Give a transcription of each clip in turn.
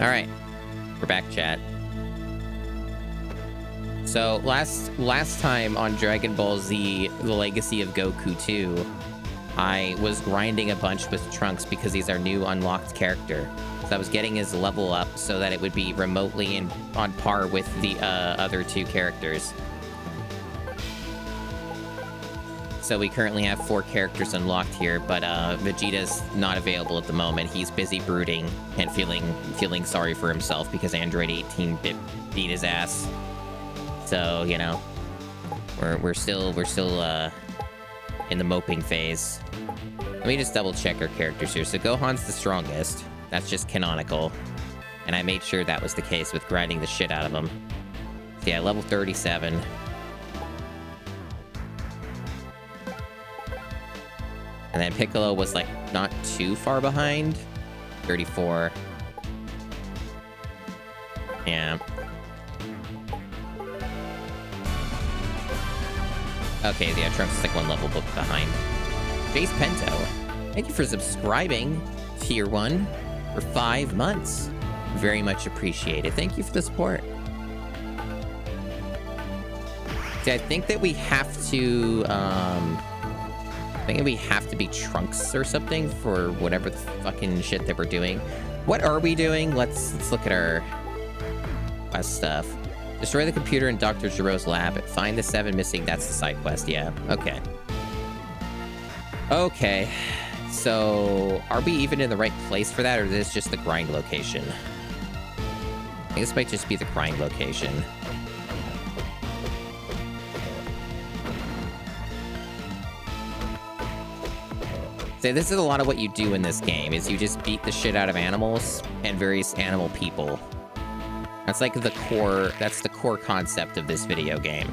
Alright. We're back, chat. So, last time on Dragon Ball Z, The Legacy of Goku 2, I was grinding a bunch with Trunks because he's our new unlocked character. So I was getting his level up so that it would be remotely on par with the other two characters. So we currently have 4 characters unlocked here, but Vegeta's not available at the moment. He's busy brooding and feeling sorry for himself because Android 18 beat his ass. So, you know, we're still in the moping phase. Let me just double check our characters here. So Gohan's the strongest. That's just canonical. And I made sure that was the case with grinding the shit out of him. So yeah, level 37. And then Piccolo was, like, not too far behind. 34. Yeah. Okay, yeah, Trunks is, like, 1 level book behind. Jace Pento, thank you for subscribing, Tier 1, for 5 months. Very much appreciated. Thank you for the support. See, I think that we have to, I think we have to be Trunks or something for whatever the fucking shit that we're doing. What are we doing? Let's look at our quest stuff. Destroy the computer in Dr. Giro's lab. Find the 7 missing. That's the side quest. Yeah. Okay. Okay. So, are we even in the right place for that, or is this just the grind location? I think this might just be the grind location. So this is a lot of what you do in this game, is you just beat the shit out of animals and various animal people. That's like that's the core concept of this video game.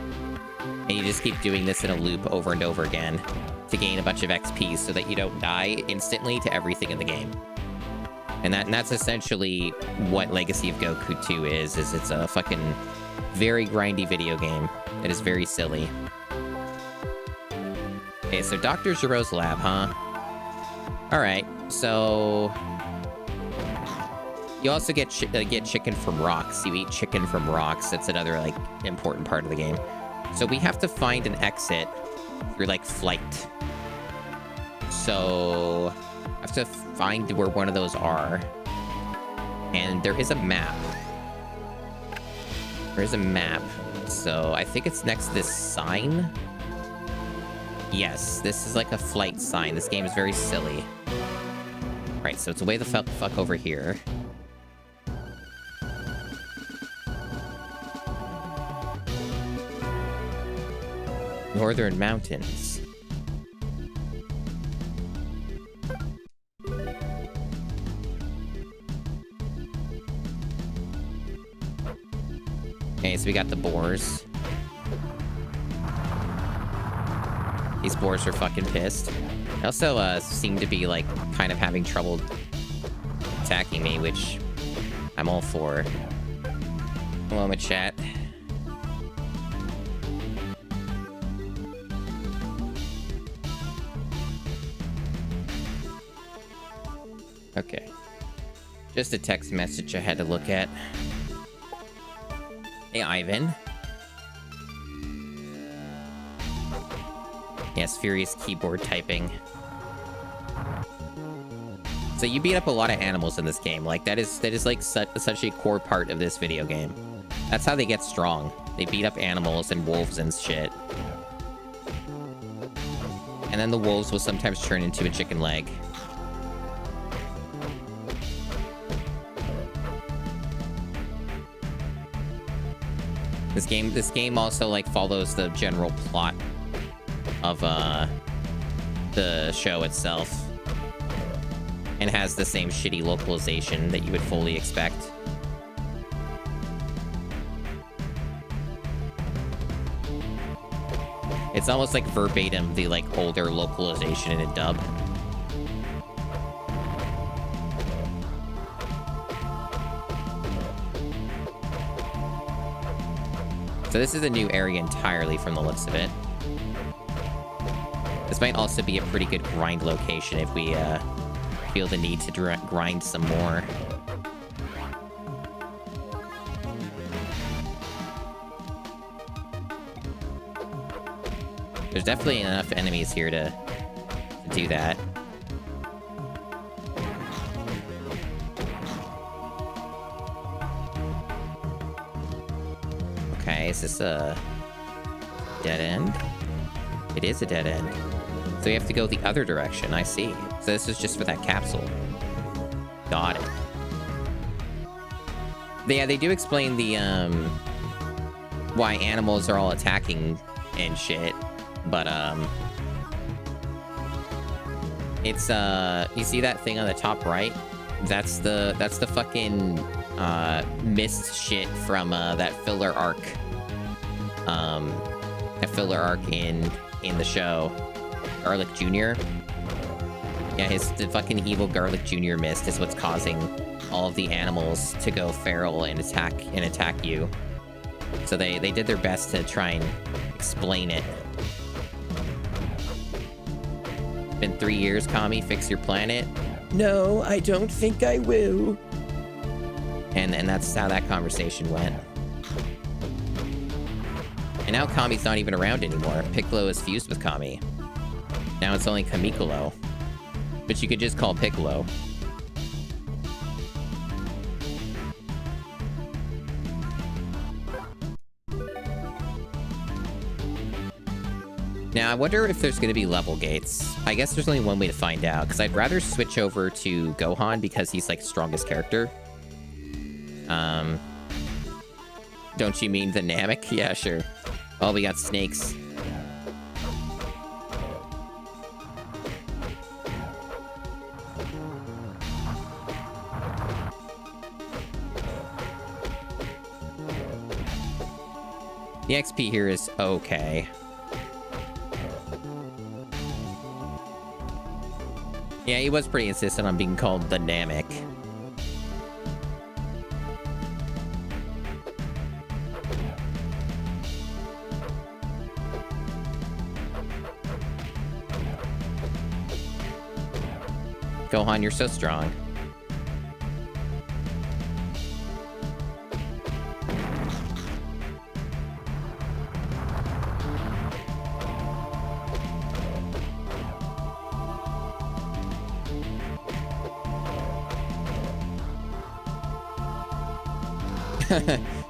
And you just keep doing this in a loop over and over again to gain a bunch of XP so that you don't die instantly to everything in the game. And that's essentially what Legacy of Goku 2 is it's a fucking very grindy video game that is very silly. Okay, so Dr. Giro's lab, huh? Alright, so you also get chicken from rocks. You eat chicken from rocks. That's another, like, important part of the game. So we have to find an exit through, like, flight. So I have to find where one of those are. And there is a map. There is a map. So I think it's next to this sign. Yes, this is like a flight sign. This game is very silly. Right, so it's way the fuck over here. Northern Mountains. Okay, so we got the boars. These boars are fucking pissed. They also seem to be, like, kind of having trouble attacking me, which I'm all for. Hello, my chat. Okay. Just a text message I had to look at. Hey, Ivan. Yes, furious keyboard typing. So you beat up a lot of animals in this game. Like, that is like such a core part of this video game. That's how they get strong. They beat up animals and wolves and shit. And then the wolves will sometimes turn into a chicken leg. This game also, like, follows the general plot of the show itself, and has the same shitty localization that you would fully expect. It's almost like verbatim the, like, older localization in a dub. So this is a new area entirely from the looks of it. This might also be a pretty good grind location if we feel the need to grind some more. There's definitely enough enemies here to do that. Okay, is this a dead end? It is a dead end. So we have to go the other direction, I see. So this is just for that capsule. Got it. Yeah, they do explain the, why animals are all attacking and shit. But, it's, you see that thing on the top right? That's the fucking, mist shit from, that filler arc. A filler arc in the show. Garlic Jr. Yeah, the fucking evil Garlic Jr. mist is what's causing all of the animals to go feral and attack you. So they did their best to try and explain it. Been 3 years, Kami, fix your planet? No, I don't think I will. And that's how that conversation went. And now Kami's not even around anymore. Piccolo is fused with Kami. Now it's only Kamikolo. But you could just call Piccolo. Now, I wonder if there's going to be level gates. I guess there's only one way to find out, because I'd rather switch over to Gohan because he's, like, strongest character. Don't you mean the Namek? Yeah, sure. Oh, we got snakes. The XP here is okay. Yeah, he was pretty insistent on being called the Namek. Gohan, you're so strong.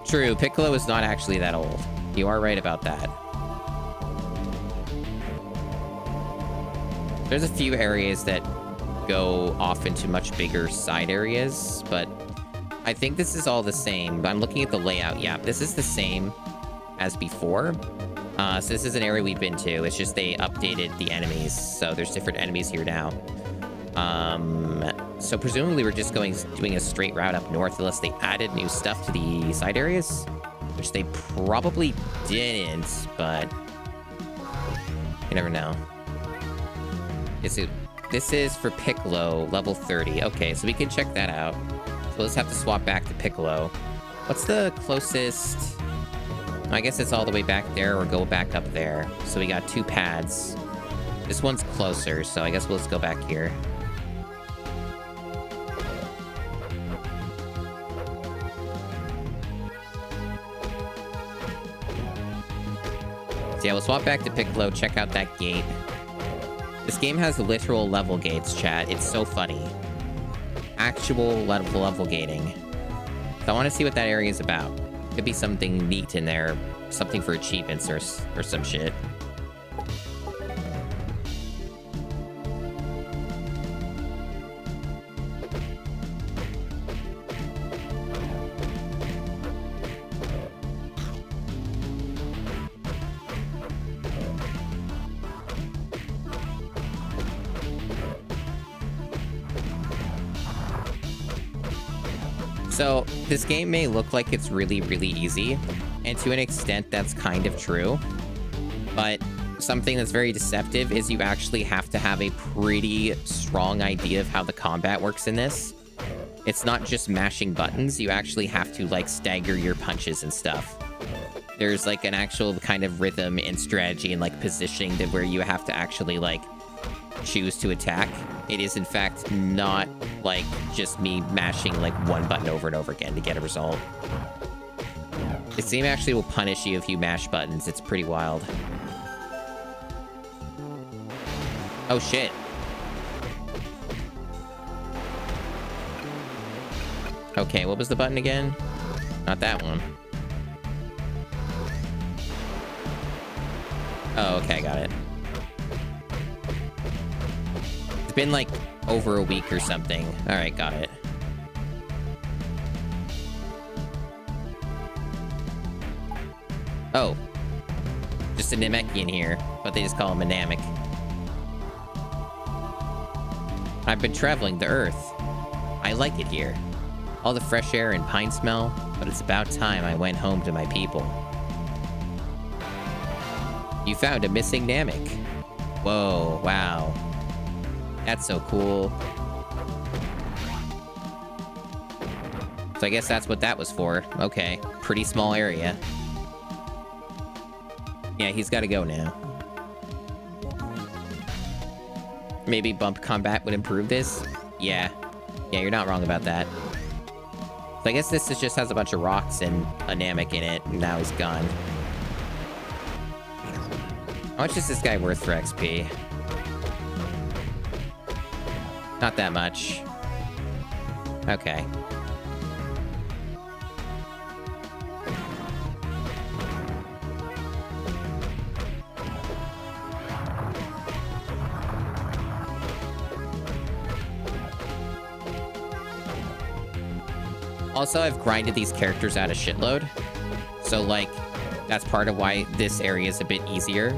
True, Piccolo is not actually that old. You are right about that. There's a few areas that go off into much bigger side areas, but I think this is all the same. I'm looking at the layout. Yeah, this is the same as before. So this is an area we've been to. It's just they updated the enemies, so there's different enemies here now. So presumably we're just doing a straight route up north unless they added new stuff to the side areas, which they probably didn't, but you never know. This is for Piccolo, level 30. Okay, so we can check that out. So we'll just have to swap back to Piccolo. What's the closest? I guess it's all the way back there or go back up there. So we got 2 pads. This one's closer, so I guess we'll just go back here. So yeah, we'll swap back to Piccolo, check out that gate. This game has literal level gates, chat. It's so funny. Actual level gating. So I want to see what that area is about. Could be something neat in there. Something for achievements or some shit. So, this game may look like it's really, really easy, and to an extent that's kind of true, but something that's very deceptive is you actually have to have a pretty strong idea of how the combat works in this. It's not just mashing buttons, you actually have to, like, stagger your punches and stuff. There's, like, an actual kind of rhythm and strategy and, like, positioning that where you have to actually, like, choose to attack. It is in fact not like just me mashing like one button over and over again to get a result. This game actually will punish you if you mash buttons. It's pretty wild. Oh, shit. Okay, what was the button again? Not that one. Oh, okay, got it. It's been like over a week or something. All right, got it. Oh. Just a Namekian here, but they just call him a Namek. I've been traveling the Earth. I like it here. All the fresh air and pine smell, but it's about time I went home to my people. You found a missing Namek. Whoa, wow. That's so cool. So I guess that's what that was for. Okay, pretty small area. Yeah, he's got to go now. Maybe bump combat would improve this? Yeah. Yeah, you're not wrong about that. So I guess this just has a bunch of rocks and a Namek in it, and now he's gone. How much is this guy worth for XP? Not that much. Okay. Also, I've grinded these characters out a shitload. So, like, that's part of why this area is a bit easier.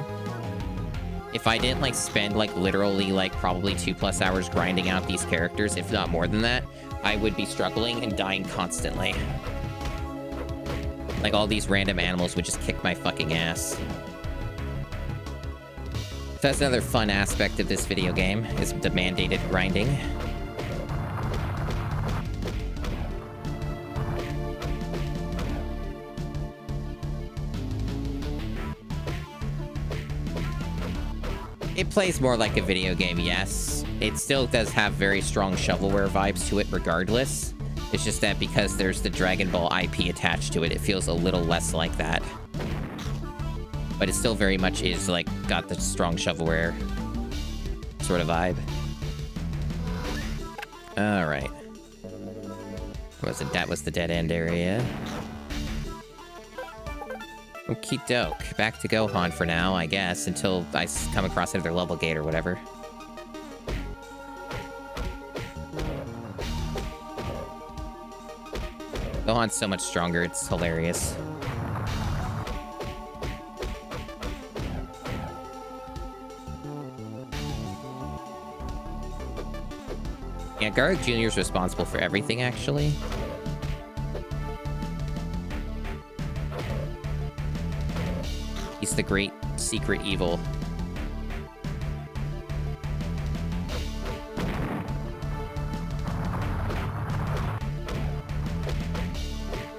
If I didn't, like, spend, like, literally, like, probably 2+ hours grinding out these characters, if not more than that, I would be struggling and dying constantly. Like, all these random animals would just kick my fucking ass. So that's another fun aspect of this video game, is the mandated grinding. It plays more like a video game, yes. It still does have very strong shovelware vibes to it regardless. It's just that because there's the Dragon Ball IP attached to it, it feels a little less like that. But it still very much is, like, got the strong shovelware sort of vibe. Alright. That was the dead end area. Okie doke. Back to Gohan for now, I guess, until I come across another level gate or whatever. Gohan's so much stronger, it's hilarious. Yeah, Garlic Jr. is responsible for everything, actually. He's the great secret evil.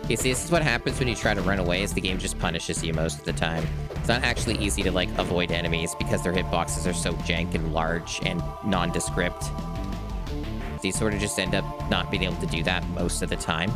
Okay, see, this is what happens when you try to run away, is the game just punishes you most of the time. It's not actually easy to, like, avoid enemies because their hitboxes are so jank and large and nondescript. So you sort of just end up not being able to do that most of the time.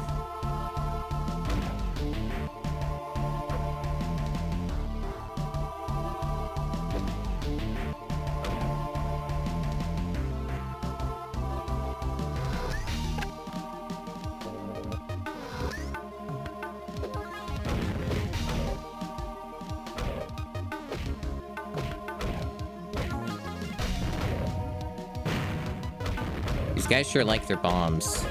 These guys sure like their bombs.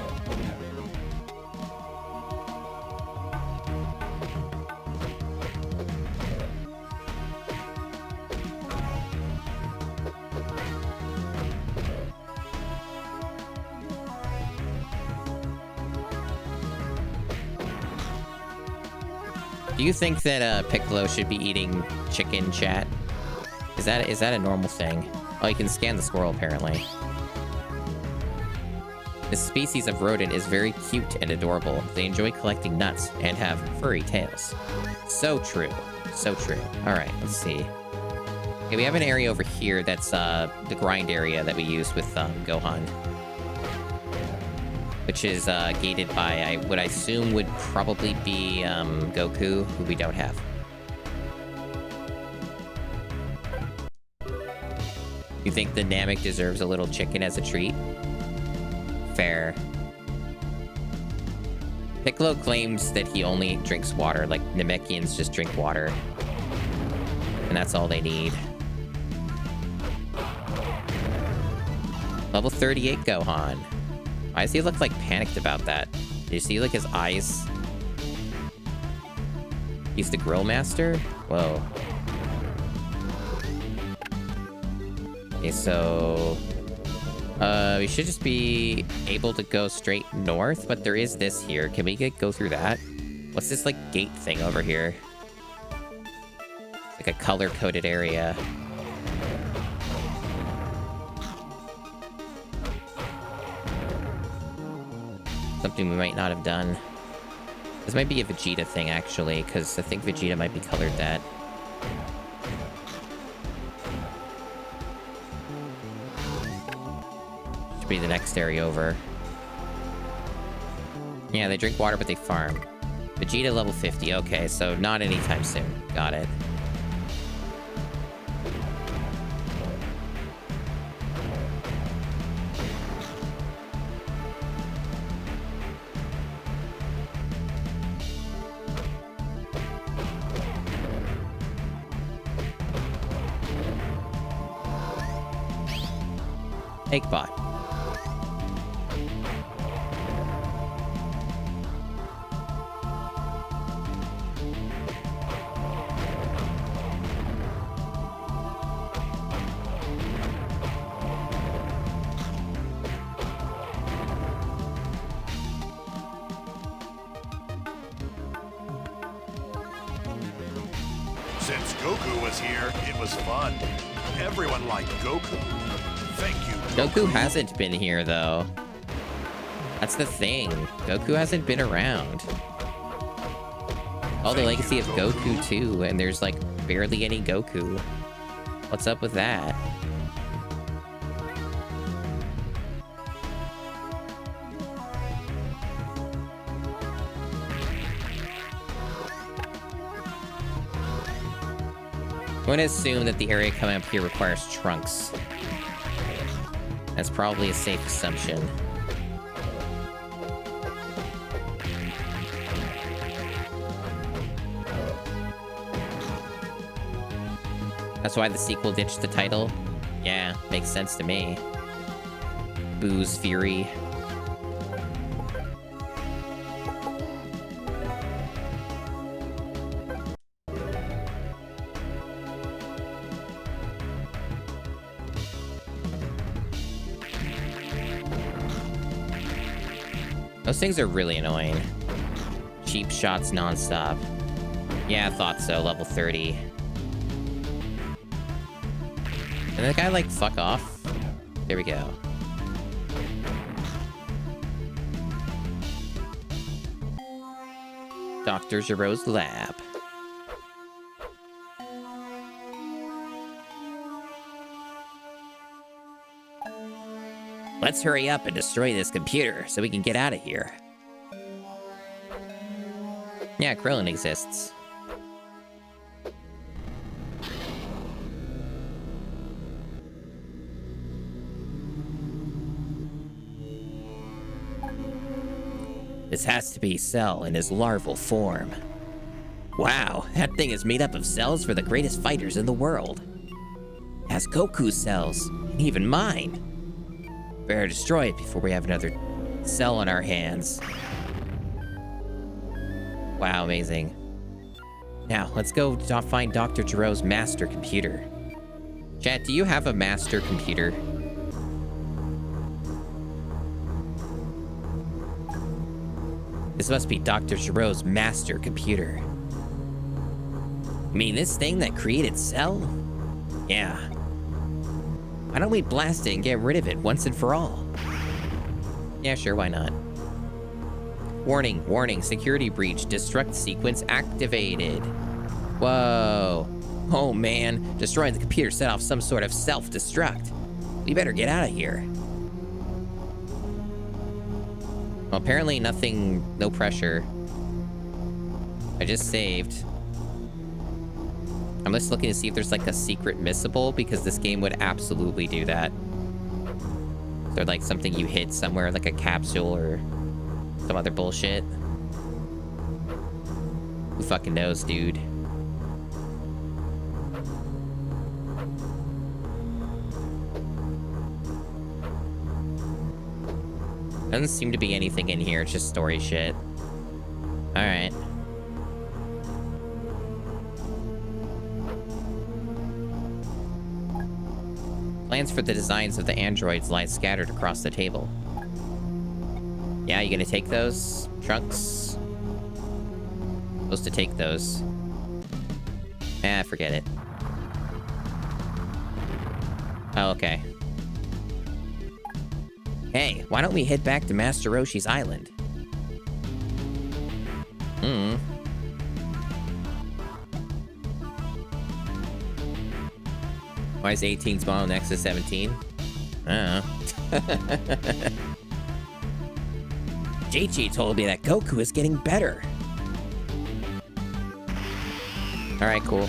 Do you think that Piccolo should be eating chicken, chat? Is that a normal thing? Oh, you can scan the squirrel, apparently. This species of rodent is very cute and adorable. They enjoy collecting nuts and have furry tails. So true. So true. Alright, let's see. Okay, we have an area over here that's the grind area that we use with Gohan. Which is gated by, what I assume would probably be Goku, who we don't have. You think the Namek deserves a little chicken as a treat? Fair. Piccolo claims that he only drinks water, like Namekians just drink water. And that's all they need. Level 38 Gohan. Why does he look like panicked about that? Do you see like his eyes? He's the Grill Master? Whoa. Okay, so... we should just be able to go straight north, but there is this here. Can we go through that? What's this, like, gate thing over here? Like a color-coded area. Something we might not have done. This might be a Vegeta thing, actually, because I think Vegeta might be colored that. Should be the next area over. Yeah, they drink water, but they farm. Vegeta level 50. Okay, so not anytime soon. Got it. Eggbot. Since Goku was here, it was fun. Everyone liked Goku. Thank you, Goku hasn't been here, though. That's the thing. Goku hasn't been around. Oh, the legacy of Goku, too, and there's, like, barely any Goku. What's up with that? I'm going to assume that the area coming up here requires Trunks. That's probably a safe assumption. That's why the sequel ditched the title? Yeah, makes sense to me. Boo's Fury. Those things are really annoying. Cheap shots nonstop. Yeah, I thought so, level 30. And that guy, like, fuck off. There we go. Dr. Giro's lab. Let's hurry up and destroy this computer so we can get out of here. Yeah, Krillin exists. This has to be Cell in his larval form. Wow, that thing is made up of cells for the greatest fighters in the world. It has Goku's cells, and even mine. Better destroy it before we have another Cell on our hands. Wow, amazing. Now, let's go find Dr. Giro's master computer. Chat, do you have a master computer? This must be Dr. Giro's master computer. You mean this thing that created Cell? Yeah. Why don't we blast it and get rid of it once and for all? Yeah, sure, why not? Warning, warning, security breach, destruct sequence activated. Whoa. Oh man, destroying the computer set off some sort of self-destruct. We better get out of here. Well, apparently nothing, no pressure. I just saved. I'm just looking to see if there's like a secret missable, because this game would absolutely do that. Is there like something you hid somewhere, like a capsule or some other bullshit? Who fucking knows, dude? Doesn't seem to be anything in here. It's just story shit. All right. Plans for the designs of the androids lie scattered across the table. Yeah, you gonna take those, Trunks? Supposed to take those. Forget it. Oh, okay. Hey, why don't we head back to Master Roshi's island? Why is 18 smaller next to 17? I don't know. Chi told me that Goku is getting better. Alright, cool.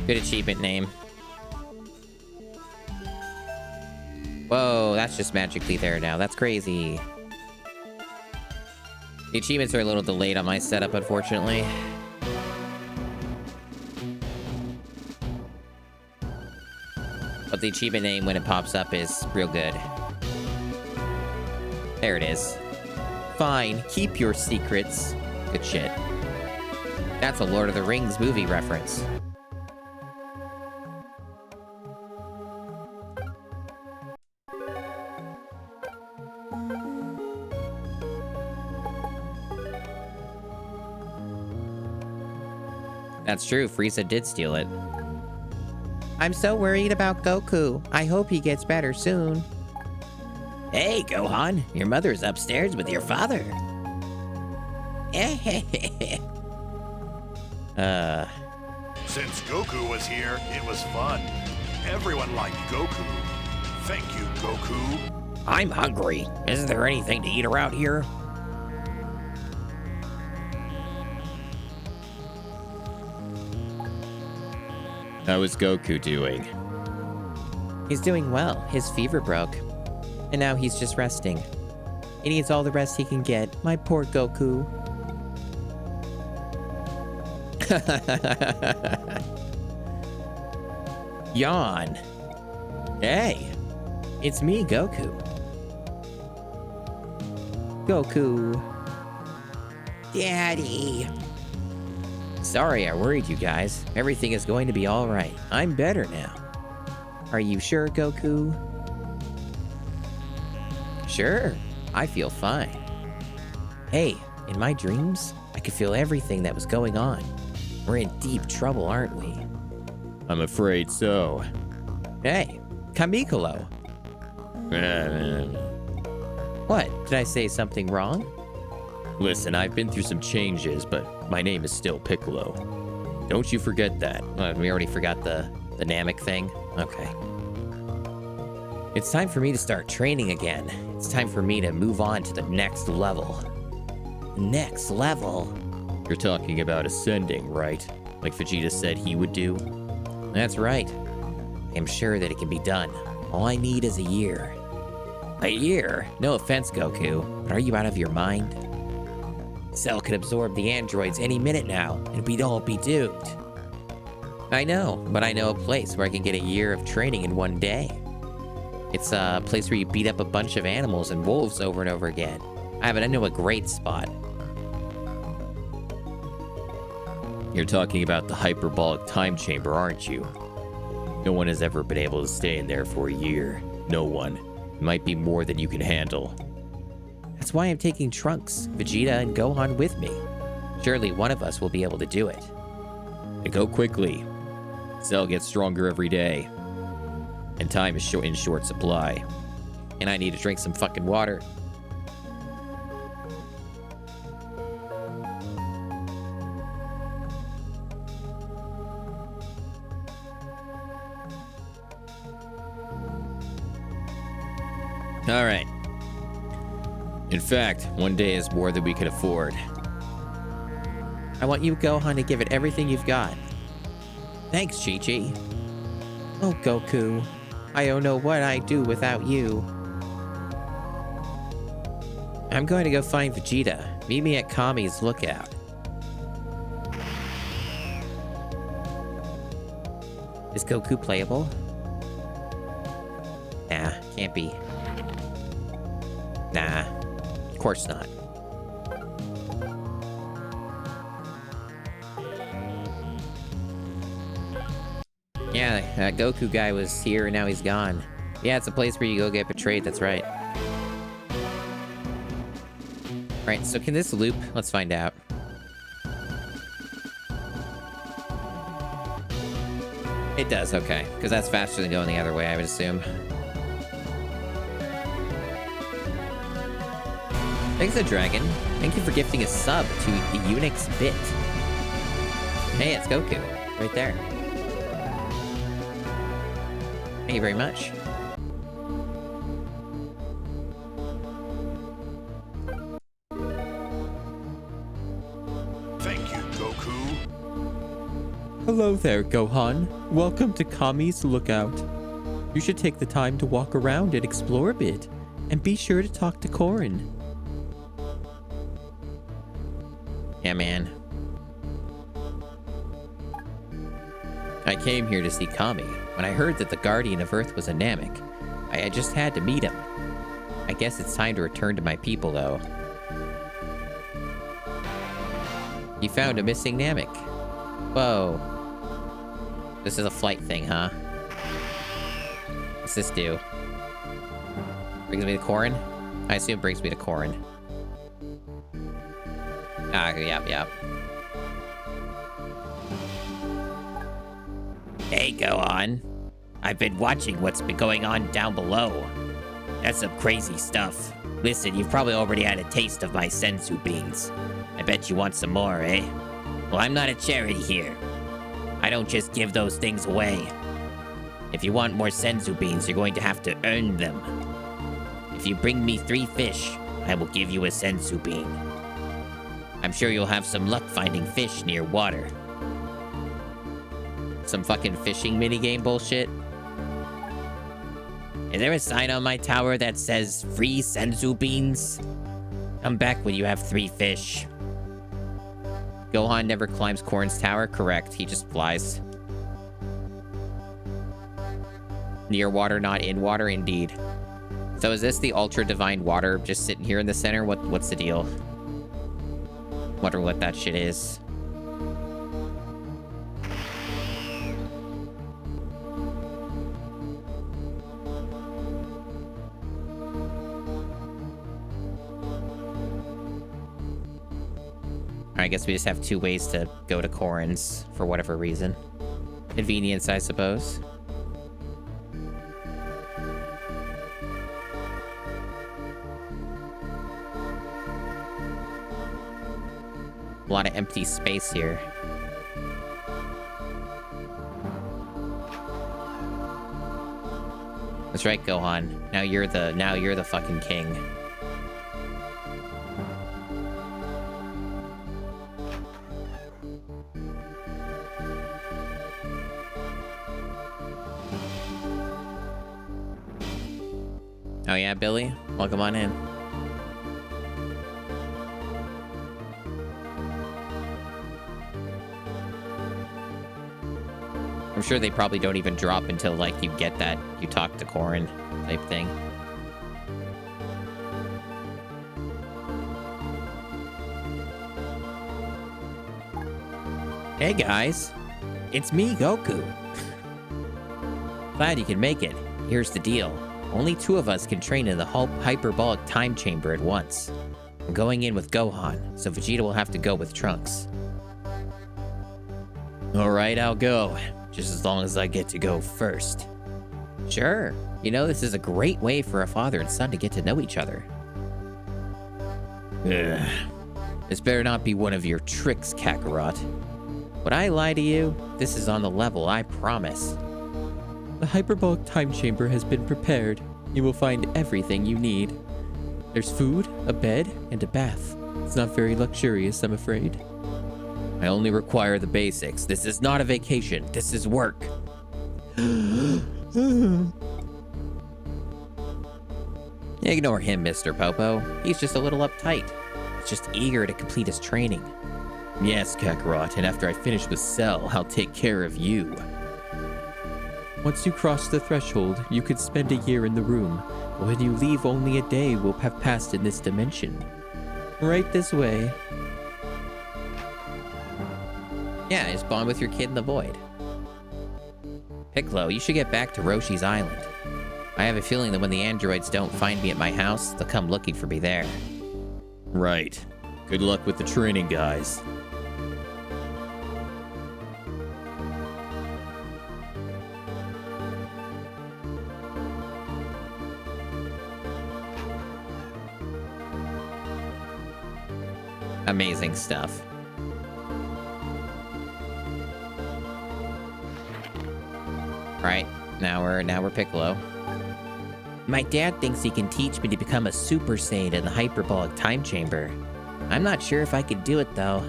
Good achievement name. Whoa, that's just magically there now. That's crazy. The achievements are a little delayed on my setup, unfortunately. But the achievement name, when it pops up, is real good. There it is. Fine, keep your secrets. Good shit. That's a Lord of the Rings movie reference. That's true, Frieza did steal it. I'm so worried about Goku. I hope he gets better soon. Hey, Gohan, your mother's upstairs with your father. Since Goku was here, it was fun. Everyone liked Goku. Thank you, Goku. I'm hungry. Is there anything to eat around here? How is Goku doing? He's doing well. His fever broke. And now he's just resting. He needs all the rest he can get. My poor Goku. Yawn. Hey, it's me, Goku. Goku. Daddy. Sorry I worried you guys. Everything is going to be all right. I'm better now. Are you sure, Goku? Sure. I feel fine. Hey, in my dreams, I could feel everything that was going on. We're in deep trouble, aren't we? I'm afraid so. Hey, Kamikolo. What? Did I say something wrong? Listen, I've been through some changes, but my name is still Piccolo. Don't you forget that. We already forgot the Namek thing? Okay. It's time for me to start training again. It's time for me to move on to the next level. Next level? You're talking about ascending, right? Like Vegeta said he would do? That's right. I'm sure that it can be done. All I need is a year. A year? No offense, Goku, but are you out of your mind? Cell could absorb the androids any minute now, and we'd all be doomed. I know, but I know a place where I can get a year of training in one day. It's a place where you beat up a bunch of animals and wolves over and over again. I know a great spot. You're talking about the hyperbolic time chamber, aren't you? No one has ever been able to stay in there for a year. No one. It might be more than you can handle. That's why I'm taking Trunks, Vegeta, and Gohan with me. Surely one of us will be able to do it. And go quickly. Cell gets stronger every day. And time is in short supply. And I need to drink some fucking water. All right. In fact, one day is more than we can afford. I want you, Gohan, to give it everything you've got. Thanks, Chi-Chi. Oh, Goku. I don't know what I'd do without you. I'm going to go find Vegeta. Meet me at Kami's lookout. Is Goku playable? Nah, can't be. Nah, of course not. Yeah, that Goku guy was here and now he's gone. Yeah, it's a place where you go get betrayed, that's right. Right, so can this loop? Let's find out. It does, okay. Because that's faster than going the other way, I would assume. Thanks, the dragon. Thank you for gifting a sub to the Unix Bit. Hey, it's Goku. Right there. Thank you very much. Thank you, Goku. Hello there, Gohan. Welcome to Kami's Lookout. You should take the time to walk around and explore a bit, and be sure to talk to Korin. Yeah, man. I came here to see Kami. When I heard that the Guardian of Earth was a Namek, I just had to meet him. I guess it's time to return to my people, though. You found a missing Namek. Whoa. This is a flight thing, huh? What's this do? Brings me to Korin? I assume it brings me to Korin. Ah, yep. Hey, Gohan. I've been watching what's been going on down below. That's some crazy stuff. Listen, you've probably already had a taste of my senzu beans. I bet you want some more, eh? Well, I'm not a charity here. I don't just give those things away. If you want more senzu beans, you're going to have to earn them. If you bring me 3 fish, I will give you a senzu bean. I'm sure you'll have some luck finding fish near water. Some fucking fishing minigame bullshit. Is there a sign on my tower that says free senzu beans? Come back when you have 3 fish. Gohan never climbs Korin's tower? Correct, he just flies. Near water, not in water, indeed. So is this the ultra divine water just sitting here in the center? What's the deal? Wonder what that shit is. I guess we just have 2 ways to go to Korin's for whatever reason. Convenience, I suppose. A lot of empty space here. That's right, Gohan. Now you're the fucking king. Oh yeah, Billy? Welcome on in. I'm sure they probably don't even drop until, like, you get that, you talk to Korin type thing. Hey guys, it's me, Goku. Glad you can make it. Here's the deal. Only 2 of us can train in the hyperbolic time chamber at once. I'm going in with Gohan, so Vegeta will have to go with Trunks. Alright, I'll go. Just as long as I get to go first. Sure. You know, this is a great way for a father and son to get to know each other. Ugh. This better not be one of your tricks, Kakarot. Would I lie to you? This is on the level, I promise. The hyperbolic time chamber has been prepared. You will find everything you need. There's food, a bed, and a bath. It's not very luxurious, I'm afraid. I only require the basics. This is not a vacation. This is work. Ignore him, Mr. Popo. He's just a little uptight. He's just eager to complete his training. Yes, Kakarot, and after I finish with Cell, I'll take care of you. Once you cross the threshold, you could spend a year in the room. But when you leave, only a day will have passed in this dimension. Right this way. Yeah, just bond with your kid in the void. Piccolo, you should get back to Roshi's Island. I have a feeling that when the androids don't find me at my house, they'll come looking for me there. Right. Good luck with the training, guys. Amazing stuff. Alright, now we're Piccolo. My dad thinks he can teach me to become a Super Saiyan in the hyperbolic time chamber. I'm not sure if I could do it though.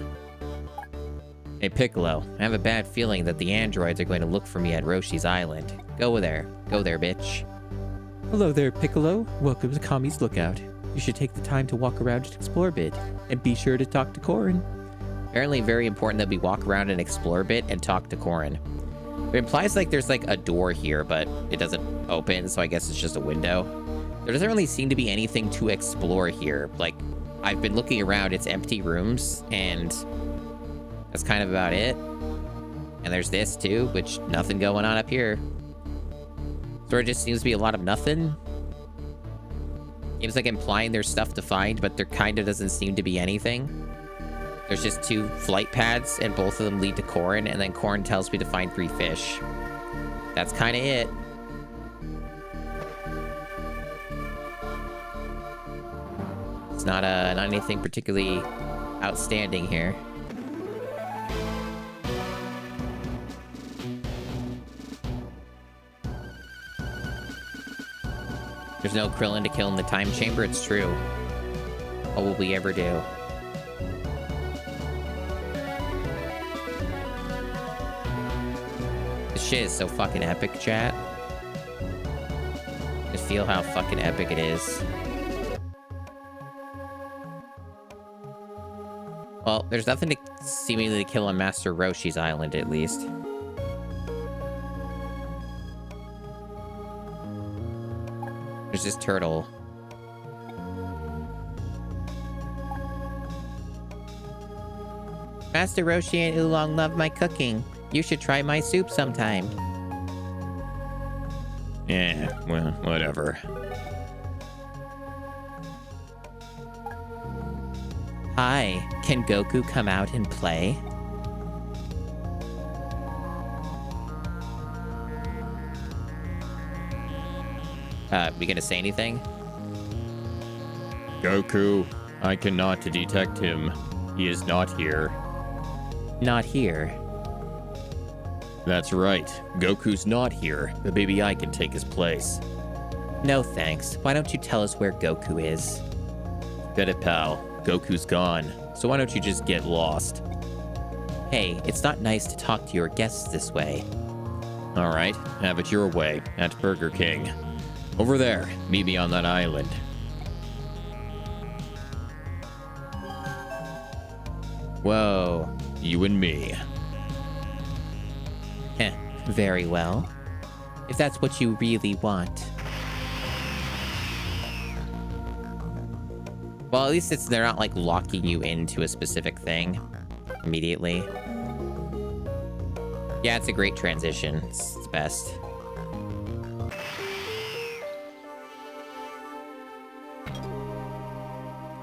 Hey Piccolo, I have a bad feeling that the androids are going to look for me at Roshi's Island. Go there, bitch. Hello there, Piccolo. Welcome to Kami's Lookout. You should take the time to walk around and explore a bit, and be sure to talk to Korin. Apparently very important that we walk around and explore a bit and talk to Korin. It implies like there's like a door here, but it doesn't open, so I guess it's just a window. There doesn't really seem to be anything to explore here. Like, I've been looking around, it's empty rooms, and that's kind of about it. And there's this too, which nothing going on up here. Sort of just seems to be a lot of nothing. Seems like implying there's stuff to find, but there kind of doesn't seem to be anything. There's just 2 flight paths, and both of them lead to Korin, and then Korin tells me to find 3 fish. That's kind of it. It's not anything particularly outstanding here. There's no Krillin to kill in the time chamber, it's true. What will we ever do? This shit is so fucking epic, chat. Just feel how fucking epic it is. Well, there's nothing to seemingly kill on Master Roshi's Island, at least. There's this turtle. Master Roshi and Oolong love my cooking. You should try my soup sometime. Yeah, well, whatever. Hi, can Goku come out and play? We gonna say anything? Goku, I cannot detect him. He is not here. Not here. That's right. Goku's not here, but maybe I can take his place. No thanks. Why don't you tell us where Goku is? Bet it, pal. Goku's gone. So why don't you just get lost? Hey, it's not nice to talk to your guests this way. All right, have it your way at Burger King. Over there, meet me on that island. Whoa. You and me. Heh, very well. If that's what you really want. Well, at least they're not like locking you into a specific thing immediately. Yeah, it's a great transition. It's the best.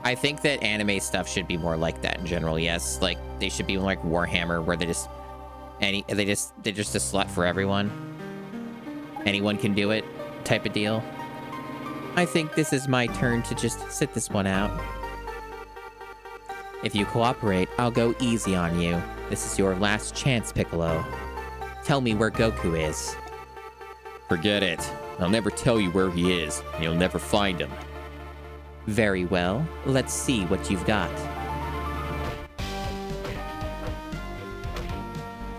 I think that anime stuff should be more like that in general. Yes, like they should be like Warhammer, where they're just a slut for everyone. Anyone can do it, type of deal. I think this is my turn to just sit this one out. If you cooperate, I'll go easy on you. This is your last chance, Piccolo. Tell me where Goku is. Forget it. I'll never tell you where he is, and you'll never find him. Very well. Let's see what you've got.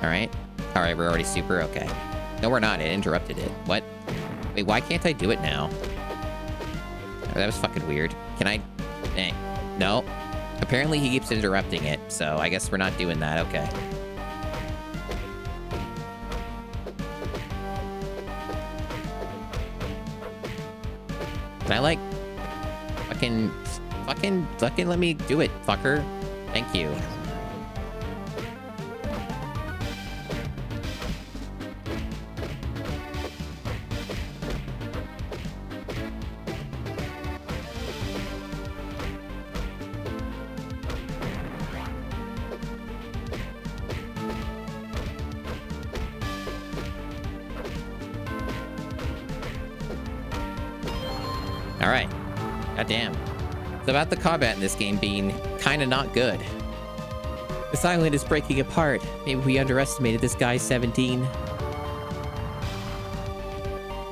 Alright. Alright, we're already super. Okay. No, we're not. It interrupted it. What? Wait, why can't I do it now? Oh, that was fucking weird. Can I... Eh. No. Apparently he keeps interrupting it, so I guess we're not doing that. Okay. Can I, like... Fucking let me do it, fucker. Thank you. Alright. Goddamn. It's about the combat in this game being kinda not good. This island is breaking apart. Maybe we underestimated this guy, 17.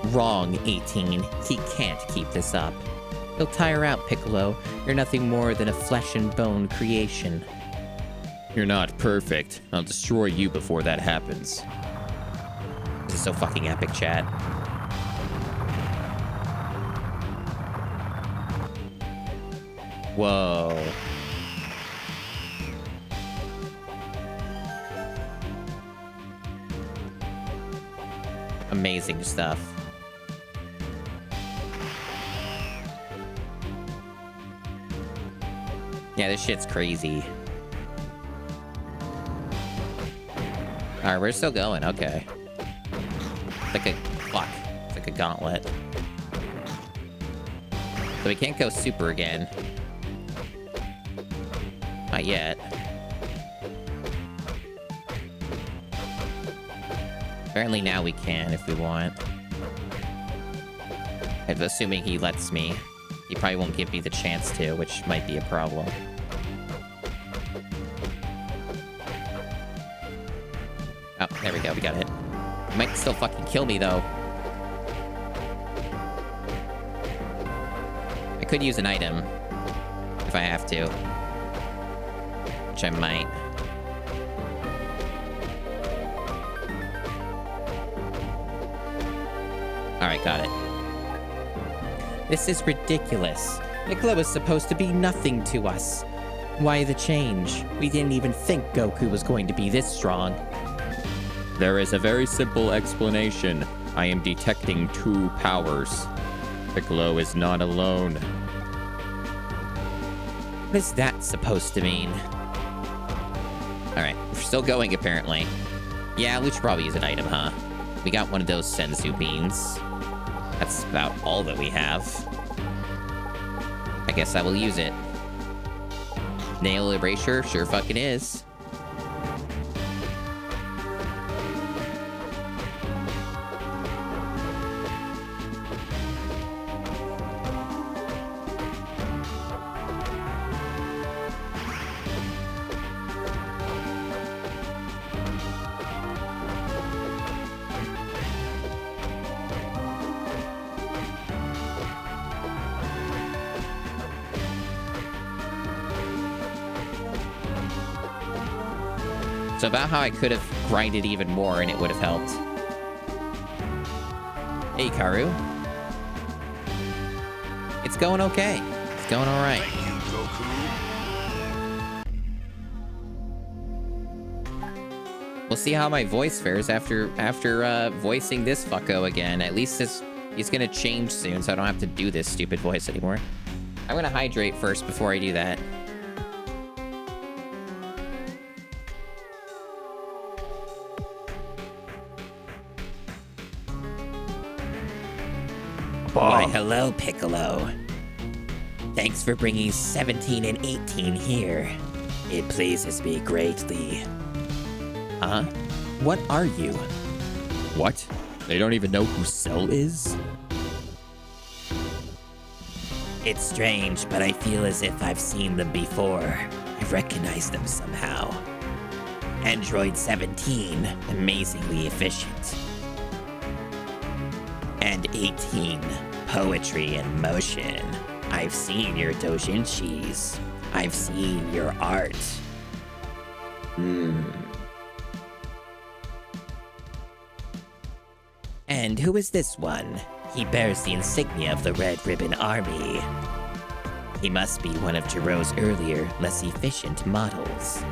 Wrong, 18. He can't keep this up. He'll tire out, Piccolo. You're nothing more than a flesh and bone creation. You're not perfect. I'll destroy you before that happens. This is so fucking epic, chat. Whoa. Amazing stuff. Yeah, this shit's crazy. Alright, we're still going. Okay. It's like a... Fuck. It's like a gauntlet. So we can't go super again. Not yet. Apparently now we can if we want. I'm assuming he lets me. He probably won't give me the chance to, which might be a problem. Oh, there we go. We got it. He might still fucking kill me, though. I could use an item if I have to. Which I might. Alright, got it. This is ridiculous. Piccolo was supposed to be nothing to us. Why the change? We didn't even think Goku was going to be this strong. There is a very simple explanation. I am detecting two powers. Piccolo is not alone. What is that supposed to mean? Alright, we're still going apparently. Yeah, we should probably use an item, huh? We got one of those senzu beans. That's about all that we have. I guess I will use it. Nail erasure sure fucking is. So about how I could have grinded even more and it would have helped. Hey, Karu. It's going okay. It's going all right. Thank you, Goku. We'll see how my voice fares after voicing this fucko again. At least he's gonna change soon, so I don't have to do this stupid voice anymore. I'm gonna hydrate first before I do that. Why, hello, Piccolo. Thanks for bringing 17 and 18 here. It pleases me greatly. Huh? What are you? What? They don't even know who Cell is? It's strange, but I feel as if I've seen them before. I recognize them somehow. Android 17, amazingly efficient. And 18, poetry in motion. I've seen your doujinshis. I've seen your art. And who is this one? He bears the insignia of the Red Ribbon Army. He must be one of Jiro's earlier, less efficient models.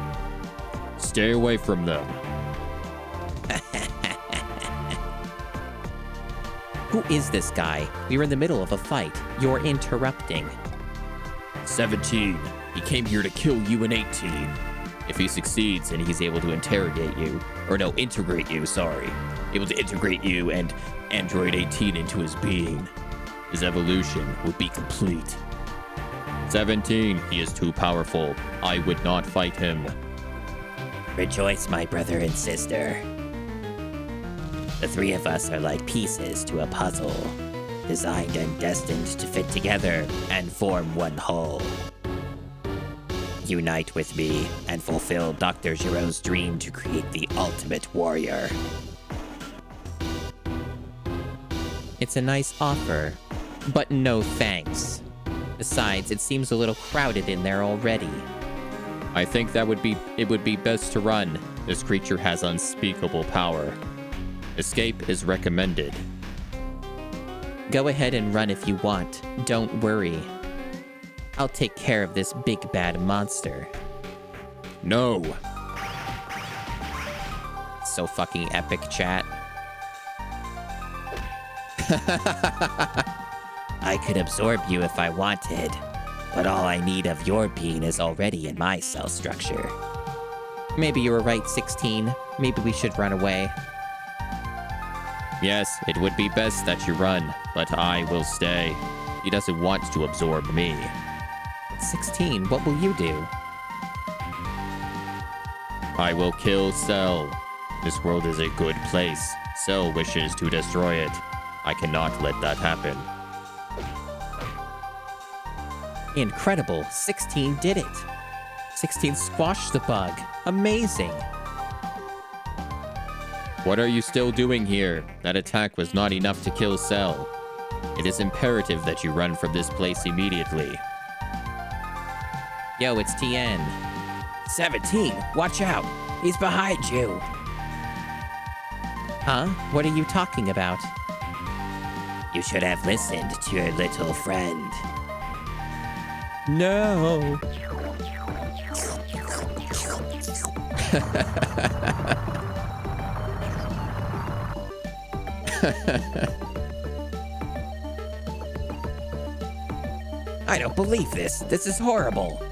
Stay away from them. Who is this guy? We were in the middle of a fight. You're interrupting. 17. He came here to kill you in 18. If he succeeds and he's able to integrate you, able to integrate you and Android 18 into his being, his evolution would be complete. 17. He is too powerful. I would not fight him. Rejoice, my brother and sister. The three of us are like pieces to a puzzle, designed and destined to fit together and form one whole. Unite with me and fulfill Dr. Jiro's dream to create the ultimate warrior. It's a nice offer, but no thanks. Besides, it seems a little crowded in there already. I think it would be best to run. This creature has unspeakable power. Escape is recommended. Go ahead and run if you want. Don't worry. I'll take care of this big bad monster. No. So fucking epic, chat. I could absorb you if I wanted, but all I need of your being is already in my cell structure. Maybe you were right, 16. Maybe we should run away. Yes, it would be best that you run, but I will stay. He doesn't want to absorb me. 16, what will you do? I will kill Cell. This world is a good place. Cell wishes to destroy it. I cannot let that happen. Incredible, 16 did it. 16 squashed the bug. Amazing. What are you still doing here? That attack was not enough to kill Cell. It is imperative that you run from this place immediately. Yo, it's TN. 17, watch out. He's behind you. Huh? What are you talking about? You should have listened to your little friend. No. I don't believe this. This is horrible.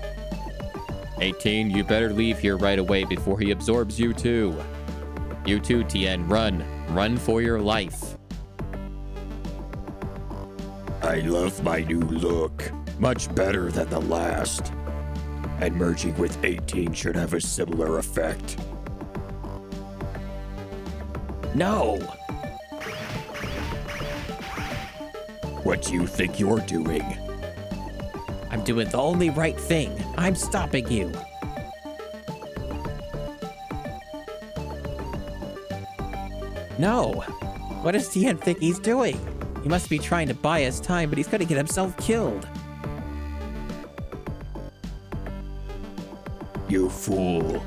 18, you better leave here right away before he absorbs you too. You too, TN, run. Run for your life. I love my new look. Much better than the last. And merging with 18 should have a similar effect. No. What do you think you're doing? I'm doing the only right thing. I'm stopping you. No. What does TN think he's doing? He must be trying to buy us time, but he's gonna get himself killed. You fool.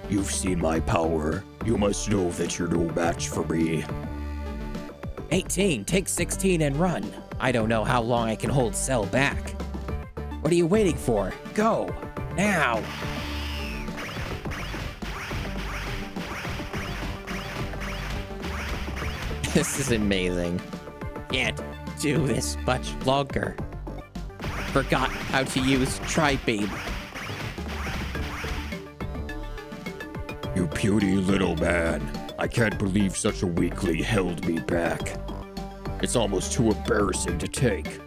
You've seen my power. You must know that you're no match for me. 18, take 16 and run. I don't know how long I can hold Cell back. What are you waiting for? Go! Now! This is amazing. Can't do this much longer. Forgot how to use Tri-Beam. You puny little man. I can't believe such a weakling held me back. It's almost too embarrassing to take.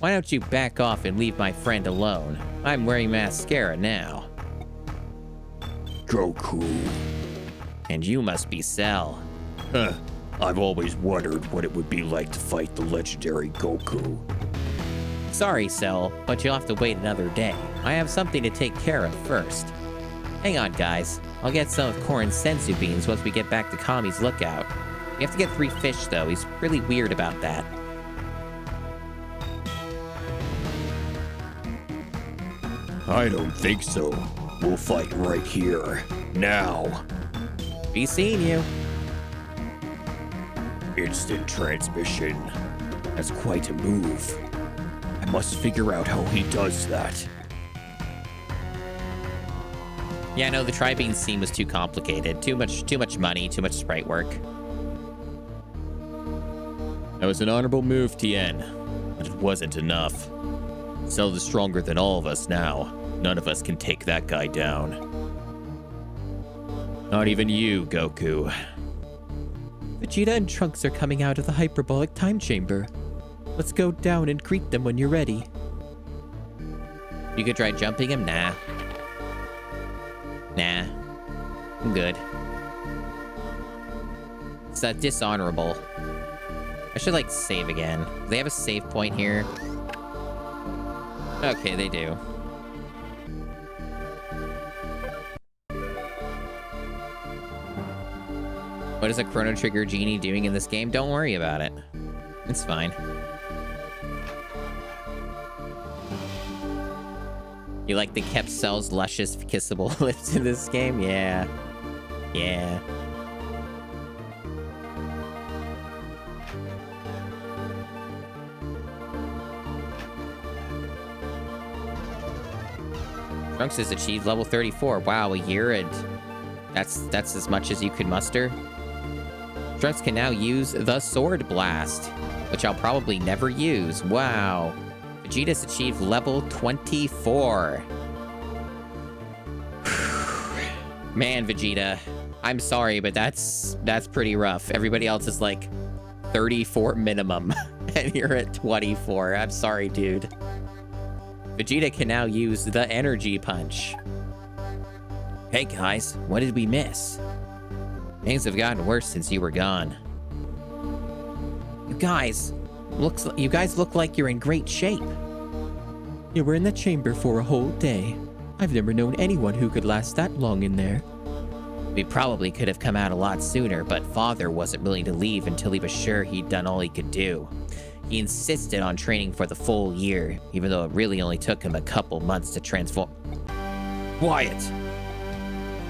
Why don't you back off and leave my friend alone? I'm wearing mascara now. Goku. And you must be Cell. Huh. I've always wondered what it would be like to fight the legendary Goku. Sorry, Cell, but you'll have to wait another day. I have something to take care of first. Hang on, guys. I'll get some of Korin's senzu beans once we get back to Kami's lookout. We have to get 3 fish, though. He's really weird about that. I don't think so. We'll fight right here. Now. Be seeing you. instant transmission. That's quite a move. I must figure out how he does that. Yeah, no, the Tri-Beam scene was too complicated. Too much money, too much sprite work. That was an honorable move, Tien, but it wasn't enough. Cell is stronger than all of us now. None of us can take that guy down. Not even you, Goku. Vegeta and Trunks are coming out of the hyperbolic time chamber. Let's go down and greet them when you're ready. You could try jumping him? Nah. Nah. I'm good. It's dishonorable. I should, like, save again. Do they have a save point here? Okay, they do. What is a Chrono Trigger Genie doing in this game? Don't worry about it. It's fine. You like the kept Cell's luscious kissable lips in this game? Yeah. Yeah. Trunks has achieved level 34. Wow, a year and that's as much as you could muster. Trunks can now use the Sword Blast, which I'll probably never use. Wow. Vegeta's achieved level 24. Man, Vegeta, I'm sorry, but that's pretty rough. Everybody else is like 34 minimum, and you're at 24. I'm sorry, dude. Vegeta can now use the Energy Punch. Hey guys, what did we miss? Things have gotten worse since you were gone. You guys look like you're in great shape. You were in the chamber for a whole day. I've never known anyone who could last that long in there. We probably could have come out a lot sooner, but Father wasn't willing to leave until he was sure he'd done all he could do. He insisted on training for the full year, even though it really only took him a couple months to transform. Quiet!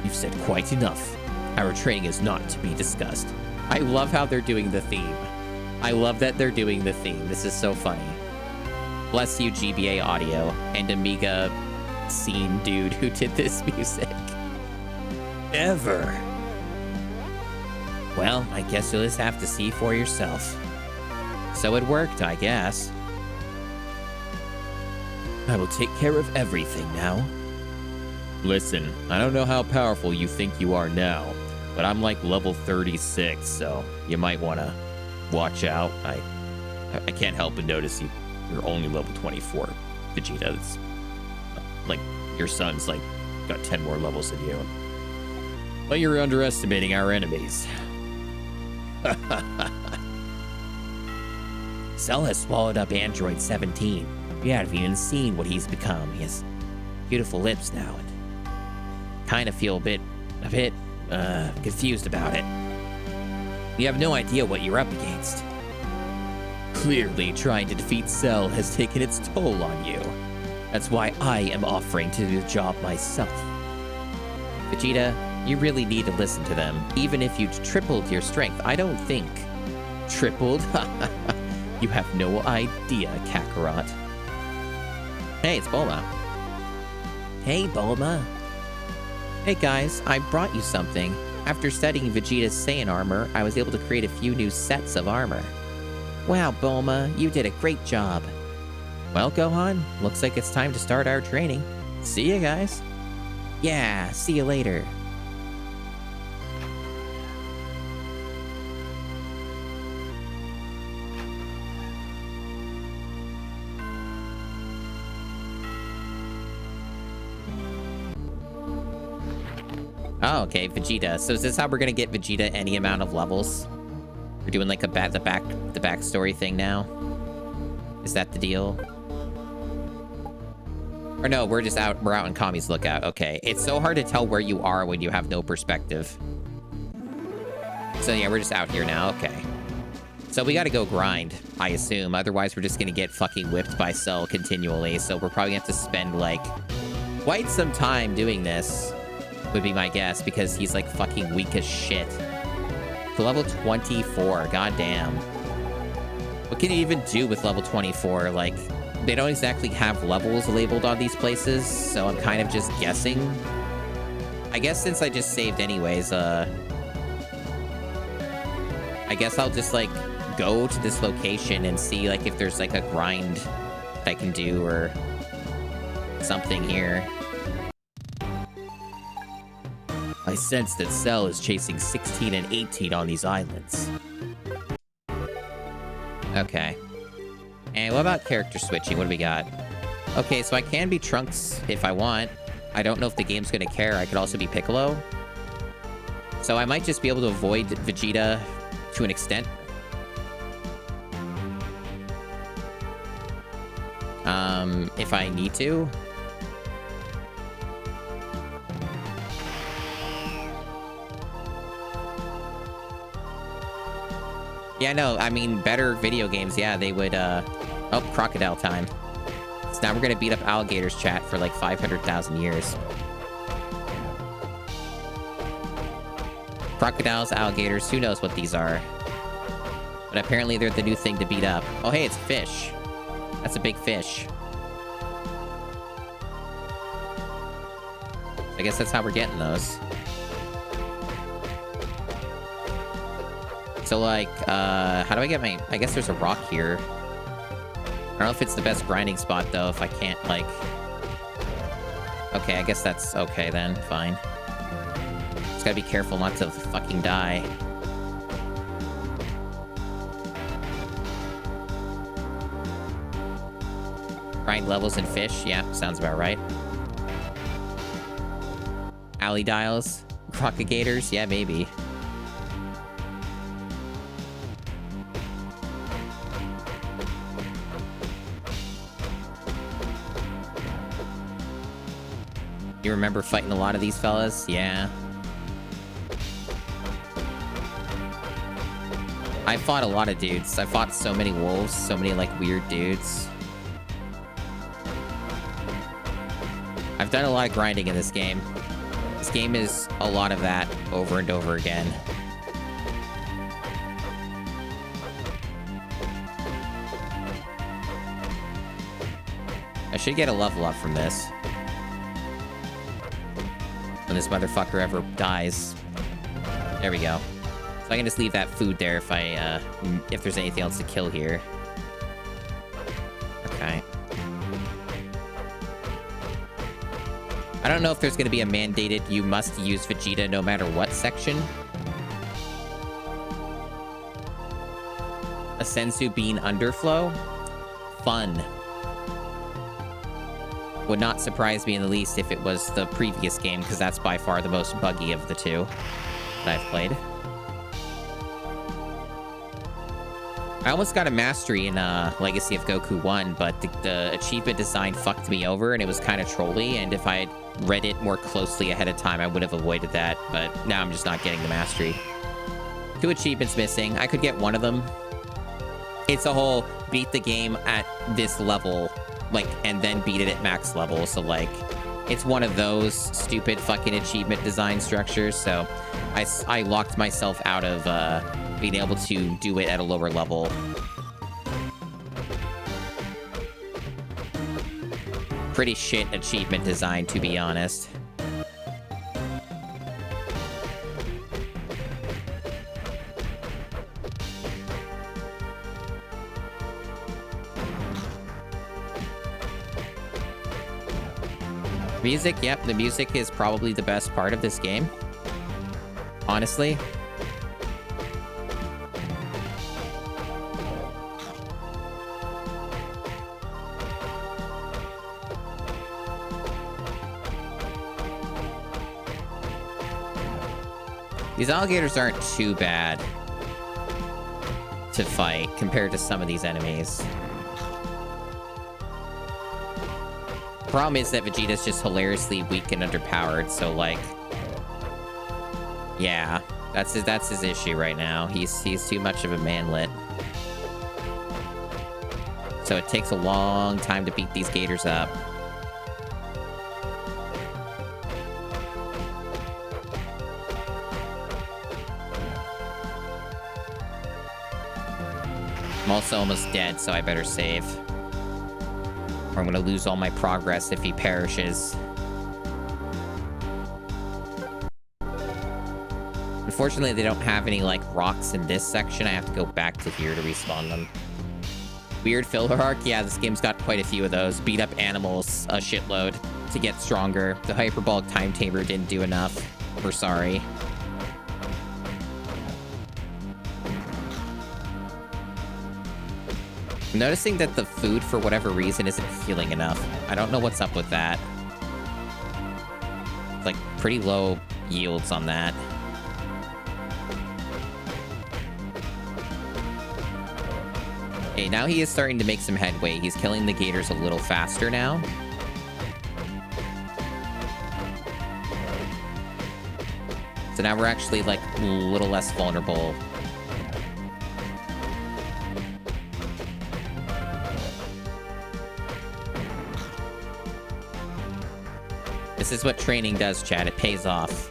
You've said quite enough. Our training is not to be discussed. I love how they're doing the theme. I love that they're doing the theme. This is so funny. Bless you, GBA Audio, and Amiga scene dude who did this music. Ever. Well, I guess you'll just have to see for yourself. So it worked, I guess. I will take care of everything now. Listen, I don't know how powerful you think you are now, but I'm like level 36, so you might want to watch out. I can't help but notice you're only level 24, Vegeta. It's like your son's like got 10 more levels than you. But you're underestimating our enemies. Cell has swallowed up Android 17. You haven't even seen what he's become. He has beautiful lips now, and kind of feel a bit confused about it. You have no idea what you're up against. Clearly, trying to defeat Cell has taken its toll on you. That's why I am offering to do the job myself. Vegeta, you really need to listen to them. Even if you tripled your strength, I don't think. Tripled? You have no idea, Kakarot. Hey, it's Bulma. Hey, Bulma. Hey guys, I brought you something. After studying Vegeta's Saiyan armor, I was able to create a few new sets of armor. Wow, Bulma, you did a great job. Well, Gohan, looks like it's time to start our training. See you guys. Yeah, see you later. Oh, okay, Vegeta. So is this how we're gonna get Vegeta any amount of levels? We're doing like the backstory thing now? Is that the deal? Or no, we're out in Kami's Lookout. Okay. It's so hard to tell where you are when you have no perspective. So yeah, we're just out here now. Okay. So we gotta go grind, I assume. Otherwise, we're just gonna get fucking whipped by Cell continually. So we're probably gonna have to spend like quite some time doing this, would be my guess, because he's like fucking weak as shit. to level 24. God damn. What can you even do with level 24? Like, they don't exactly have levels labeled on these places, so I'm kind of just guessing. I guess since I just saved anyways, I guess I'll just, like, go to this location and see, like, if there's, like, a grind I can do or something here. I sense that Cell is chasing 16 and 18 on these islands. Okay. And what about character switching? What do we got? Okay, so I can be Trunks if I want. I don't know if the game's gonna care. I could also be Piccolo. So I might just be able to avoid Vegeta to an extent. If I need to. Yeah, no, I mean, better video games, yeah, they would, Oh, crocodile time. So now we're gonna beat up alligators, chat, for like 500,000 years. Crocodiles, alligators, who knows what these are. But apparently they're the new thing to beat up. Oh, hey, it's fish. That's a big fish. I guess that's how we're getting those. So, like, how do I get my... I guess there's a rock here. I don't know if it's the best grinding spot, though, if I can't, like... Okay, I guess that's okay, then. Fine. Just gotta be careful not to fucking die. Grind levels and fish. Yeah, sounds about right. Alley dials. Crocodigators. Yeah, maybe. You remember fighting a lot of these fellas? Yeah. I fought a lot of dudes. I fought so many wolves, so many, like, weird dudes. I've done a lot of grinding in this game. This game is a lot of that over and over again. I should get a level up from this. When this motherfucker ever dies. There we go. So I can just leave that food there if there's anything else to kill here. Okay. I don't know if there's gonna be a mandated you must use Vegeta no matter what section. A Senzu Bean underflow? Fun. Would not surprise me in the least if it was the previous game, because that's by far the most buggy of the two that I've played. I almost got a mastery in Legacy of Goku 1, but the achievement design fucked me over, and it was kind of trolly, and if I had read it more closely ahead of time, I would have avoided that, but now I'm just not getting the mastery. 2 achievements missing. I could get one of them. It's a whole beat the game at this level, like, and then beat it at max level, so, like, it's one of those stupid fucking achievement design structures, so I locked myself out of being able to do it at a lower level. Pretty shit achievement design, to be honest. Music, yep, the music is probably the best part of this game. Honestly. These alligators aren't too bad to fight compared to some of these enemies. Problem is that Vegeta's just hilariously weak and underpowered, so, like, yeah, that's his issue right now. He's too much of a manlet. So it takes a long time to beat these gators up. I'm also almost dead, so I better save. Or I'm gonna lose all my progress if he perishes. Unfortunately, they don't have any, like, rocks in this section. I have to go back to here to respawn them. Weird filler arc? Yeah, this game's got quite a few of those. Beat up animals a shitload to get stronger. The hyperbolic time tamer didn't do enough. We're sorry. I'm noticing that the food, for whatever reason, isn't healing enough. I don't know what's up with that. It's like pretty low yields on that. Okay, now he is starting to make some headway. He's killing the gators a little faster now. So now we're actually, like, a little less vulnerable. This is what training does, Chad. It pays off.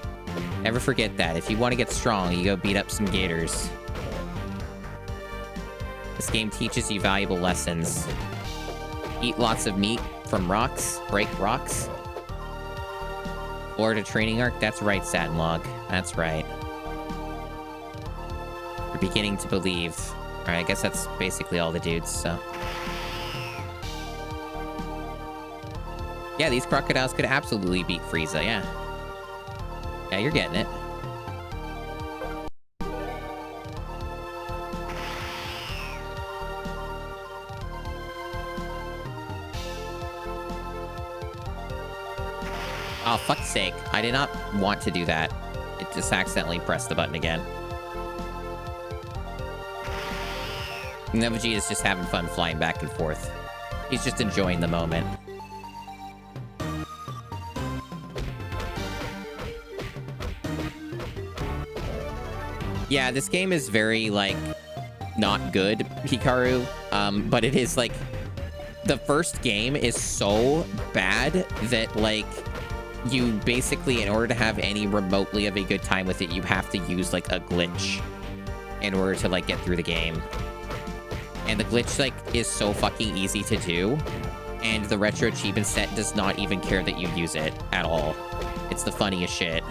Never forget that. If you want to get strong, you go beat up some gators. This game teaches you valuable lessons. Eat lots of meat from rocks. Break rocks. Florida training arc. That's right, Satin Log. That's right. You're beginning to believe. Alright, I guess that's basically all the dudes, so... Yeah, these crocodiles could absolutely beat Frieza, yeah. Yeah, you're getting it. Oh, fuck's sake. I did not want to do that. It just accidentally pressed the button again. And then Vegeta's just having fun flying back and forth. He's just enjoying the moment. Yeah, this game is very, like, not good, Hikaru. But it is, like, the first game is so bad that, like, you basically, in order to have any remotely of a good time with it, you have to use, like, a glitch in order to, like, get through the game. And the glitch, like, is so fucking easy to do. And the Retro Achievement set does not even care that you use it at all. It's the funniest shit.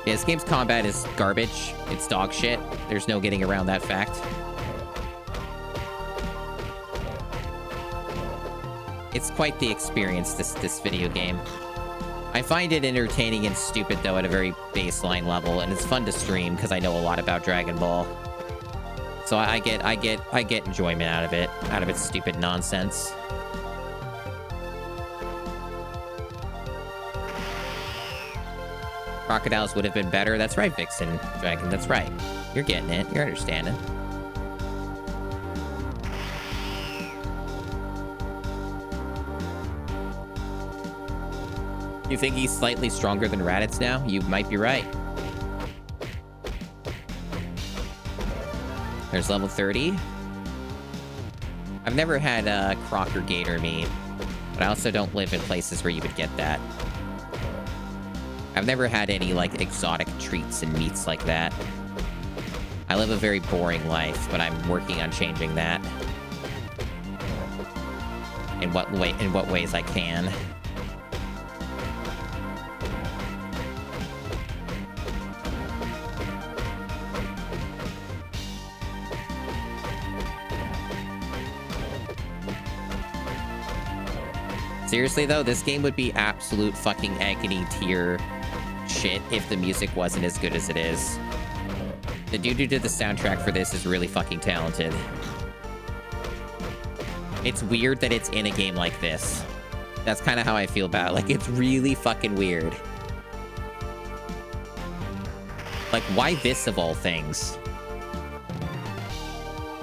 Yeah, this game's combat is garbage. It's dog shit. There's no getting around that fact. It's quite the experience, this video game. I find it entertaining and stupid, though, at a very baseline level, and it's fun to stream because I know a lot about Dragon Ball. So I get enjoyment out of it, out of its stupid nonsense. Crocodiles would have been better. That's right, Vixen Dragon. That's right. You're getting it. You're understanding. You think he's slightly stronger than Raditz now? You might be right. There's level 30. I've never had croc or gator meat, but I also don't live in places where you would get that. I've never had any, like, exotic treats and meats like that. I live a very boring life, but I'm working on changing that. In what ways I can. Seriously, though, this game would be absolute fucking agony tier shit if the music wasn't as good as it is. The dude who did the soundtrack for this is really fucking talented. It's weird that it's in a game like this. That's kind of how I feel about it. Like, it's really fucking weird. Like, why this of all things?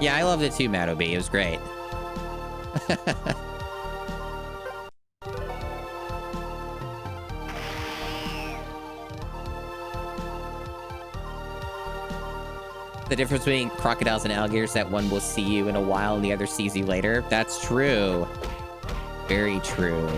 Yeah, I loved it too, Madobi. It was great. The difference between crocodiles and alligators, that one will see you in a while and the other sees you later. That's true. Very true.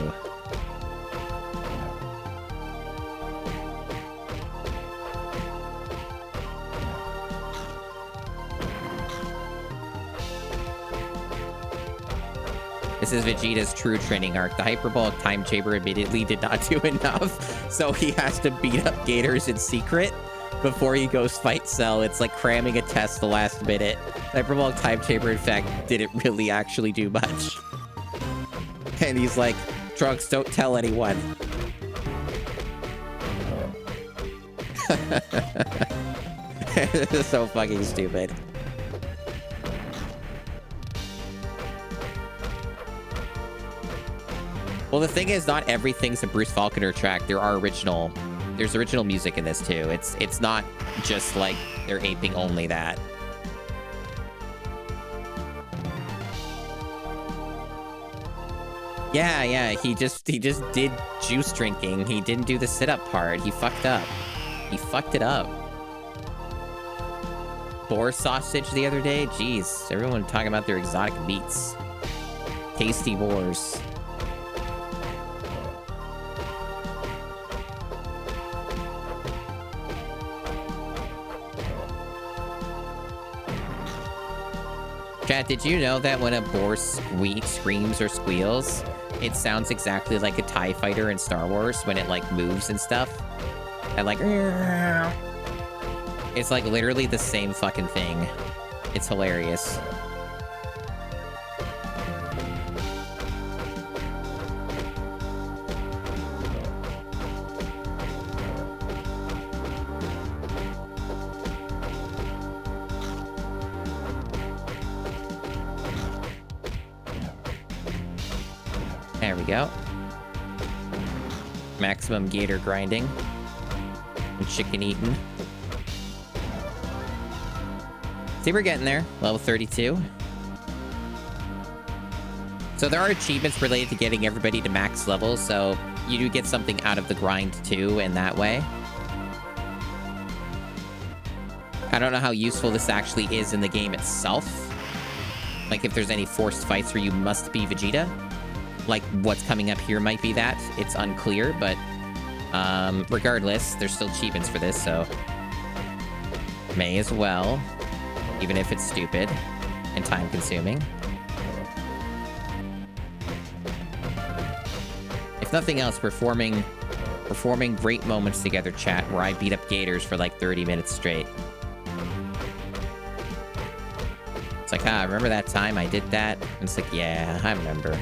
This is Vegeta's true training arc. The hyperbolic time chamber immediately did not do enough, so he has to beat up Gators in secret before he goes fight Cell. It's like cramming a test the last minute. The hyperbolic time chamber, in fact, didn't really actually do much. And he's like, Trunks, don't tell anyone. This is so fucking stupid. Well, the thing is, not everything's a Bruce Faulconer track. There's original music in this too. It's not just like they're aping only that. Yeah, he just did juice drinking. He didn't do the sit-up part. He fucked up. He fucked it up. Boar sausage the other day? Jeez, everyone talking about their exotic meats. Tasty boars. Chat, did you know that when a boar screams or squeals, it sounds exactly like a TIE fighter in Star Wars when it like moves and stuff? And like, it's like literally the same fucking thing. It's hilarious. There we go. Maximum gator grinding. And chicken eating. See, we're getting there. Level 32. So there are achievements related to getting everybody to max levels, so you do get something out of the grind too in that way. I don't know how useful this actually is in the game itself. Like if there's any forced fights where you must be Vegeta. Like what's coming up here might be that. It's unclear, but regardless, there's still achievements for this, so may as well, even if it's stupid and time-consuming. If nothing else, we're forming great moments together, chat, where I beat up Gators for like 30 minutes straight. It's like, remember that time I did that? And it's like, yeah, I remember.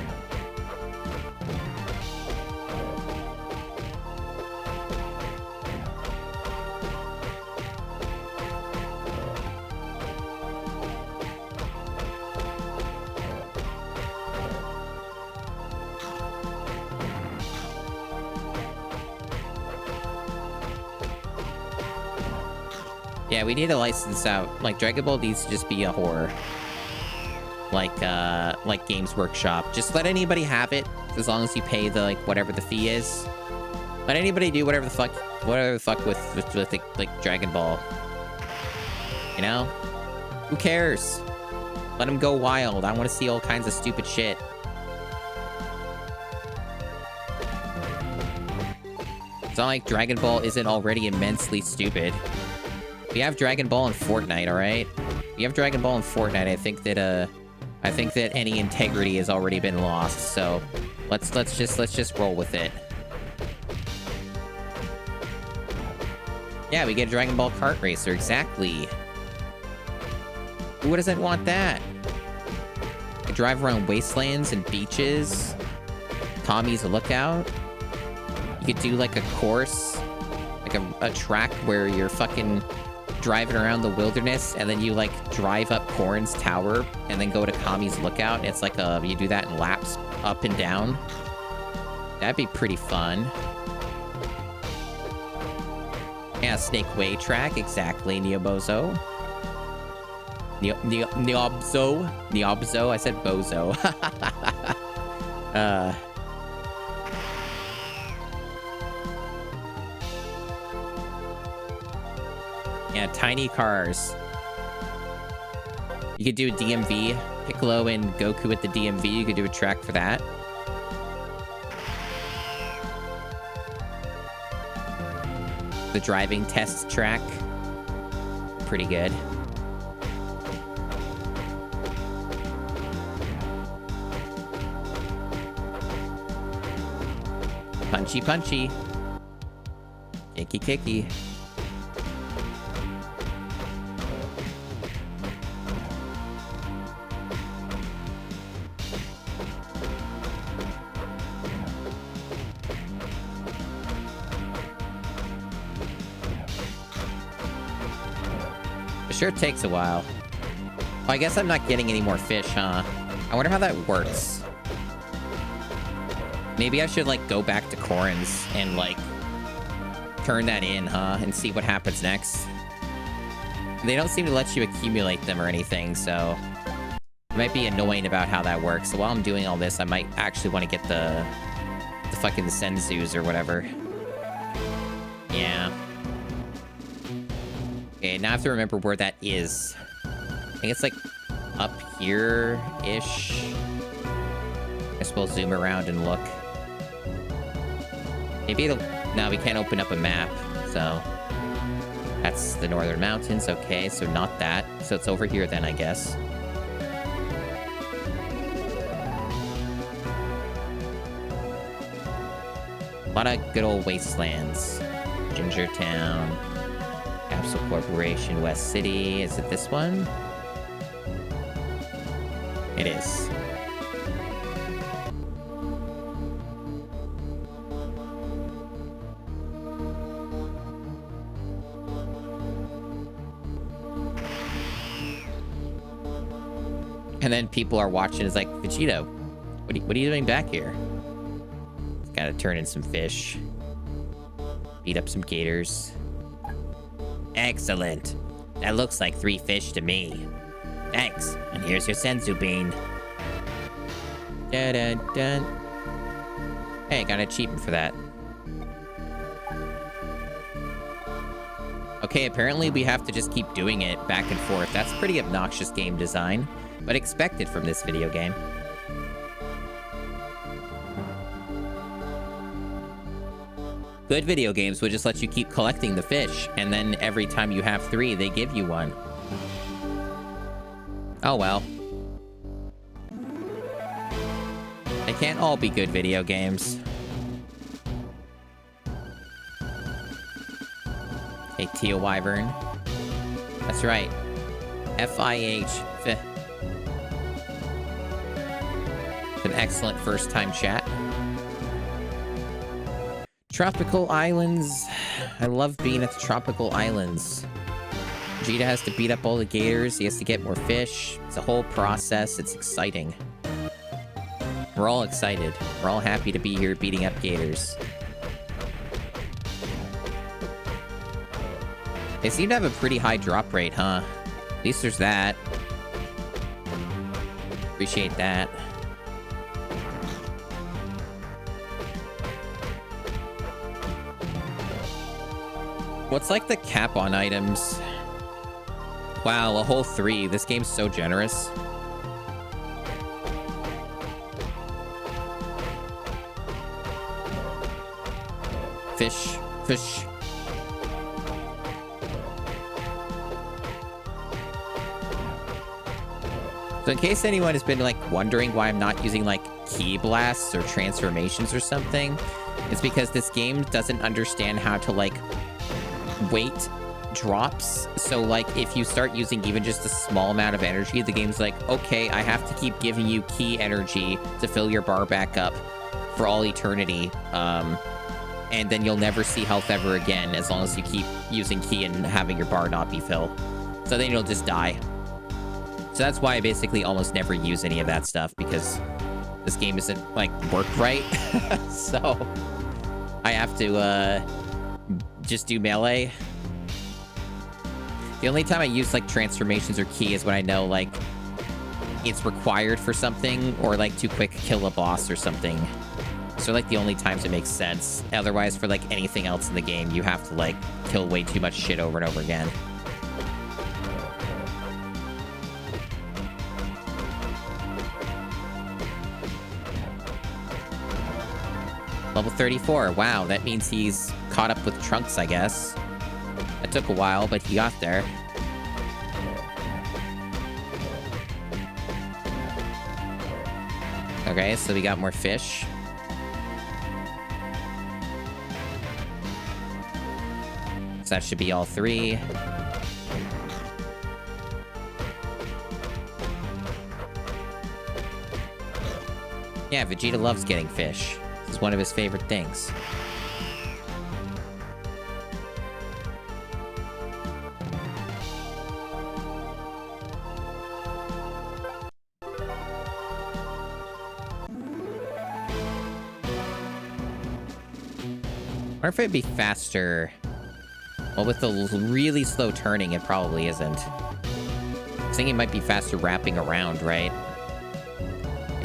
Yeah, we need to license out. Like, Dragon Ball needs to just be a horror. Like Games Workshop. Just let anybody have it, as long as you pay the, like, whatever the fee is. Let anybody do whatever the fuck with like, Dragon Ball. You know? Who cares? Let them go wild. I want to see all kinds of stupid shit. It's not like Dragon Ball isn't already immensely stupid. We have Dragon Ball in Fortnite, alright? We have Dragon Ball in Fortnite. I think that any integrity has already been lost, so let's just roll with it. Yeah, we get Dragon Ball Kart Racer, exactly. Who doesn't want that? You can drive around wastelands and beaches. Tommy's Lookout. You could do like a course, like a track where you're fucking driving around the wilderness, and then you like drive up Corrin's Tower and then go to Kami's Lookout. It's like you do that in laps up and down. That'd be pretty fun. Yeah, Snake Way track, exactly, Neobozo. Neobzo, I said bozo. Yeah, tiny cars. You could do a DMV. Piccolo and Goku at the DMV. You could do a track for that. The driving test track. Pretty good. Punchy, punchy. Kicky, kicky. It sure takes a while. Well, I guess I'm not getting any more fish, huh? I wonder how that works. Maybe I should, like, go back to Corin's and, like, turn that in, huh? And see what happens next. They don't seem to let you accumulate them or anything, so it might be annoying about how that works. So while I'm doing all this, I might actually want to get the fucking Senzus or whatever. Yeah. Okay, now I have to remember where that is. I think it's like up here-ish. I guess we'll zoom around and look. Maybe it'll... No, we can't open up a map, so... That's the Northern Mountains, okay, so not that. So it's over here then, I guess. A lot of good old wastelands. Gingertown. Capsule Corporation, West City. Is it this one? It is. And then people are watching. It's like, Vegito, what are you doing back here? Gotta turn in some fish. Beat up some gators. Excellent. That looks like 3 fish to me. Thanks. And here's your senzu bean. Dun, dun, dun. Hey, got an achievement for that. Okay, apparently we have to just keep doing it back and forth. That's pretty obnoxious game design, but expected from this video game. Good video games would just let you keep collecting the fish, and then every time you have 3, they give you one. Oh well. They can't all be good video games. Hey, Teal Wyvern. That's right. F-I-H. It's an excellent first-time chat. Tropical Islands. I love being at the Tropical Islands. Vegeta has to beat up all the gators. He has to get more fish. It's a whole process. It's exciting. We're all excited. We're all happy to be here beating up gators. They seem to have a pretty high drop rate, huh? At least there's that. Appreciate that. What's like the cap on items? Wow, a whole 3. This game's so generous. Fish. Fish. So in case anyone has been like wondering why I'm not using like key blasts or transformations or something, it's because this game doesn't understand how to like weight drops. So like if you start using even just a small amount of energy, the game's like, okay, I have to keep giving you key energy to fill your bar back up for all eternity. And then you'll never see health ever again as long as you keep using key and having your bar not be filled. So then you'll just die. So that's why I basically almost never use any of that stuff, because this game isn't like worked right. So I have to just do melee. The only time I use like transformations or key is when I know like it's required for something, or like to quick kill a boss or something. So like the only times it makes sense. Otherwise, for like anything else in the game, you have to like kill way too much shit over and over again. Level 34. Wow, that means he's caught up with Trunks, I guess. It took a while, but he got there. Okay, so we got more fish. that should be all 3. Yeah, Vegeta loves getting fish. This is one of his favorite things. I wonder if it'd be faster. Well, with the really slow turning, it probably isn't. I think it might be faster wrapping around, right?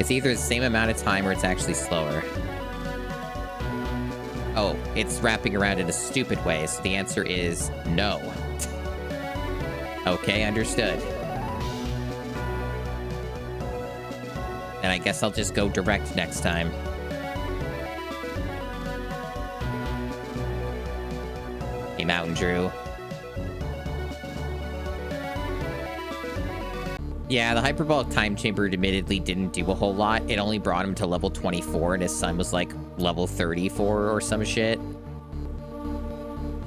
It's either the same amount of time or it's actually slower. Oh, it's wrapping around in a stupid way, so the answer is no. Okay, understood. And I guess I'll just go direct next time. Hey, Mountain Drew. Yeah, the hyperbolic time chamber admittedly didn't do a whole lot. It only brought him to level 24, and his son was like level 34 or some shit.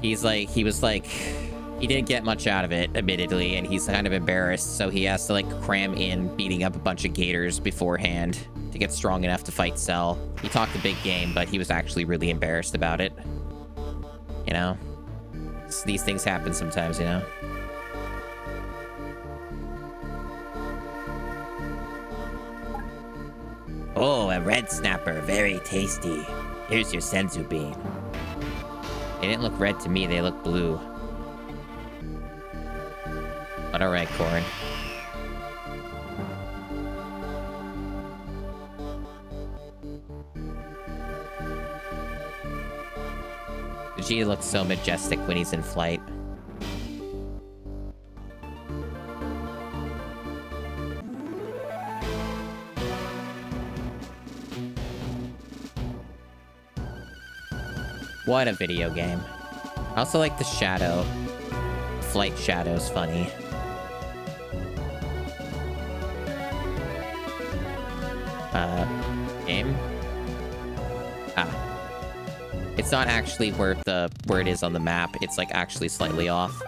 He didn't get much out of it, admittedly, and he's kind of embarrassed, so he has to like cram in beating up a bunch of gators beforehand to get strong enough to fight Cell. He talked a big game, but he was actually really embarrassed about it. You know? These things happen sometimes, you know? Oh, a red snapper. Very tasty. Here's your senzu bean. They didn't look red to me. They look blue. But alright, Corn. Vegeta looks so majestic when he's in flight. What a video game. I also like the shadow. Flight shadow's funny. Game? It's not actually where it is on the map. It's like actually slightly off.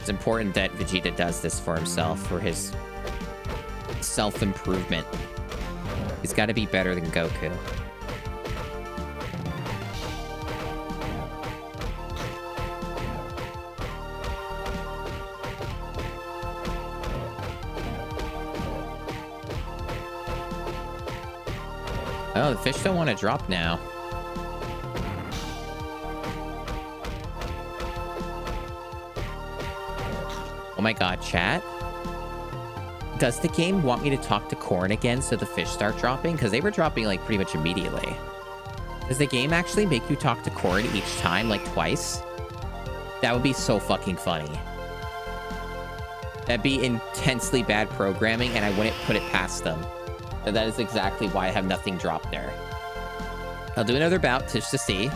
It's important that Vegeta does this for himself, for his self-improvement. He's got to be better than Goku. Oh, the fish don't want to drop now. Oh my god, chat. Does the game want me to talk to Corn again so the fish start dropping? Because they were dropping, like, pretty much immediately. Does the game actually make you talk to Corn each time, like, twice? That would be so fucking funny. That'd be intensely bad programming, and I wouldn't put it past them. But that is exactly why I have nothing dropped there. I'll do another bout just to see.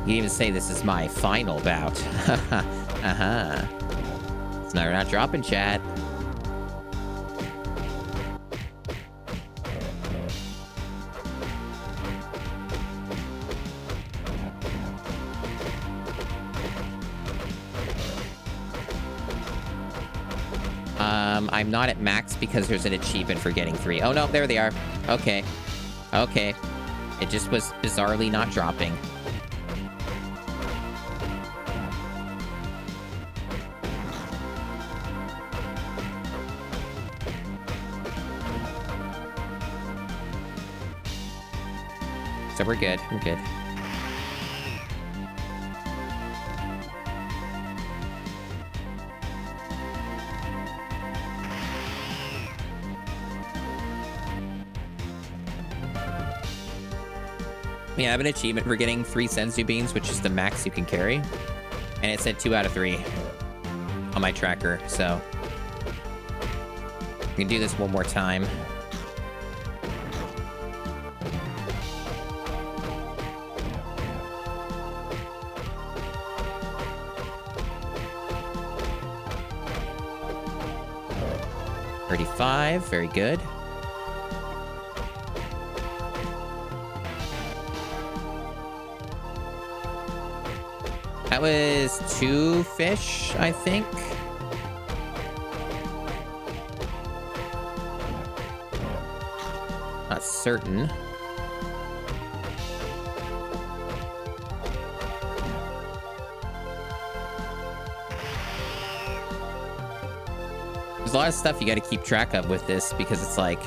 You even say this is my final bout. Uh-huh. It's not, we're not dropping, chat. I'm not at max because there's an achievement for getting 3. Oh no, there they are. Okay. Okay. It just was bizarrely not dropping. So we're good. We're good. Yeah, I have an achievement for getting 3 senzu beans, which is the max you can carry. And it said 2 out of 3 on my tracker, so... we can do this one more time. 35, very good. That was 2 fish, I think. Not certain. There's a lot of stuff you got to keep track of with this because it's like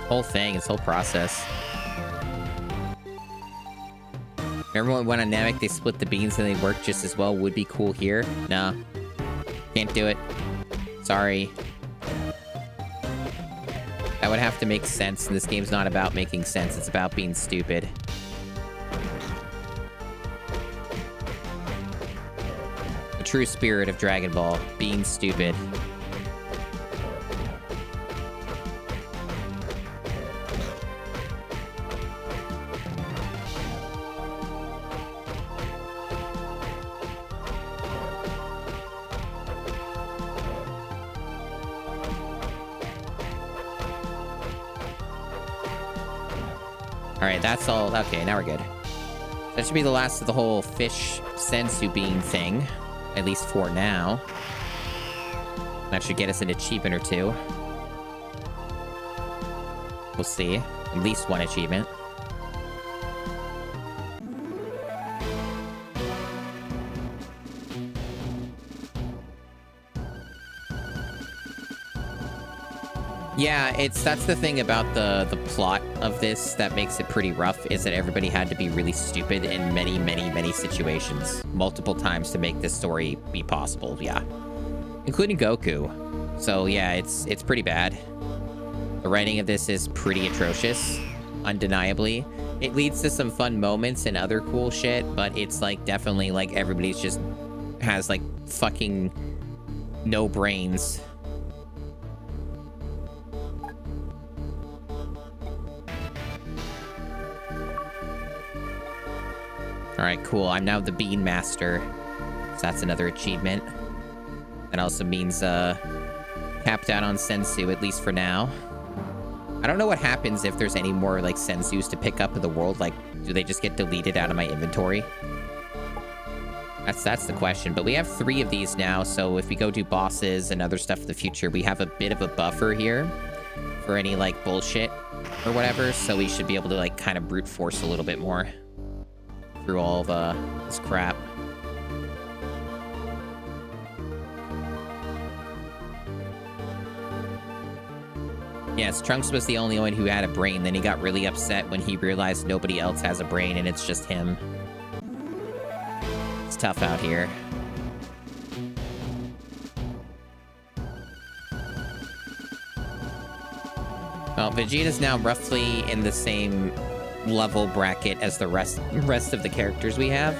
whole thing, this whole process. Remember when we went on Namek, they split the beans and they worked just as well? Would be cool here. No. Can't do it. Sorry. That would have to make sense, and this game's not about making sense. It's about being stupid. The true spirit of Dragon Ball. Being stupid. Alright, that's all. Okay, now we're good. That should be the last of the whole fish sensu bean thing. At least for now. That should get us an achievement or 2. We'll see. At least 1 achievement. Yeah, that's the thing about the plot of this that makes it pretty rough, is that everybody had to be really stupid in many, many, many situations. Multiple times to make this story be possible, yeah. Including Goku. So yeah, it's pretty bad. The writing of this is pretty atrocious, undeniably. It leads to some fun moments and other cool shit, but it's like definitely like everybody's just has like fucking no brains. Alright, cool. I'm now the Bean Master. So that's another achievement. That also means, capped out on Sensu, at least for now. I don't know what happens if there's any more, like, Sensus to pick up in the world. Like, do they just get deleted out of my inventory? That's the question. But we have 3 of these now, so if we go do bosses and other stuff in the future, we have a bit of a buffer here for any, like, bullshit or whatever. So we should be able to, like, kind of brute force a little bit more through all of this crap. Yes, Trunks was the only one who had a brain. Then he got really upset when he realized nobody else has a brain and it's just him. It's tough out here. Well, Vegeta's now roughly in the same level bracket as the rest of the characters we have.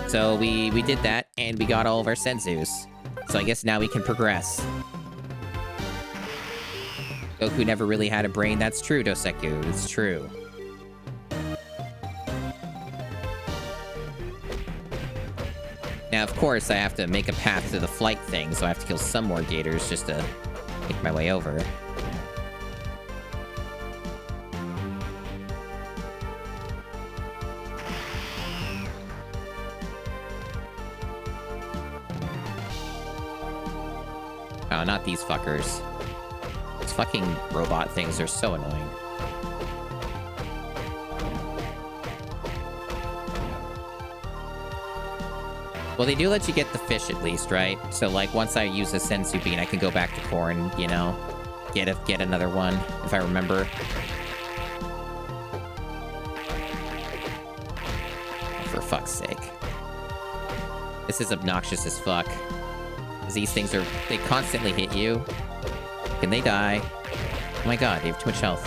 So we did that, and we got all of our sensus. So I guess now we can progress. Goku never really had a brain. That's true, Doseku. It's true. Now, of course, I have to make a path to the flight thing, so I have to kill some more gators just to make my way over. Oh, not these fuckers. These fucking robot things are so annoying. Well, they do let you get the fish at least, right? So, like, once I use a sensu bean, I can go back to corn, you know? Get another one, if I remember. For fuck's sake. This is obnoxious as fuck. These things they constantly hit you. Can they die? Oh my god, they have too much health.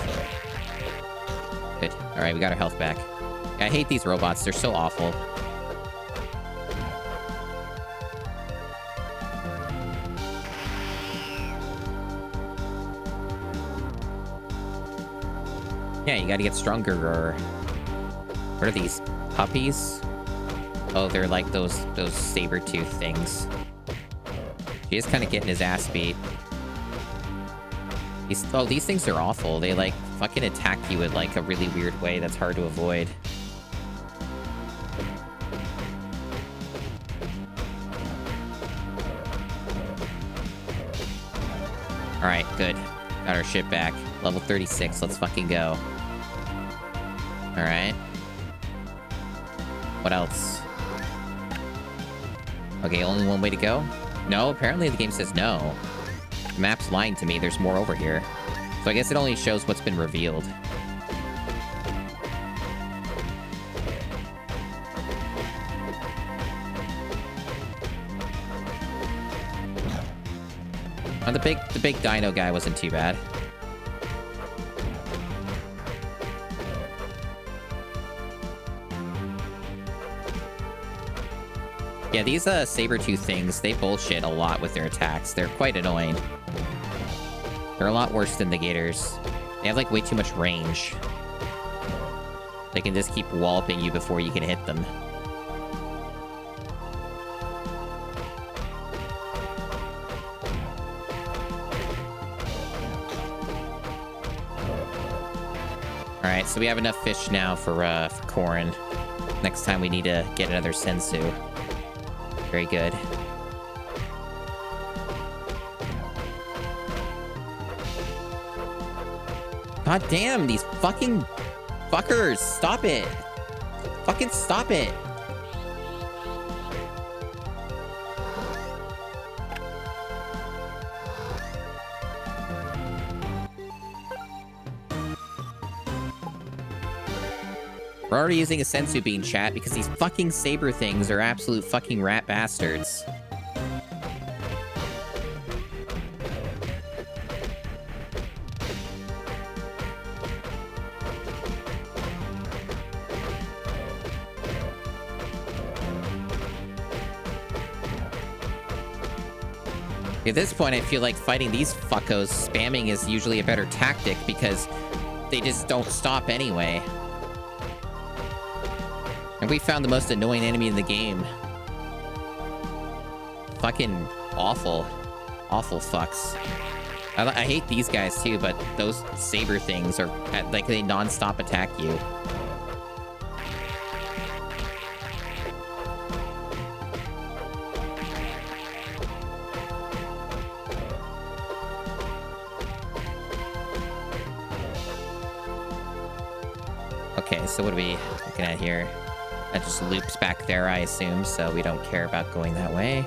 Good. Alright, we got our health back. I hate these robots, they're so awful. Yeah, you gotta get stronger, or... What are these? Puppies? Oh, they're like those saber-tooth things. He is kind of getting his ass beat. These things are awful. They, like, fucking attack you in, like, a really weird way that's hard to avoid. Alright, good. Got our shit back. Level 36. Let's fucking go. Alright. What else? Okay, only one way to go? No, apparently the game says no. The map's lying to me. There's more over here. So I guess it only shows what's been revealed. Oh, the big dino guy wasn't too bad. Yeah, these saber-tooth things, they bullshit a lot with their attacks. They're quite annoying. They're a lot worse than the gators. They have, like, way too much range. They can just keep walloping you before you can hit them. Alright, so we have enough fish now for Korin. Next time we need to get another sensu. Very good. God damn, these fucking fuckers. Stop it. Fucking stop it. We're already using a sensu bean, chat, because these fucking saber things are absolute fucking rat bastards. At this point, I feel like fighting these fuckos spamming is usually a better tactic because they just don't stop anyway. And we found the most annoying enemy in the game. Fucking awful. Awful fucks. I hate these guys too, but those saber things are, like, they non-stop attack you. Okay, so what are we looking at here? That just loops back there, I assume, so we don't care about going that way.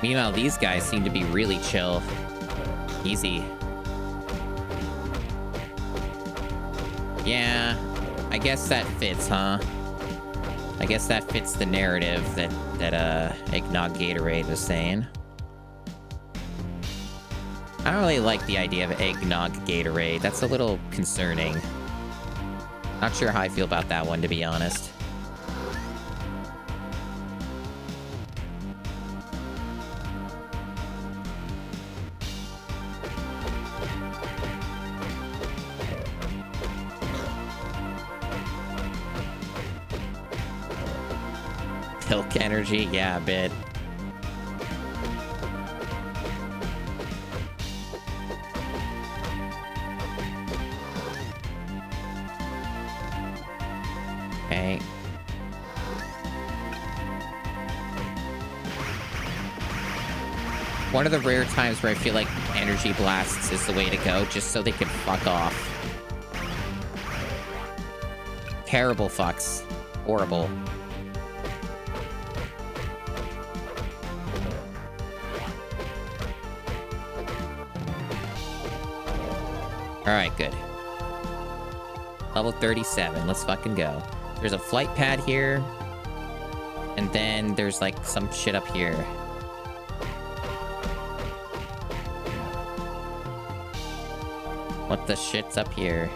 Meanwhile, these guys seem to be really chill. Easy. Yeah, I guess that fits, huh? I guess that fits the narrative that Eggnog Gatorade was saying. I don't really like the idea of Eggnog Gatorade. That's a little concerning. Not sure how I feel about that one, to be honest. Pilk energy? Yeah, a bit. Okay. One of the rare times where I feel like energy blasts is the way to go, just so they can fuck off. Terrible fucks. Horrible. Alright, good. Level 37. Let's fucking go. There's a flight pad here. And then there's, like, some shit up here. What the shit's up here?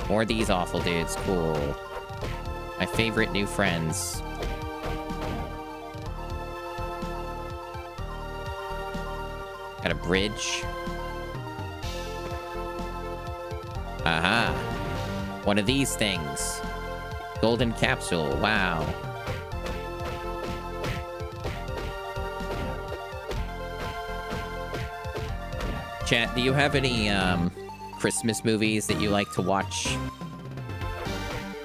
More of these awful dudes. Cool. My favorite new friends. Got a bridge. Aha. One of these things. Golden capsule. Wow. Chat, do you have any Christmas movies that you like to watch?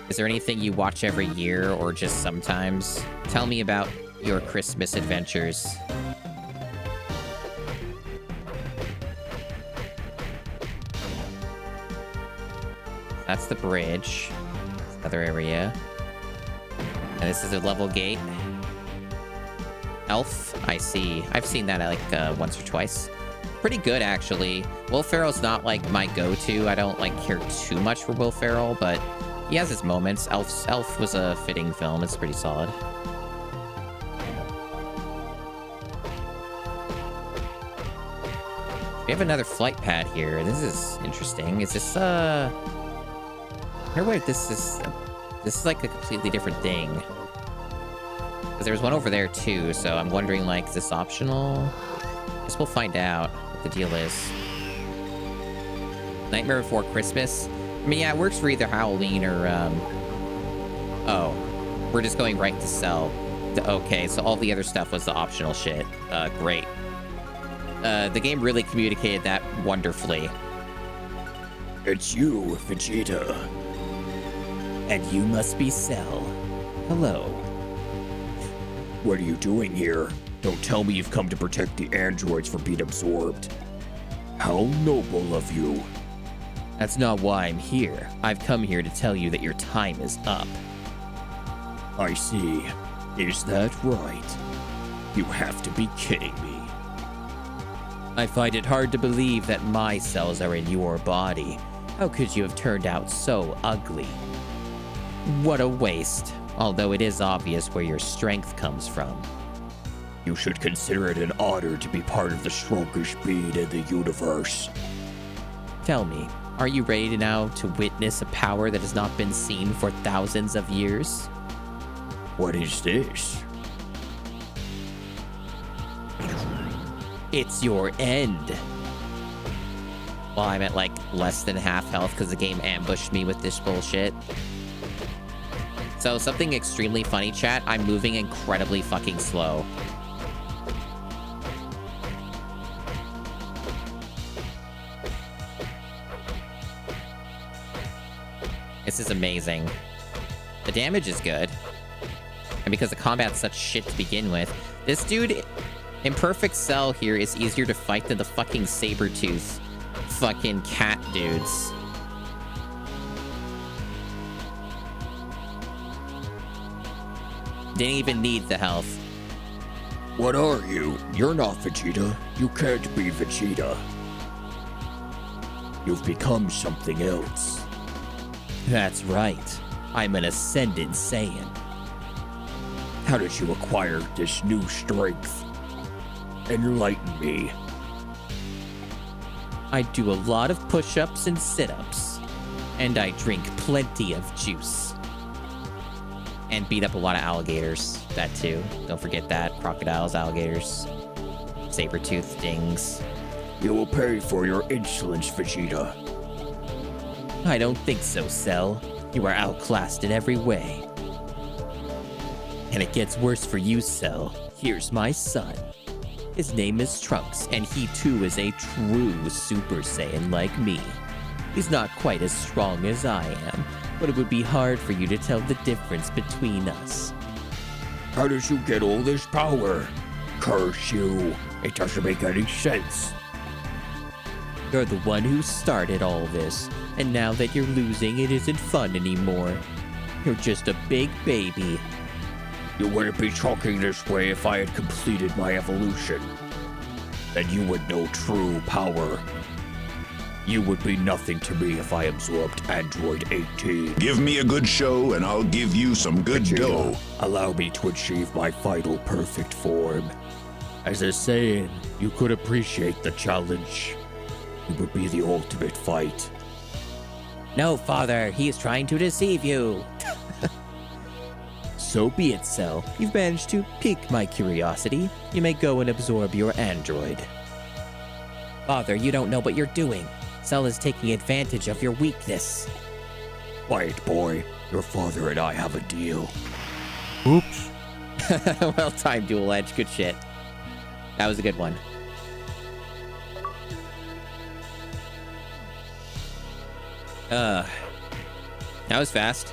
Is there anything you watch every year or just sometimes? Tell me about your Christmas adventures. That's the bridge. Another area. And this is a level gate. Elf, I see. I've seen that like once or twice. Pretty good, actually. Will Ferrell's not like my go-to. I don't like care too much for Will Ferrell, but he has his moments. Elf was a fitting film. It's pretty solid. We have another flight pad here. This is interesting. Is this wait, this is like a completely different thing. Because there was one over there too, so I'm wondering, like, is this optional? I guess we'll find out what the deal is. Nightmare Before Christmas. I mean, yeah, it works for either Halloween or oh, we're just going right to sell. Okay, so all the other stuff was the optional shit. Great. The game really communicated that wonderfully. It's you, Vegeta. And you must be Cell. Hello. What are you doing here? Don't tell me you've come to protect the androids from being absorbed. How noble of you. That's not why I'm here. I've come here to tell you that your time is up. I see. Is that right? You have to be kidding me. I find it hard to believe that my cells are in your body. How could you have turned out so ugly? What a waste. Although it is obvious where your strength comes from. You should consider it an honor to be part of the strongest being in the universe. Tell me, are you ready now to witness a power that has not been seen for thousands of years? What is this? It's your end. Well, I'm at like less than half health because the game ambushed me with this bullshit. So something extremely funny, chat. I'm moving incredibly fucking slow. This is amazing. The damage is good. And because the combat's such shit to begin with, this dude in Perfect Cell here is easier to fight than the fucking Sabretooth fucking cat dudes. Didn't even need the health. What are you? You're not Vegeta. You can't be Vegeta. You've become something else. That's right. I'm an Ascended Saiyan. How did you acquire this new strength? Enlighten me. I do a lot of push-ups and sit-ups. And I drink plenty of juice. And beat up a lot of alligators. That too. Don't forget that. Crocodiles, alligators, saber-toothed dings. You will pay for your insolence, Vegeta. I don't think so, Cell. You are outclassed in every way. And it gets worse for you, Cell. Here's my son. His name is Trunks, and he too is a true Super Saiyan like me. He's not quite as strong as I am, but it would be hard for you to tell the difference between us. How did you get all this power? Curse you. It doesn't make any sense. You're the one who started all this, and now that you're losing, it isn't fun anymore. You're just a big baby. You wouldn't be talking this way if I had completed my evolution. Then you would know true power. You would be nothing to me if I absorbed Android 18. Give me a good show and I'll give you some good dough. Allow me to achieve my final perfect form. As a Saiyan, you could appreciate the challenge. It would be the ultimate fight. No, Father, he is trying to deceive you. So be it, Cell. You've managed to pique my curiosity. You may go and absorb your android. Father, you don't know what you're doing. Cell is taking advantage of your weakness. Quiet, boy. Your father and I have a deal. Oops. Well timed, Dual Edge. Good shit. That was a good one. That was fast.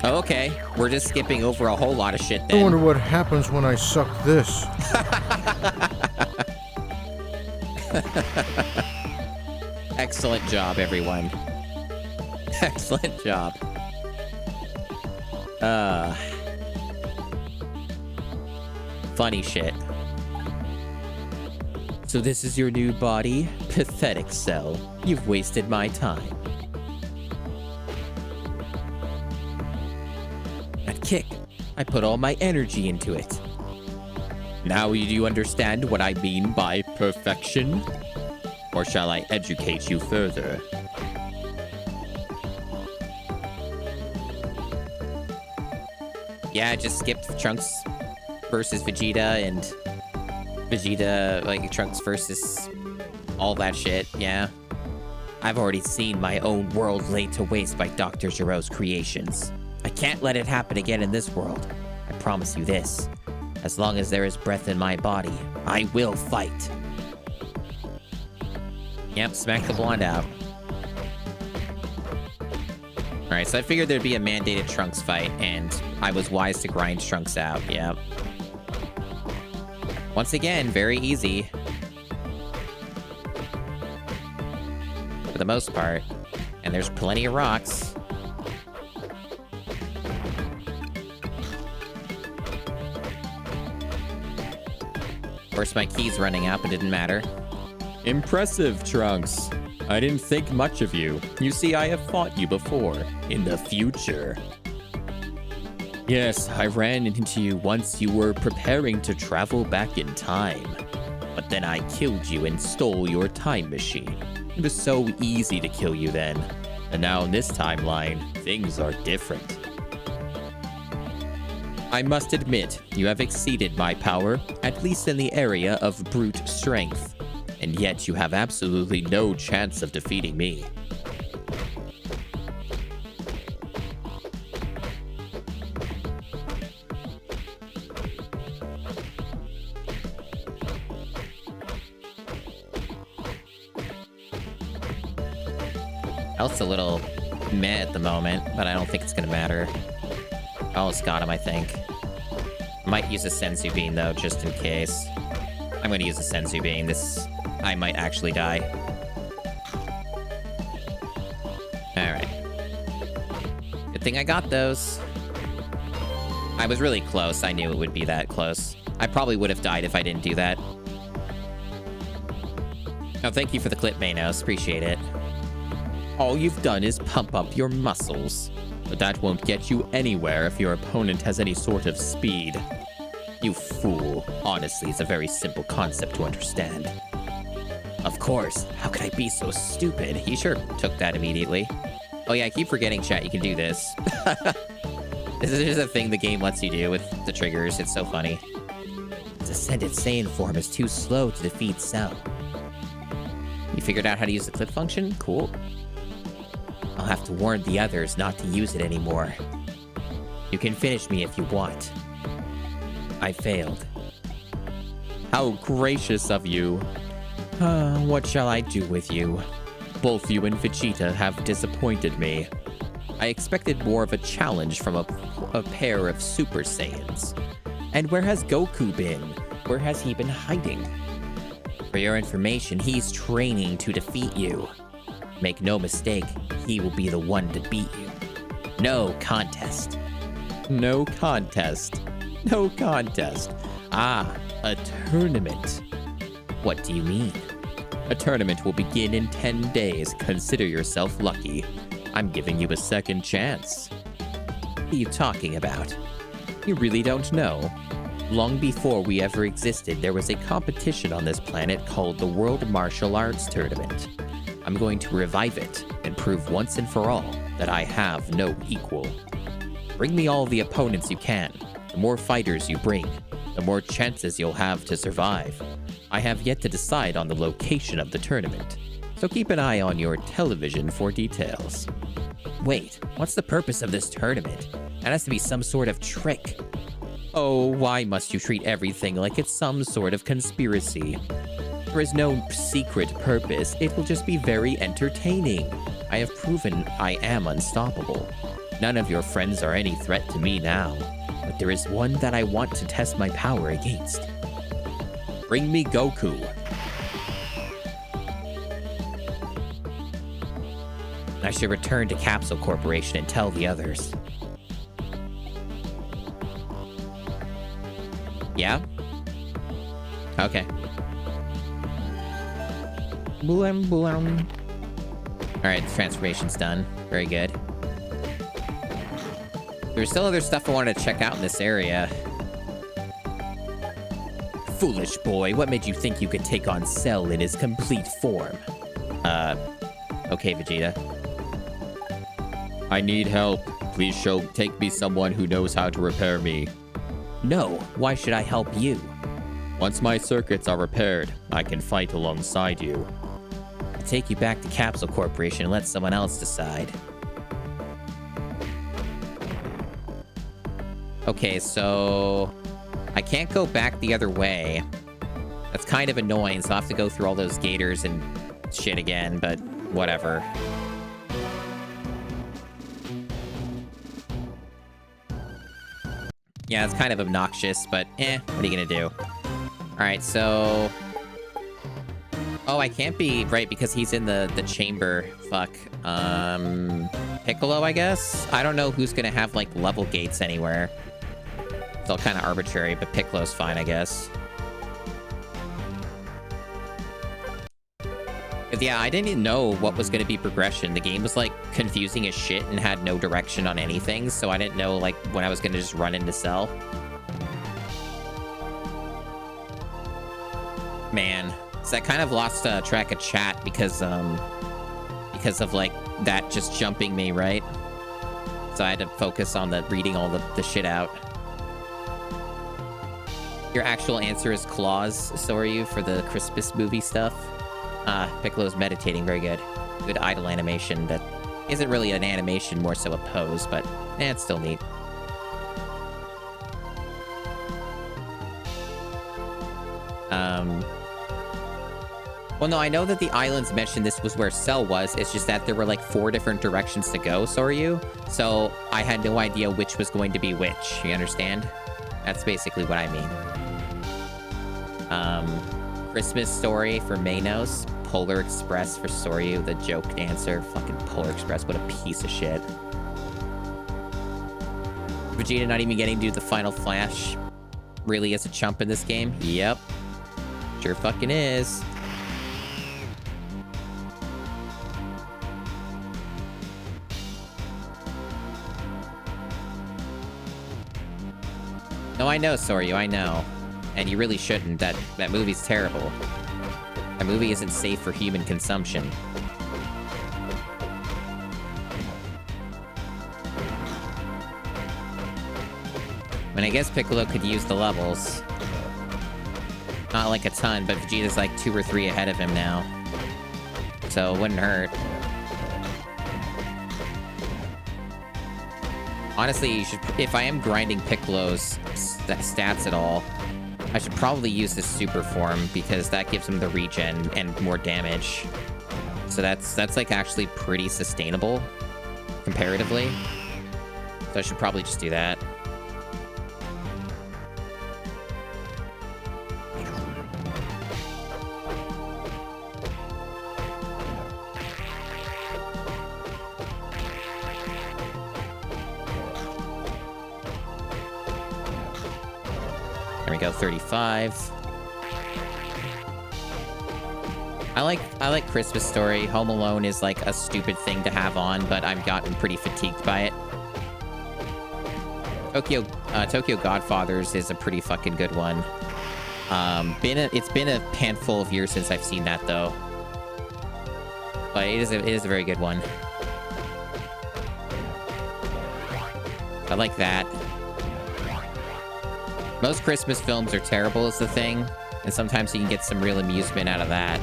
Oh, okay. We're just skipping over a whole lot of shit I then. wonder what happens when I suck this. Excellent job, everyone. Excellent job. Funny shit. So this is your new body? Pathetic Cell. You've wasted my time. That kick. I put all my energy into it. Now do you understand what I mean by perfection? Or shall I educate you further? Yeah, I just skipped Trunks versus Vegeta and Vegeta, like Trunks versus all that shit, yeah. I've already seen my own world laid to waste by Dr. Giro's creations. I can't let it happen again in this world. I promise you this. As long as there is breath in my body, I will fight. Yep, smack the blonde out. Alright, so I figured there'd be a mandated Trunks fight, and I was wise to grind Trunks out, yep. Once again, very easy. For the most part. And there's plenty of rocks. Of course, my key's running out, but it didn't matter. Impressive, Trunks. I didn't think much of you. You see, I have fought you before. In the future. Yes, I ran into you once you were preparing to travel back in time. But then I killed you and stole your time machine. It was so easy to kill you then. And now in this timeline, things are different. I must admit, you have exceeded my power, at least in the area of brute strength. And yet you have absolutely no chance of defeating me. Health's a little meh at the moment, but I don't think it's gonna matter. I almost got him, I think. Might use a Senzu Bean, though, just in case. I'm gonna use a Senzu Bean. This... I might actually die. Alright. Good thing I got those. I was really close. I knew it would be that close. I probably would have died if I didn't do that. Oh, thank you for the clip, Manos. Appreciate it. All you've done is pump up your muscles. But that won't get you anywhere if your opponent has any sort of speed. You fool. Honestly, it's a very simple concept to understand. Of course. How could I be so stupid? He sure took that immediately. Oh yeah, I keep forgetting, chat, you can do this. This is just a thing the game lets you do with the triggers. It's so funny. Its Ascended Saiyan form is too slow to defeat Cell. You figured out how to use the clip function? Cool. I'll have to warn the others not to use it anymore. You can finish me if you want. I failed. How gracious of you. What shall I do with you? Both you and Vegeta have disappointed me. I expected more of a challenge from a pair of Super Saiyans. And where has Goku been? Where has he been hiding? For your information, he's training to defeat you. Make no mistake, he will be the one to beat you. No contest. No contest. No contest. Ah, a tournament. What do you mean? A tournament will begin in 10 days. Consider yourself lucky. I'm giving you a second chance. What are you talking about? You really don't know. Long before we ever existed, there was a competition on this planet called the World Martial Arts Tournament. I'm going to revive it and prove once and for all that I have no equal. Bring me all the opponents you can. The more fighters you bring, the more chances you'll have to survive. I have yet to decide on the location of the tournament. So keep an eye on your television for details. Wait, what's the purpose of this tournament? That has to be some sort of trick. Oh, why must you treat everything like it's some sort of conspiracy? There is no secret purpose, it will just be very entertaining. I have proven I am unstoppable. None of your friends are any threat to me now, but there is one that I want to test my power against. Bring me Goku. I should return to Capsule Corporation and tell the others. Yeah? Okay. Boom, boom. Alright, the transformation's done. Very good. There's still other stuff I wanted to check out in this area. Foolish boy, what made you think you could take on Cell in his complete form? Okay, Vegeta. I need help. Please take me someone who knows how to repair me. No, why should I help you? Once my circuits are repaired, I can fight alongside you. I'll take you back to Capsule Corporation and let someone else decide. Okay, so I can't go back the other way. That's kind of annoying, so I'll have to go through all those gators and shit again, but whatever. Yeah, it's kind of obnoxious, but what are you gonna do? Alright, so... Oh, I can't be right because he's in the chamber. Fuck. Piccolo, I guess? I don't know who's gonna have, like, level gates anywhere. It's all kind of arbitrary, but Piccolo's fine, I guess. 'Cause, yeah, I didn't even know what was gonna be progression. The game was, like, confusing as shit and had no direction on anything, so I didn't know, like, when I was gonna just run into Cell. Man. So I kind of lost track of chat because of, like, that just jumping me, right? So I had to focus on reading all the shit out. Your actual answer is claws, Soryu, for the Christmas movie stuff. Piccolo's meditating, very good. Good idle animation that isn't really an animation, more so a pose, but it's still neat. Well, no, I know that the islands mentioned this was where Cell was. It's just that there were like 4 different directions to go, Soryu. So I had no idea which was going to be which. You understand? That's basically what I mean. Christmas Story for Manos. Polar Express for Soryu, the joke dancer. Fucking Polar Express, what a piece of shit. Vegeta not even getting to do the final flash. Really is a chump in this game? Yep. Sure fucking is. No, I know, Soryu, I know. And you really shouldn't. That movie's terrible. That movie isn't safe for human consumption. I mean, I guess Piccolo could use the levels. Not like a ton, but Vegeta's like 2 or 3 ahead of him now. So it wouldn't hurt. Honestly, you should, if I am grinding Piccolo's stats at all, I should probably use the super form because that gives him the regen and more damage. So that's like actually pretty sustainable comparatively. So I should probably just do that. There we go, 35. I like Christmas Story. Home Alone is like a stupid thing to have on, but I've gotten pretty fatigued by it. Tokyo Godfathers is a pretty fucking good one. It's been a handful of years since I've seen that though. But it is a very good one. I like that. Most Christmas films are terrible is the thing, and sometimes you can get some real amusement out of that.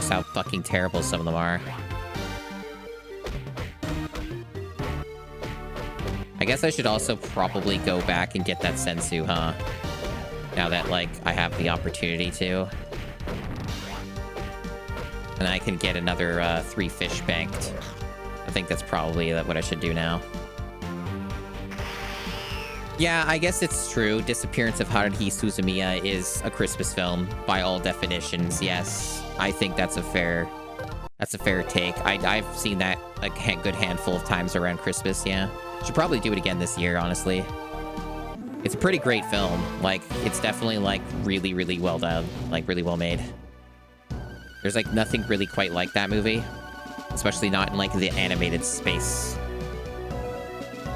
just how fucking terrible some of them are. I guess I should also probably go back and get that sensu, huh? Now that, like, I have the opportunity to. And I can get another 3 fish banked. I think that's probably what I should do now. Yeah, I guess it's true. Disappearance of Haruhi Suzumiya is a Christmas film by all definitions. Yes, I think that's a fair take. I've seen that a good handful of times around Christmas. Yeah, should probably do it again this year. Honestly, it's a pretty great film. Like, it's definitely like really, really well done. Like, really well made. There's like nothing really quite like that movie, especially not in like the animated space.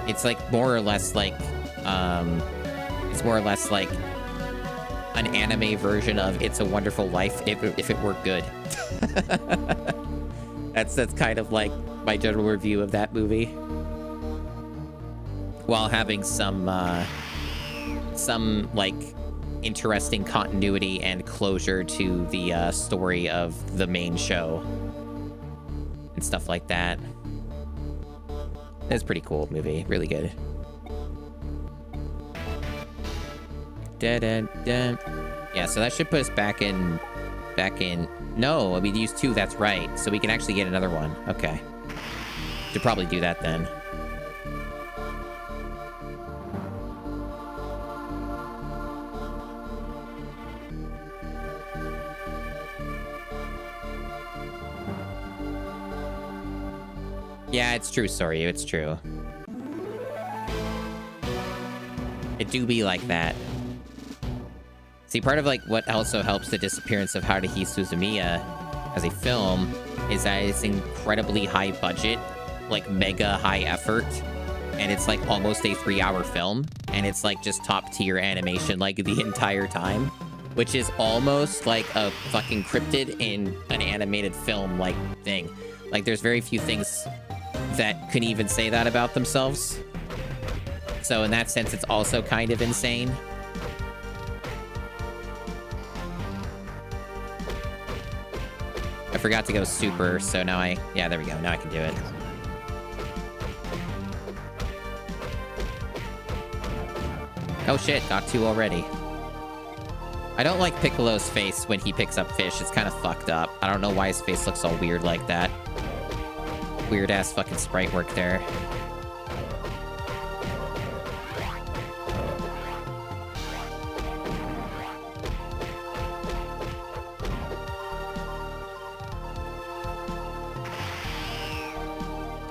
It's like more or less like it's more or less like an anime version of It's a Wonderful Life if it were good. That's kind of like my general review of that movie, while having some like interesting continuity and closure to the story of the main show and stuff like that. It's a pretty cool movie, really good. Yeah, so that should put us back in. No, we used 2. That's right. So we can actually get another one. Okay. Should probably do that then. Yeah, it's true, sorry. It's true. It do be like that. See, part of like what also helps the disappearance of Haruhi Suzumiya as a film is that it's incredibly high budget, like mega high effort, and it's like almost a 3-hour film, and it's like just top tier animation like the entire time, which is almost like a fucking cryptid in an animated film like thing. Like, there's very few things that can even say that about themselves. So in that sense, it's also kind of insane. I forgot to go super, so now yeah, there we go. Now I can do it. Oh shit, got 2 already. I don't like Piccolo's face when he picks up fish. It's kind of fucked up. I don't know why his face looks all weird like that. Weird ass fucking sprite work there.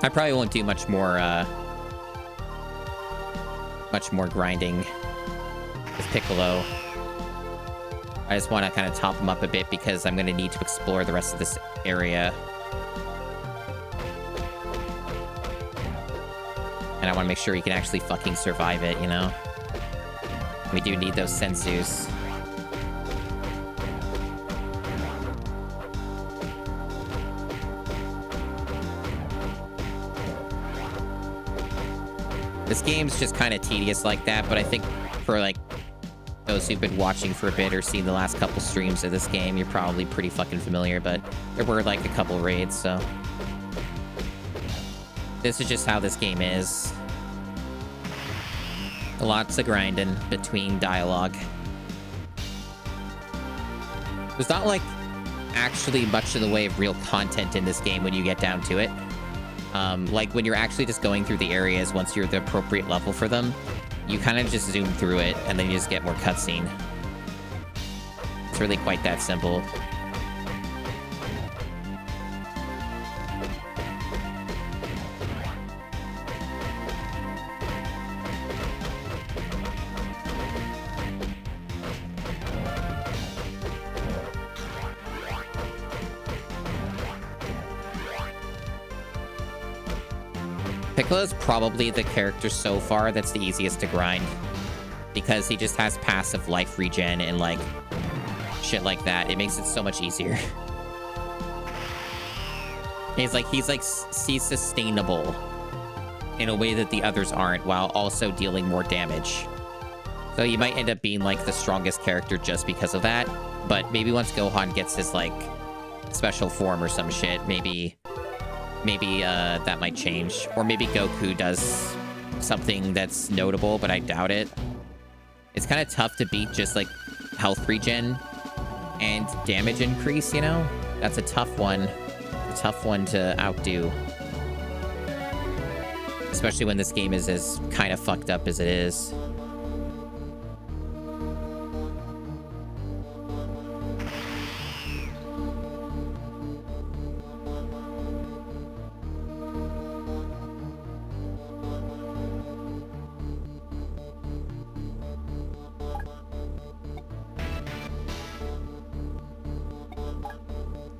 I probably won't do much more grinding with Piccolo. I just want to kind of top him up a bit because I'm going to need to explore the rest of this area. And I want to make sure he can actually fucking survive it, you know? We do need those sensus. This game's just kind of tedious like that, but I think for like those who've been watching for a bit or seen the last couple streams of this game, you're probably pretty fucking familiar, but there were like a couple raids, so this is just how this game is. Lots of grinding between dialogue. There's not like actually much in the way of real content in this game when you get down to it. Like when you're actually just going through the areas once you're the appropriate level for them, you kind of just zoom through it and then you just get more cutscene. It's really quite that simple. Piccolo's probably the character so far that's the easiest to grind, because he just has passive life regen and like shit like that. It makes it so much easier. He's sustainable in a way that the others aren't, while also dealing more damage. So you might end up being like the strongest character just because of that. But maybe once Gohan gets his like special form or some shit, maybe that might change. Or maybe Goku does something that's notable, but I doubt it. It's kind of tough to beat just like health regen and damage increase, you know? That's a tough one. A tough one to outdo. Especially when this game is as kind of fucked up as it is.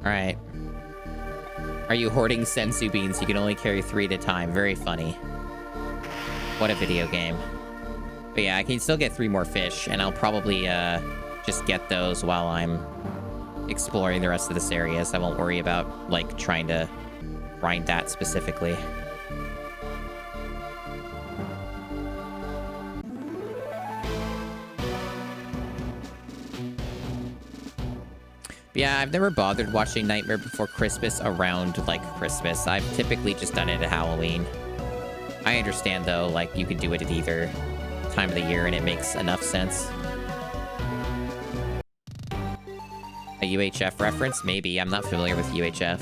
Alright. Are you hoarding sensu beans? You can only carry 3 at a time. Very funny. What a video game. But yeah, I can still get 3 more fish, and I'll probably just get those while I'm exploring the rest of this area, so I won't worry about, like, trying to grind that specifically. But yeah, I've never bothered watching Nightmare Before Christmas around, like, Christmas. I've typically just done it at Halloween. I understand, though, like, you could do it at either time of the year, and it makes enough sense. A UHF reference? Maybe. I'm not familiar with UHF.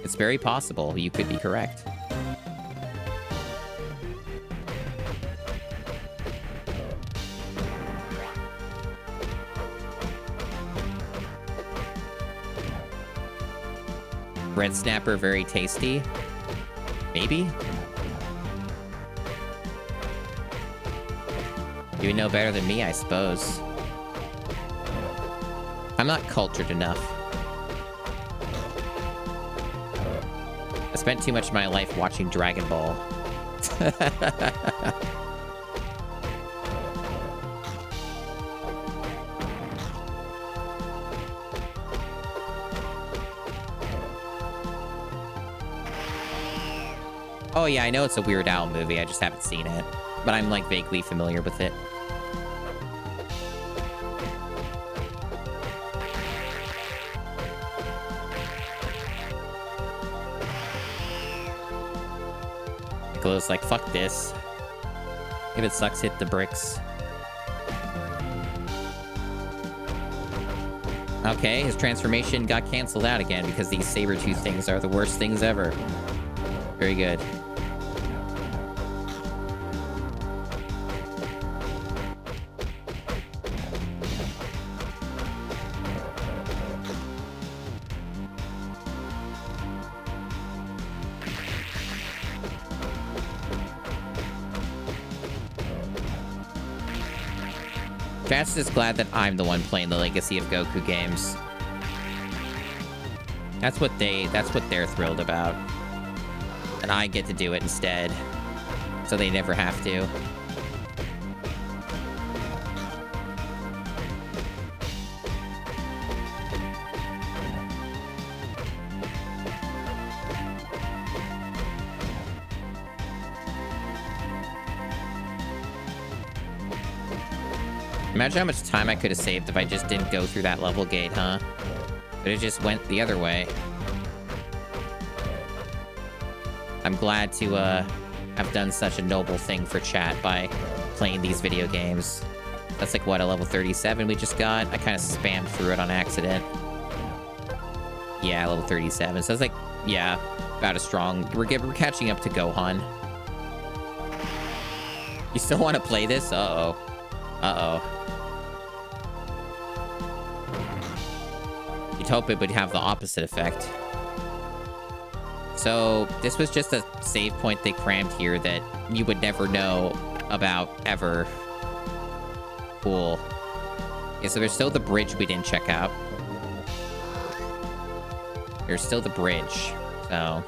It's very possible. You could be correct. Red snapper, very tasty. Maybe? You would know better than me, I suppose. I'm not cultured enough. I spent too much of my life watching Dragon Ball. Oh yeah, I know it's a Weird Al movie, I just haven't seen it. But I'm, like, vaguely familiar with it. Niccolo's like, fuck this. If it sucks, hit the bricks. Okay, his transformation got canceled out again because these saber-tooth things are the worst things ever. Very good. Chat's just glad that I'm the one playing the Legacy of Goku games. That's what they're thrilled about. And I get to do it instead. So they never have to. Imagine how much time I could have saved if I just didn't go through that level gate, huh? But it just went the other way. I'm glad to have done such a noble thing for chat by playing these video games. That's like, what, a level 37 we just got? I kind of spammed through it on accident. Yeah, level 37. So it's like, yeah, about as strong. We're catching up to Gohan. You still want to play this? Uh-oh. Uh-oh. You'd hope it would have the opposite effect. So this was just a save point they crammed here that you would never know about ever. Cool. Okay, so there's still the bridge we didn't check out. There's still the bridge, so...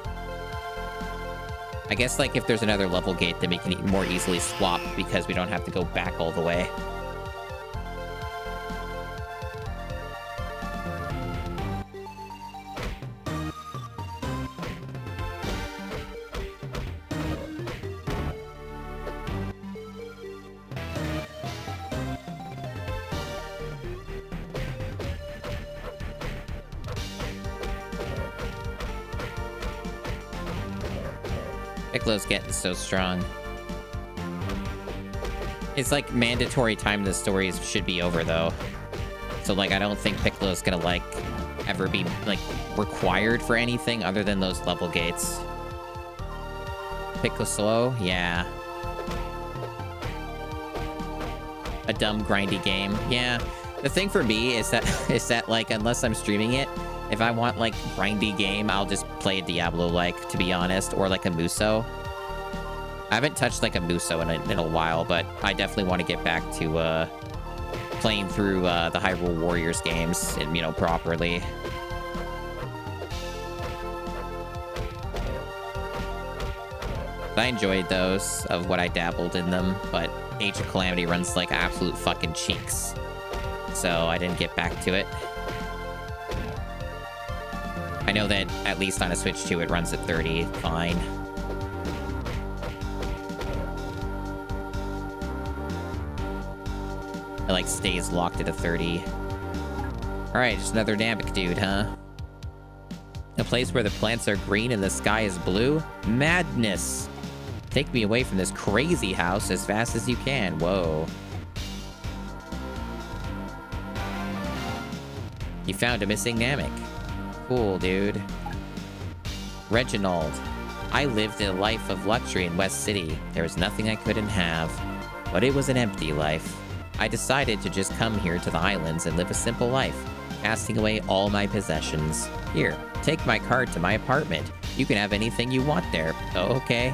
I guess, like, if there's another level gate, then we can more easily swap because we don't have to go back all the way. Piccolo's getting so strong. It's like mandatory time in the stories should be over though. So like I don't think Piccolo's gonna like ever be like required for anything other than those level gates. Piccolo slow? Yeah. A dumb grindy game. Yeah. The thing for me is that like unless I'm streaming it, if I want like grindy game, I'll just play a Diablo like, to be honest, or like a Muso. I haven't touched like a Muso in a while, but I definitely want to get back to playing through the Hyrule Warriors games, and, you know, properly. I enjoyed those of what I dabbled in them, but Age of Calamity runs like absolute fucking cheeks. So I didn't get back to it. I know that at least on a Switch 2 it runs at 30, fine. It like stays locked at a 30. Alright, just another Namek dude, huh? A place where the plants are green and the sky is blue? Madness! Take me away from this crazy house as fast as you can. Whoa. You found a missing Namek. Cool, dude. Reginald. I lived a life of luxury in West City. There was nothing I couldn't have. But it was an empty life. I decided to just come here to the islands and live a simple life, casting away all my possessions. Here, take my card to my apartment. You can have anything you want there. Oh, okay.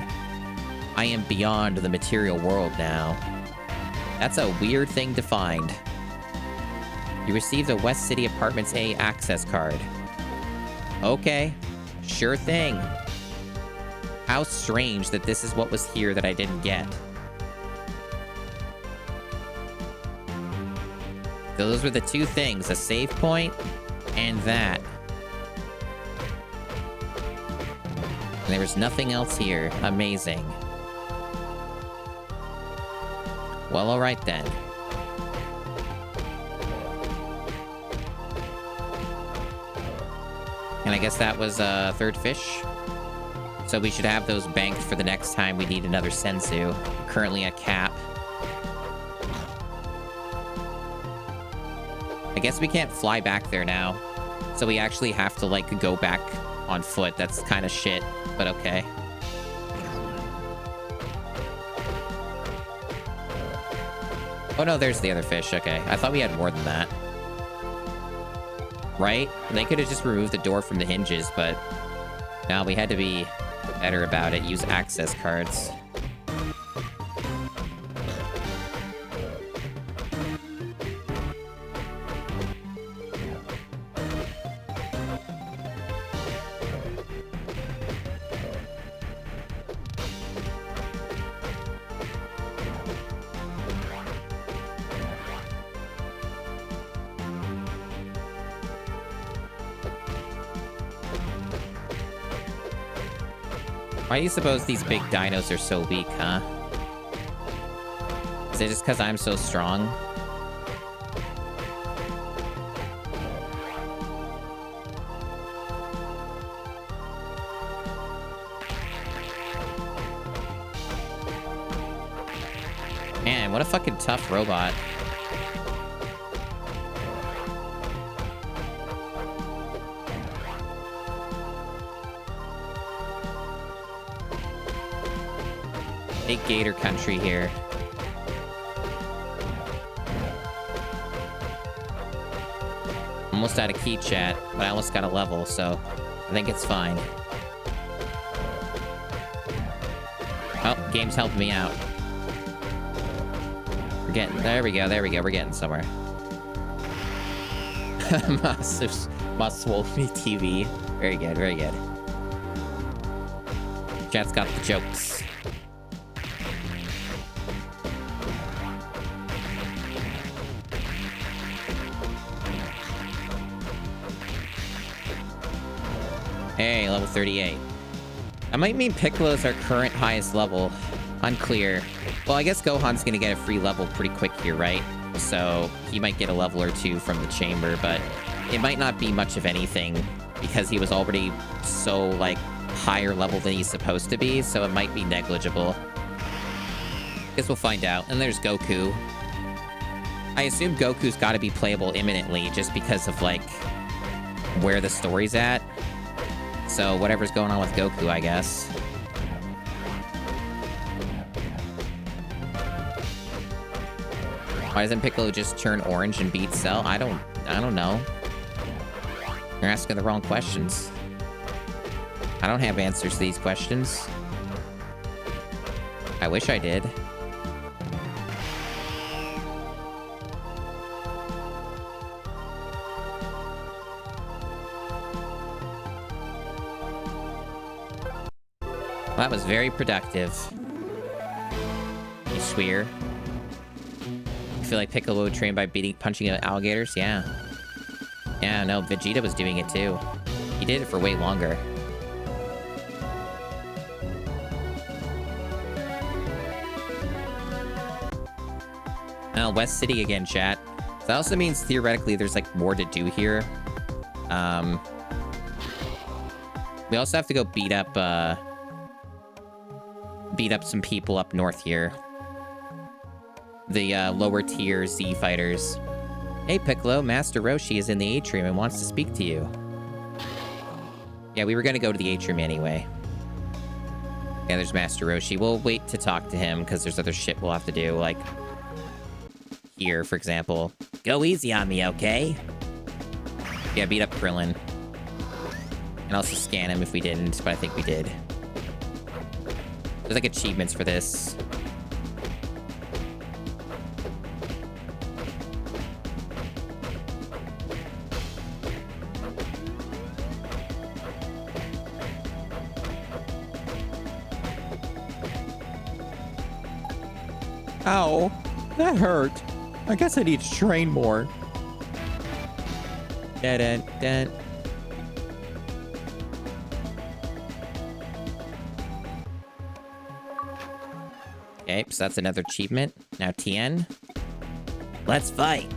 I am beyond the material world now. That's a weird thing to find. You received a West City Apartments A access card. Okay, sure thing. How strange that this is what was here that I didn't get. So those were the two things, a save point and that. And there was nothing else here. Amazing. Well, alright then. And I guess that was third fish. So we should have those banked for the next time we need another senzu. We're currently at cap. I guess we can't fly back there now. So we actually have to, like, go back on foot. That's kind of shit, but okay. Oh no, there's the other fish. Okay, I thought we had more than that. Right? They could have just removed the door from the hinges, but... no, we had to be better about it. Use access cards. Why do you suppose these big dinos are so weak, huh? Is it just because I'm so strong? Man, what a fucking tough robot. Big gator country here. Almost out of key chat, but I almost got a level, so I think it's fine. Oh, game's helping me out. We're getting, there we go, we're getting somewhere. Must wolf me TV. Very good, very good. Chat's got the jokes. Hey, level 38. That might mean Piccolo's our current highest level. Unclear. Well, I guess Gohan's gonna get a free level pretty quick here, right? So he might get a level or two from the chamber, but it might not be much of anything because he was already so, like, higher level than he's supposed to be, so it might be negligible. Guess we'll find out. And there's Goku. I assume Goku's got to be playable imminently just because of, like, where the story's at. So whatever's going on with Goku, I guess. Why doesn't Piccolo just turn orange and beat Cell? I don't know. You're asking the wrong questions. I don't have answers to these questions. I wish I did. Well, that was very productive. You swear. You feel like Piccolo would train by punching out alligators? Yeah. Yeah, no, Vegeta was doing it too. He did it for way longer. Oh, West City again, chat. So that also means theoretically there's like more to do here. We also have to go beat up some people up north here. The lower tier Z fighters. Hey Piccolo, Master Roshi is in the atrium and wants to speak to you. Yeah, we were gonna go to the atrium anyway. Yeah, there's Master Roshi. We'll wait to talk to him because there's other shit we'll have to do, like here, for example. Go easy on me, okay? Yeah, beat up Krillin. And also scan him if we didn't, but I think we did. There's like achievements for this. Ow, that hurt. I guess I need to train more. Dun. Okay, so that's another achievement. Now Tien. Let's fight.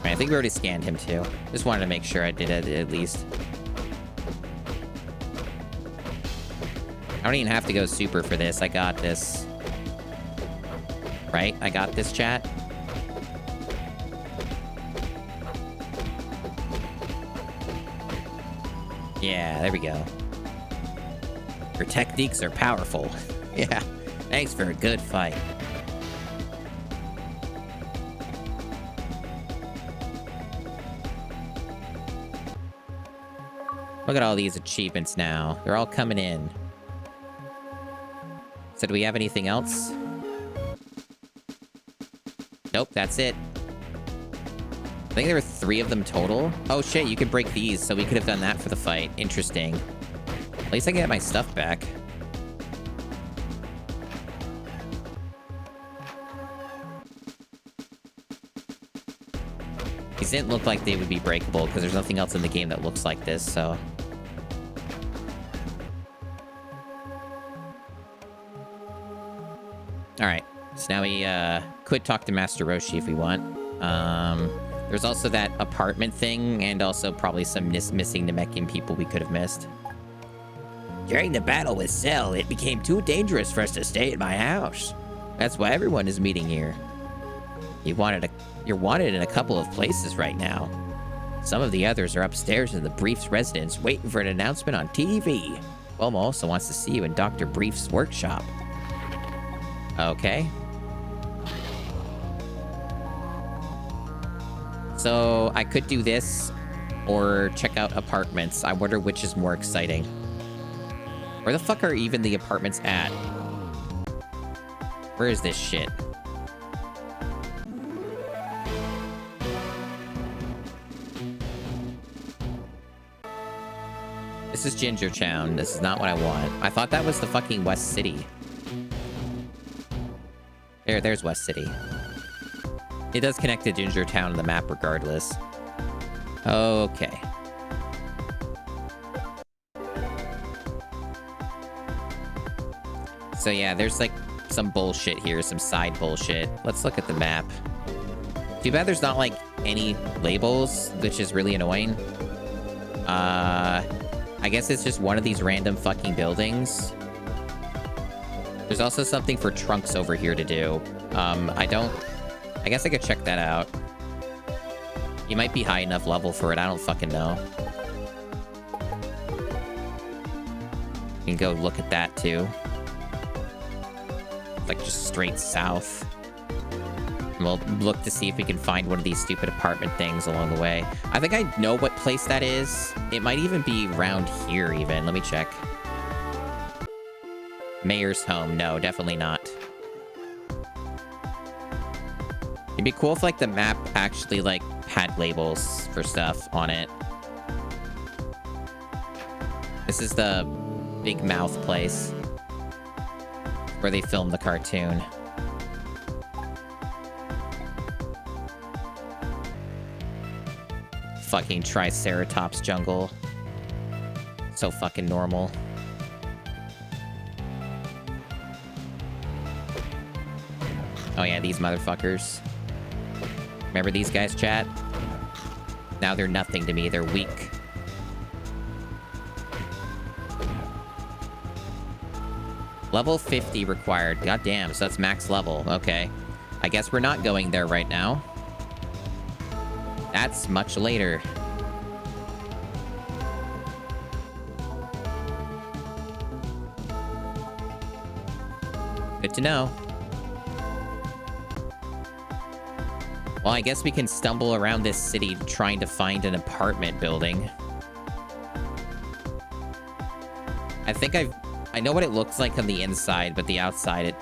I think we already scanned him too. Just wanted to make sure I did it at least. I don't even have to go super for this. I got this. Right? I got this, chat. Yeah, there we go. Your techniques are powerful. Yeah. Thanks for a good fight. Look at all these achievements now. They're all coming in. So do we have anything else? Nope, that's it. I think there were 3 of them total. Oh shit, you could break these, so we could have done that for the fight. Interesting. At least I can get my stuff back. These didn't look like they would be breakable, because there's nothing else in the game that looks like this, so... Alright, so now we could talk to Master Roshi if we want. There's also that apartment thing, and also probably some missing Namekian people we could have missed. During the battle with Cell, it became too dangerous for us to stay at my house. That's why everyone is meeting here. You're wanted in a couple of places right now. Some of the others are upstairs in the Brief's residence waiting for an announcement on TV. Bulma also wants to see you in Dr. Brief's workshop. Okay. So I could do this or check out apartments. I wonder which is more exciting. Where the fuck are even the apartments at? Where is this shit? This is Ginger Town. This is not what I want. I thought that was the fucking West City. There's West City. It does connect to Ginger Town on the map regardless. Okay. So yeah, there's like some bullshit here, some side bullshit. Let's look at the map. Too bad there's not, like, any labels, which is really annoying. I guess it's just one of these random fucking buildings. There's also something for Trunks over here to do. I guess I could check that out. You might be high enough level for it. I don't fucking know. You can go look at that too. Like just straight south. And we'll look to see if we can find one of these stupid apartment things along the way. I think I know what place that is. It might even be around here even. Let me check. Mayor's home. No, definitely not. It'd be cool if like the map actually like had labels for stuff on it. This is the Big Mouth place where they filmed the cartoon. Fucking Triceratops jungle. So fucking normal. Oh yeah, these motherfuckers. Remember these guys, chat? Now they're nothing to me. They're weak. Level 50 required. God damn, so that's max level. Okay. I guess we're not going there right now. That's much later. Good to know. Well, I guess we can stumble around this city trying to find an apartment building. I think I know what it looks like on the inside, but the outside,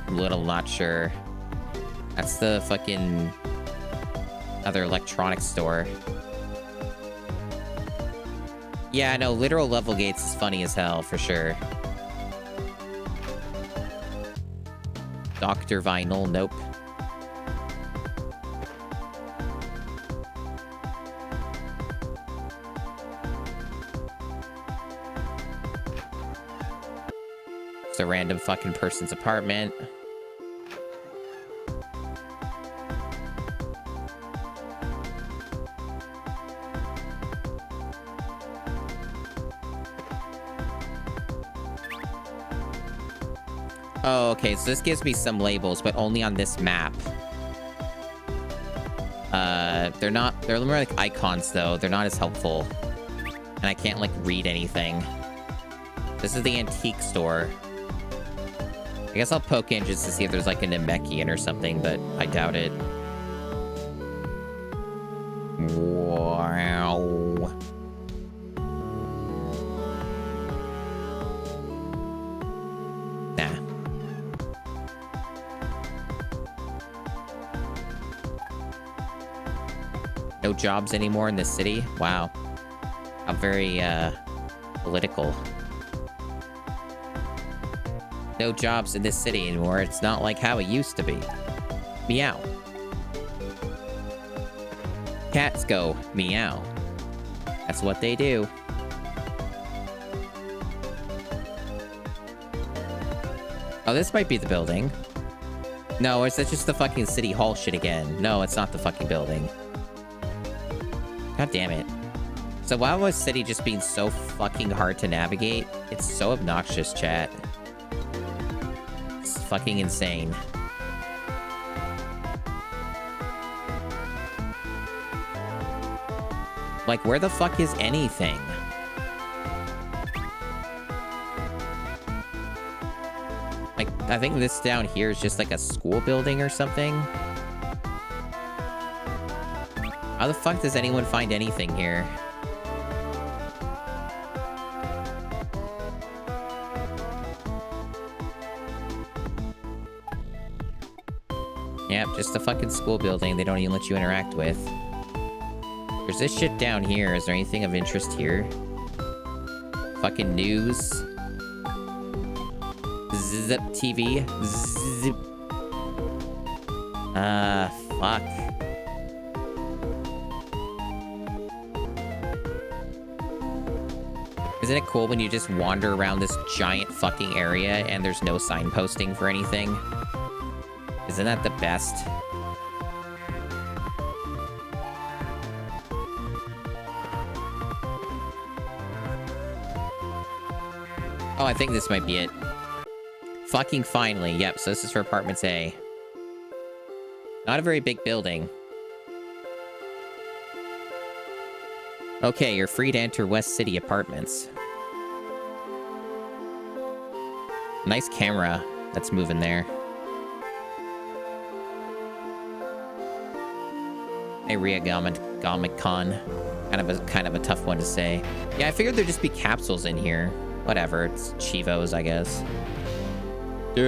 I'm a little not sure. That's the fucking other electronics store. Yeah, no, literal level gates is funny as hell, for sure. Dr. Vinyl, nope. It's a random fucking person's apartment. Oh, okay, so this gives me some labels, but only on this map. They're more like icons, though. They're not as helpful. And I can't, like, read anything. This is the antique store. I guess I'll poke in just to see if there's, like, a Namekian or something, but I doubt it. Wow. Nah. No jobs anymore in this city? Wow. How very, political. No jobs in this city anymore. It's not like how it used to be. Meow. Cats go meow. That's what they do. Oh, this might be the building. No, is that just the fucking city hall shit again? No, it's not the fucking building. God damn it. So why was city just being so fucking hard to navigate? It's so obnoxious, chat. It's fucking insane. Like, where the fuck is anything? Like, I think this down here is just like a school building or something. How the fuck does anyone find anything here? Yep, just a fucking school building they don't even let you interact with. There's this shit down here. Is there anything of interest here? Fucking news. Zip TV. Zip. Fuck. Isn't it cool when you just wander around this giant fucking area and there's no signposting for anything? Isn't that the best? Oh, I think this might be it. Fucking finally. Yep, so this is for Apartments A. Not a very big building. Okay, you're free to enter West City Apartments. Nice camera that's moving there. Hey, Ria Gamik-Con. Kind of a tough one to say. Yeah, I figured there'd just be capsules in here. Whatever, it's Chivos, I guess. So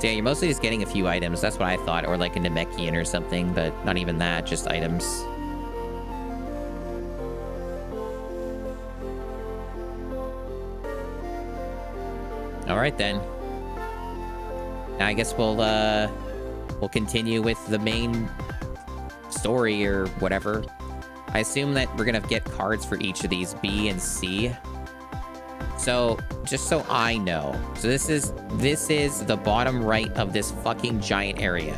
yeah, you're mostly just getting a few items. That's what I thought. Or like a Namekian or something, but not even that, just items. Alright then. Now I guess we'll continue with the main story or whatever. I assume that we're gonna get cards for each of these, B and C. So, just so I know. So this is the bottom right of this fucking giant area.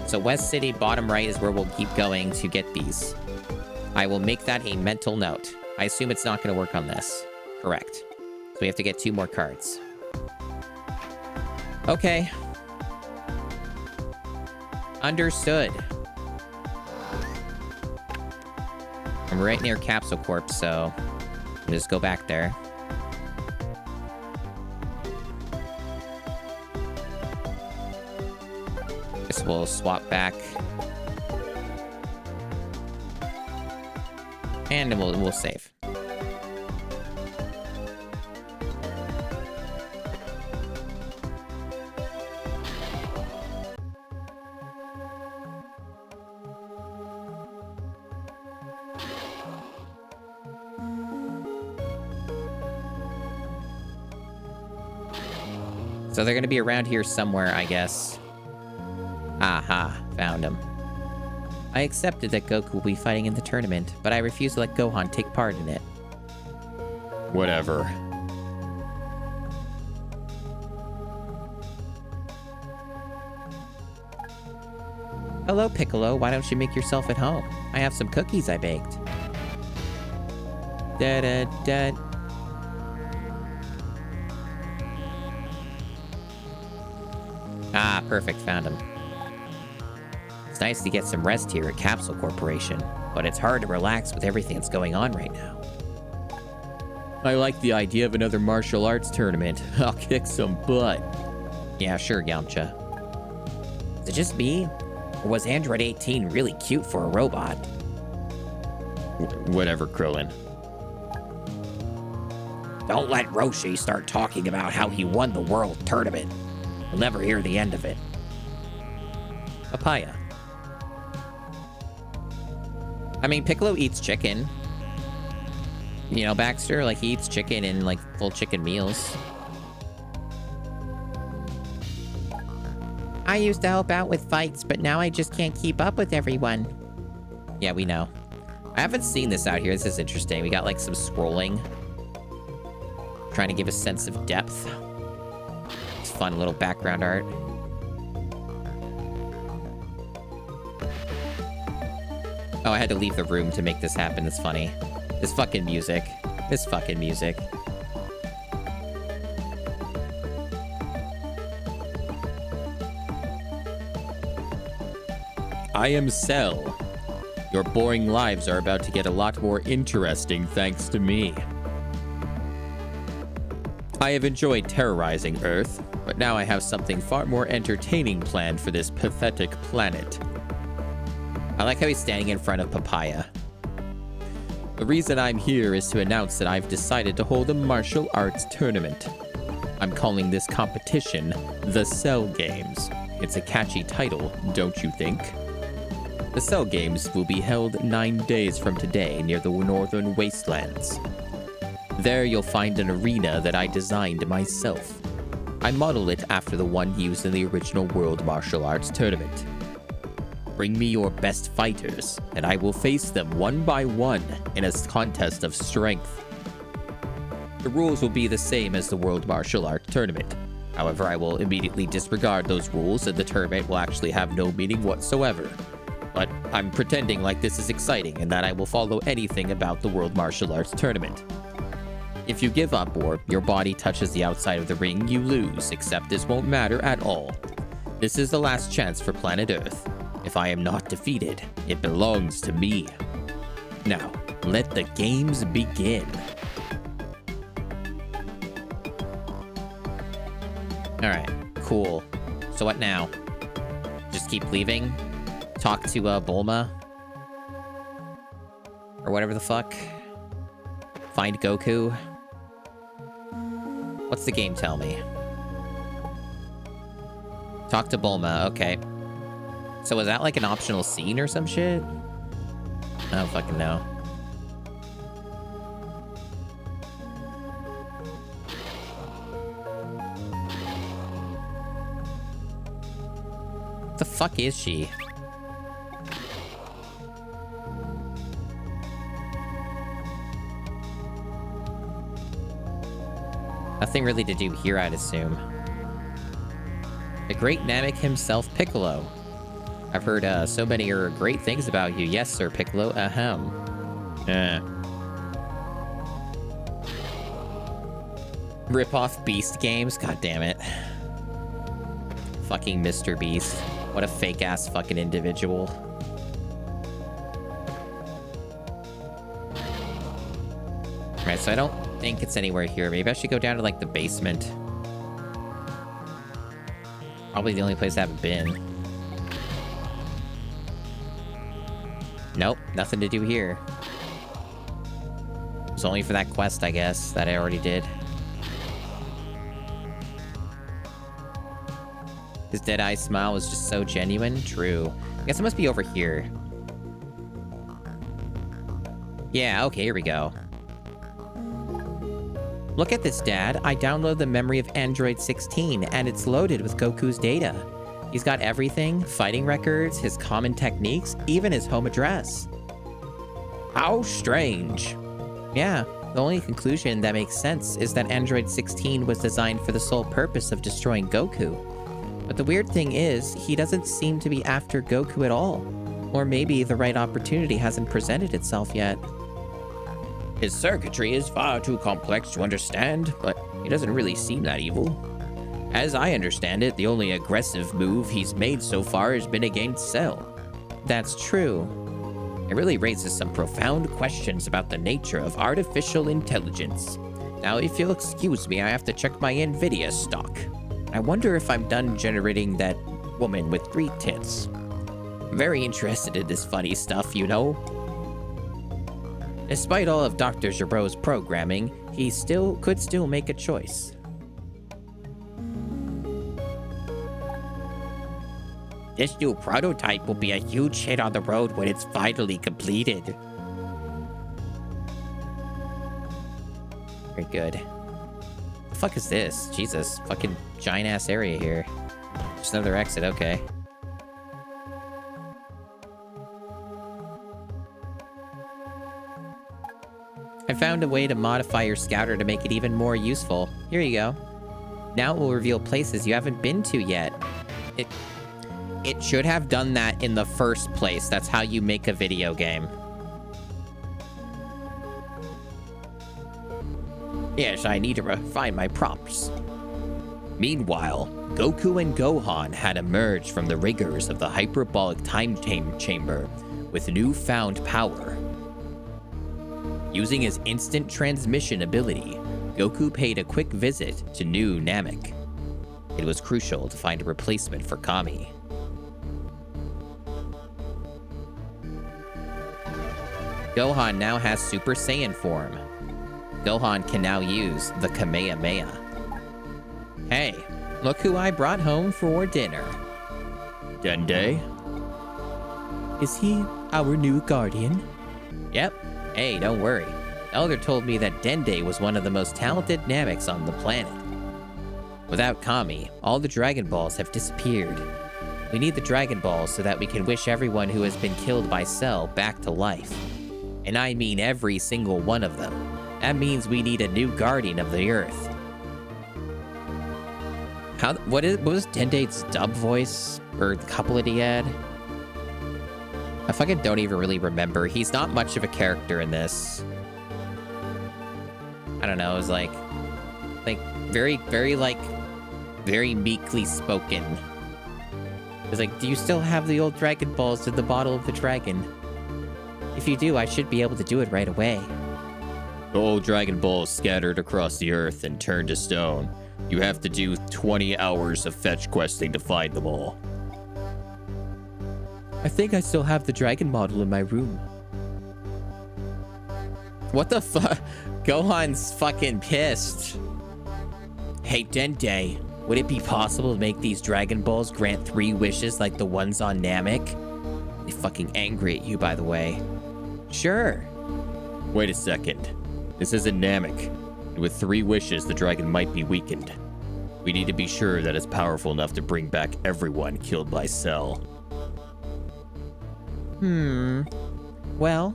So West City, bottom right is where we'll keep going to get these. I will make that a mental note. I assume it's not gonna work on this. Correct. So we have to get 2 more cards. Okay. Understood. I'm right near Capsule Corp, so I'll just go back there. Guess we'll swap back. And then we'll save. So they're gonna be around here somewhere, I guess. Aha, found him. I accepted that Goku will be fighting in the tournament, but I refuse to let Gohan take part in it. Whatever. Hello, Piccolo. Why don't you make yourself at home? I have some cookies I baked. Da-da-da. Ah, perfect. Found him. It's nice to get some rest here at Capsule Corporation, but it's hard to relax with everything that's going on right now. I like the idea of another martial arts tournament. I'll kick some butt. Yeah, sure, Yamcha. Is it just me? Or was Android 18 really cute for a robot? Whatever, Krillin. Don't let Roshi start talking about how he won the world tournament. We'll never hear the end of it. Papaya. I mean, Piccolo eats chicken. You know, Baxter, like, he eats chicken in, like, full chicken meals. I used to help out with fights, but now I just can't keep up with everyone. Yeah, we know. I haven't seen this out here. This is interesting. We got, like, some scrolling. Trying to give a sense of depth. It's fun little background art. Oh, I had to leave the room to make this happen. It's funny. This fucking music. This fucking music. I am Cell. Your boring lives are about to get a lot more interesting thanks to me. I have enjoyed terrorizing Earth, but now I have something far more entertaining planned for this pathetic planet. I like how he's standing in front of Papaya. The reason I'm here is to announce that I've decided to hold a martial arts tournament. I'm calling this competition the Cell Games. It's a catchy title, don't you think? The Cell Games will be held 9 days from today near the Northern Wastelands. There you'll find an arena that I designed myself. I modeled it after the one used in the original World Martial Arts Tournament. Bring me your best fighters, and I will face them one by one in a contest of strength. The rules will be the same as the World Martial Arts Tournament. However, I will immediately disregard those rules, and the tournament will actually have no meaning whatsoever. but I'm pretending like this is exciting and that I will follow anything about the World Martial Arts Tournament. If you give up or your body touches the outside of the ring, you lose, except this won't matter at all. This is the last chance for planet Earth. If I am not defeated, it belongs to me. Now, let the games begin. Alright, cool. So what now? Just keep leaving? Talk to Bulma? Or whatever the fuck? Find Goku? What's the game tell me? Talk to Bulma, okay. So was that like an optional scene or some shit? I don't fucking know. What the fuck is she? Nothing really to do here, I'd assume. The great Namek himself, Piccolo. I've heard so many great things about you. Yes, Sir Piccolo. Ahem. Rip-off Beast games? God damn it. Fucking Mr. Beast. What a fake-ass fucking individual. Alright, so I don't think it's anywhere here. Maybe I should go down to, like, the basement. Probably the only place I haven't been. Nope, nothing to do here. It was only for that quest, I guess, that I already did. His dead-eye smile was just so genuine. True. I guess it must be over here. Yeah, okay, here we go. Look at this, Dad. I downloaded the memory of Android 16, and it's loaded with Goku's data. He's got everything, fighting records, his common techniques, even his home address. How strange. Yeah, the only conclusion that makes sense is that Android 16 was designed for the sole purpose of destroying Goku. But the weird thing is, he doesn't seem to be after Goku at all. Or maybe the right opportunity hasn't presented itself yet. His circuitry is far too complex to understand, but he doesn't really seem that evil. As I understand it, the only aggressive move he's made so far has been against Cell. That's true. It really raises some profound questions about the nature of artificial intelligence. Now, if you'll excuse me, I have to check my NVIDIA stock. I wonder if I'm done generating that woman with 3 tits. I'm very interested in this funny stuff, you know. Despite all of Dr. Giro's programming, he could still make a choice. This new prototype will be a huge hit on the road when it's finally completed. Very good. What the fuck is this? Jesus, fucking giant-ass area here. Just another exit, okay. I found a way to modify your scouter to make it even more useful. Here you go. Now it will reveal places you haven't been to yet. It should have done that in the first place. That's how you make a video game. Yes, I need to refine my prompts. Meanwhile, Goku and Gohan had emerged from the rigors of the hyperbolic time chamber with newfound power. Using his instant transmission ability, Goku paid a quick visit to New Namek. It was crucial to find a replacement for Kami. Gohan now has Super Saiyan form. Gohan can now use the Kamehameha. Hey, look who I brought home for dinner. Dende? Is he our new guardian? Yep. Hey, don't worry. Elder told me that Dende was one of the most talented Nameks on the planet. Without Kami, all the Dragon Balls have disappeared. We need the Dragon Balls so that we can wish everyone who has been killed by Cell back to life. And I mean every single one of them. That means we need a new guardian of the Earth. What was Dende's dub voice? Or the couplet he had? I fucking don't even really remember. He's not much of a character in this. I don't know. It was like very, very meekly spoken. It's like, do you still have the old Dragon Balls in the bottle of the dragon? If you do, I should be able to do it right away. The old Dragon Balls scattered across the earth and turned to stone. You have to do 20 hours of fetch questing to find them all. I think I still have the dragon model in my room. What the fuck? Gohan's fucking pissed. Hey, Dende, would it be possible to make these Dragon Balls grant 3 wishes like the ones on Namek? They're fucking angry at you, by the way. Sure. Wait a second. This isn't Namek. And with 3 wishes, the dragon might be weakened. We need to be sure that it's powerful enough to bring back everyone killed by Cell. Well,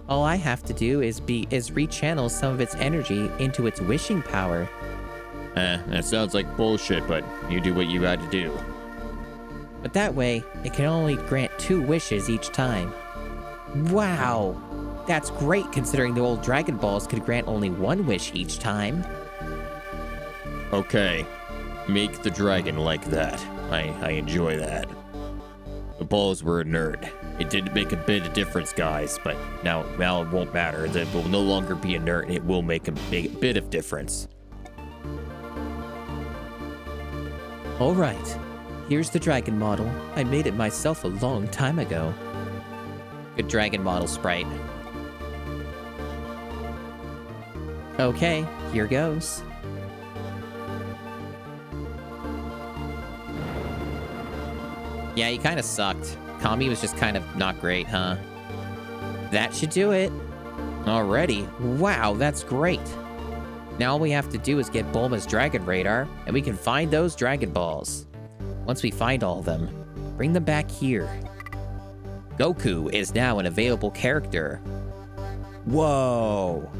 all I have to do is rechannel some of its energy into its wishing power. That sounds like bullshit, but you do what you gotta do. But that way, it can only grant 2 wishes each time. Wow. That's great considering the old Dragon Balls could grant only 1 wish each time. Okay. Make the dragon like that. I enjoy that. The balls were inert. It did make a bit of difference, guys, but now it won't matter. It will no longer be inert, and it will make a bit of difference. All right, here's the dragon model. I made it myself a long time ago. Good dragon model sprite. Okay, here goes. Yeah, he kind of sucked. Kami was just kind of not great, huh? That should do it. Already. Wow, that's great. Now all we have to do is get Bulma's Dragon Radar, and we can find those Dragon Balls. Once we find all of them, bring them back here. Goku is now an available character. Whoa.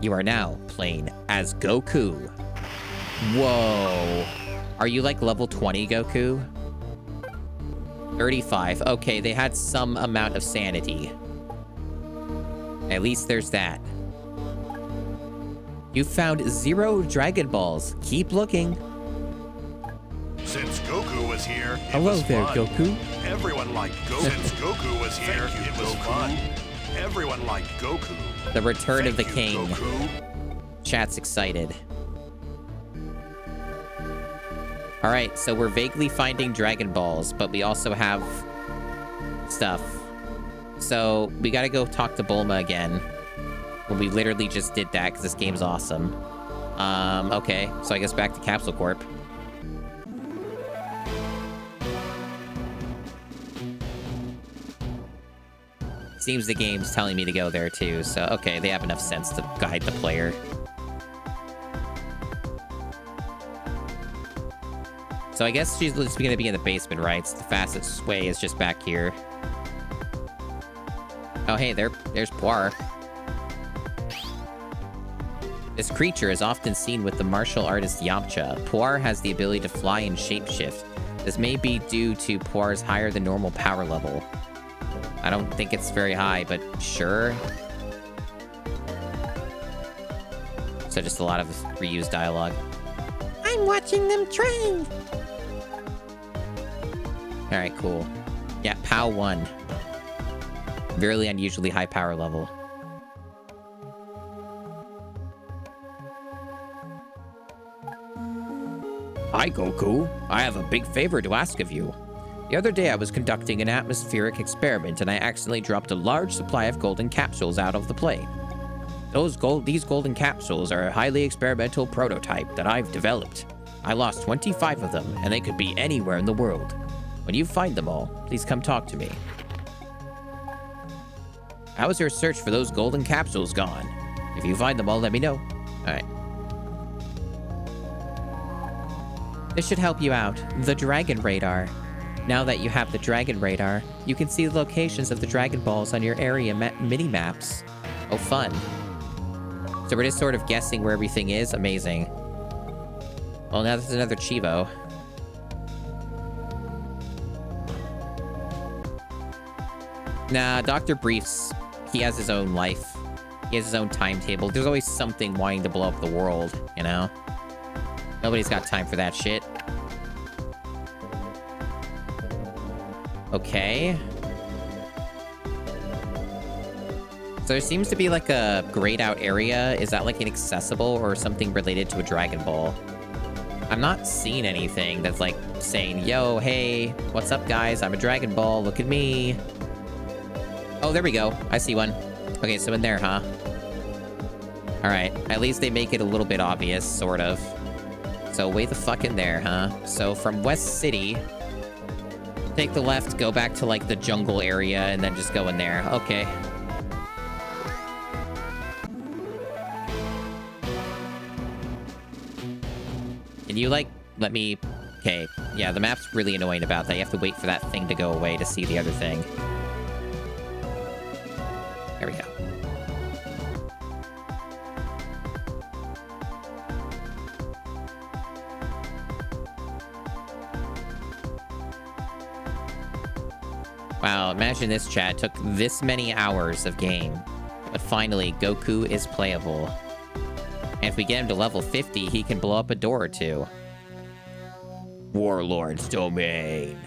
You are now playing as Goku. Whoa. Are you like level 20, Goku? 35. Okay, they had some amount of sanity. At least there's that. You found 0 Dragon Balls. Keep looking. Since Goku was here, it Hello was there, fun. Goku. Everyone liked Goku. Since Goku was here, it was fun. Everyone liked Goku. The return of the Thank you, king. Goku. Chat's excited. All right, so we're vaguely finding Dragon Balls, but we also have stuff. So we gotta go talk to Bulma again. Well, we literally just did that because this game's awesome. Okay, so I guess back to Capsule Corp. Seems the game's telling me to go there too, so okay, they have enough sense to guide the player. So I guess she's just gonna be in the basement, right? So the fastest way is just back here. Oh, hey, there's Puar. This creature is often seen with the martial artist Yamcha. Puar has the ability to fly and shapeshift. This may be due to Puar's higher than normal power level. I don't think it's very high, but sure. So just a lot of reused dialogue. I'm watching them train. All right, cool. Yeah, POW 1. Very unusually high power level. Hi, Goku. I have a big favor to ask of you. The other day I was conducting an atmospheric experiment and I accidentally dropped a large supply of golden capsules out of the plane. These golden capsules are a highly experimental prototype that I've developed. I lost 25 of them and they could be anywhere in the world. When you find them all, please come talk to me. How is your search for those golden capsules gone? If you find them all, let me know. Alright. This should help you out. The Dragon Radar. Now that you have the Dragon Radar, you can see the locations of the Dragon Balls on your area mini-maps. Oh, fun. So we're just sort of guessing where everything is? Amazing. Well, now there's another Chivo. Nah, Dr. Briefs, he has his own life. He has his own timetable. There's always something wanting to blow up the world, you know? Nobody's got time for that shit. Okay. So there seems to be like a grayed out area. Is that like inaccessible or something related to a Dragon Ball? I'm not seeing anything that's like saying, yo, hey, what's up guys? I'm a Dragon Ball, look at me. Oh, there we go. I see one. Okay, so in there, huh? All right, at least they make it a little bit obvious, sort of. So way the fuck in there, huh? So from West City, take the left, go back to like the jungle area, and then just go in there. Okay. Can you, like, let me... Okay, yeah, the map's really annoying about that. You have to wait for that thing to go away to see the other thing. There we go. Wow, imagine this, chat. Took this many hours of game. But finally, Goku is playable. And if we get him to level 50, he can blow up a door or two. Warlord's Domain.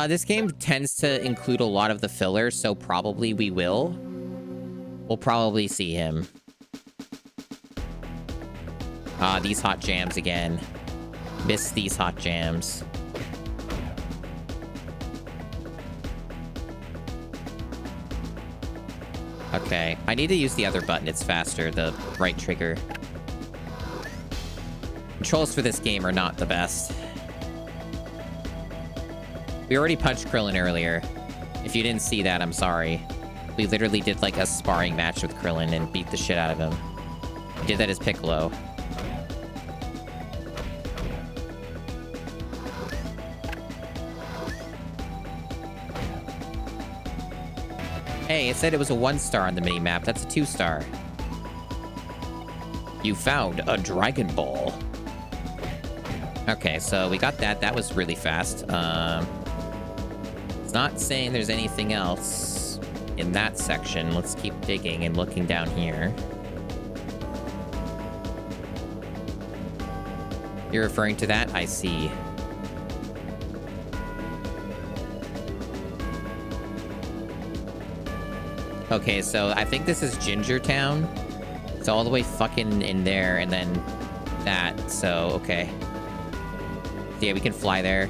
This game tends to include a lot of the filler, so probably we will. We'll probably see him. These hot jams again. Miss these hot jams. Okay, I need to use the other button. It's faster, the right trigger. Controls for this game are not the best. We already punched Krillin earlier. If you didn't see that, I'm sorry. We literally did like a sparring match with Krillin and beat the shit out of him. We did that as Piccolo. Hey, it said it was a 1-star on the mini-map. That's a 2-star. You found a Dragon Ball. Okay, so we got that. That was really fast. It's not saying there's anything else in that section. Let's keep digging and looking down here. You're referring to that? I see. Okay, so I think this is Ginger Town. It's all the way fucking in there, and then that, so, okay. So yeah, we can fly there.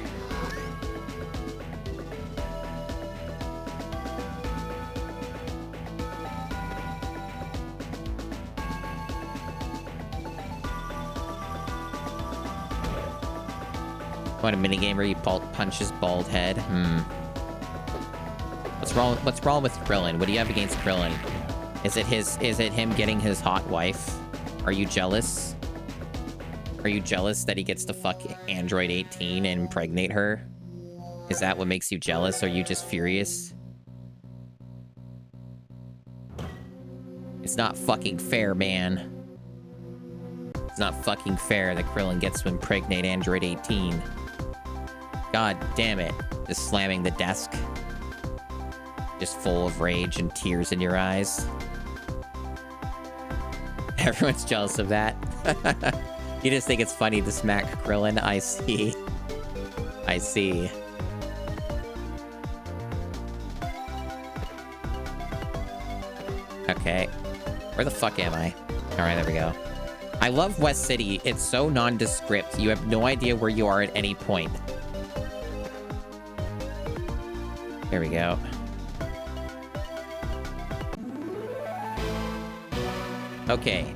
Want a minigame where you punch his bald head? What's wrong with Krillin? What do you have against Krillin? Is it him getting his hot wife? Are you jealous? Are you jealous that he gets to fuck Android 18 and impregnate her? Is that what makes you jealous? Or are you just furious? It's not fucking fair, man. It's not fucking fair that Krillin gets to impregnate Android 18. God damn it. Just slamming the desk. Just full of rage and tears in your eyes. Everyone's jealous of that. You just think it's funny to smack Krillin. I see. I see. Okay. Where the fuck am I? Alright, there we go. I love West City. It's so nondescript. You have no idea where you are at any point. There we go. Okay.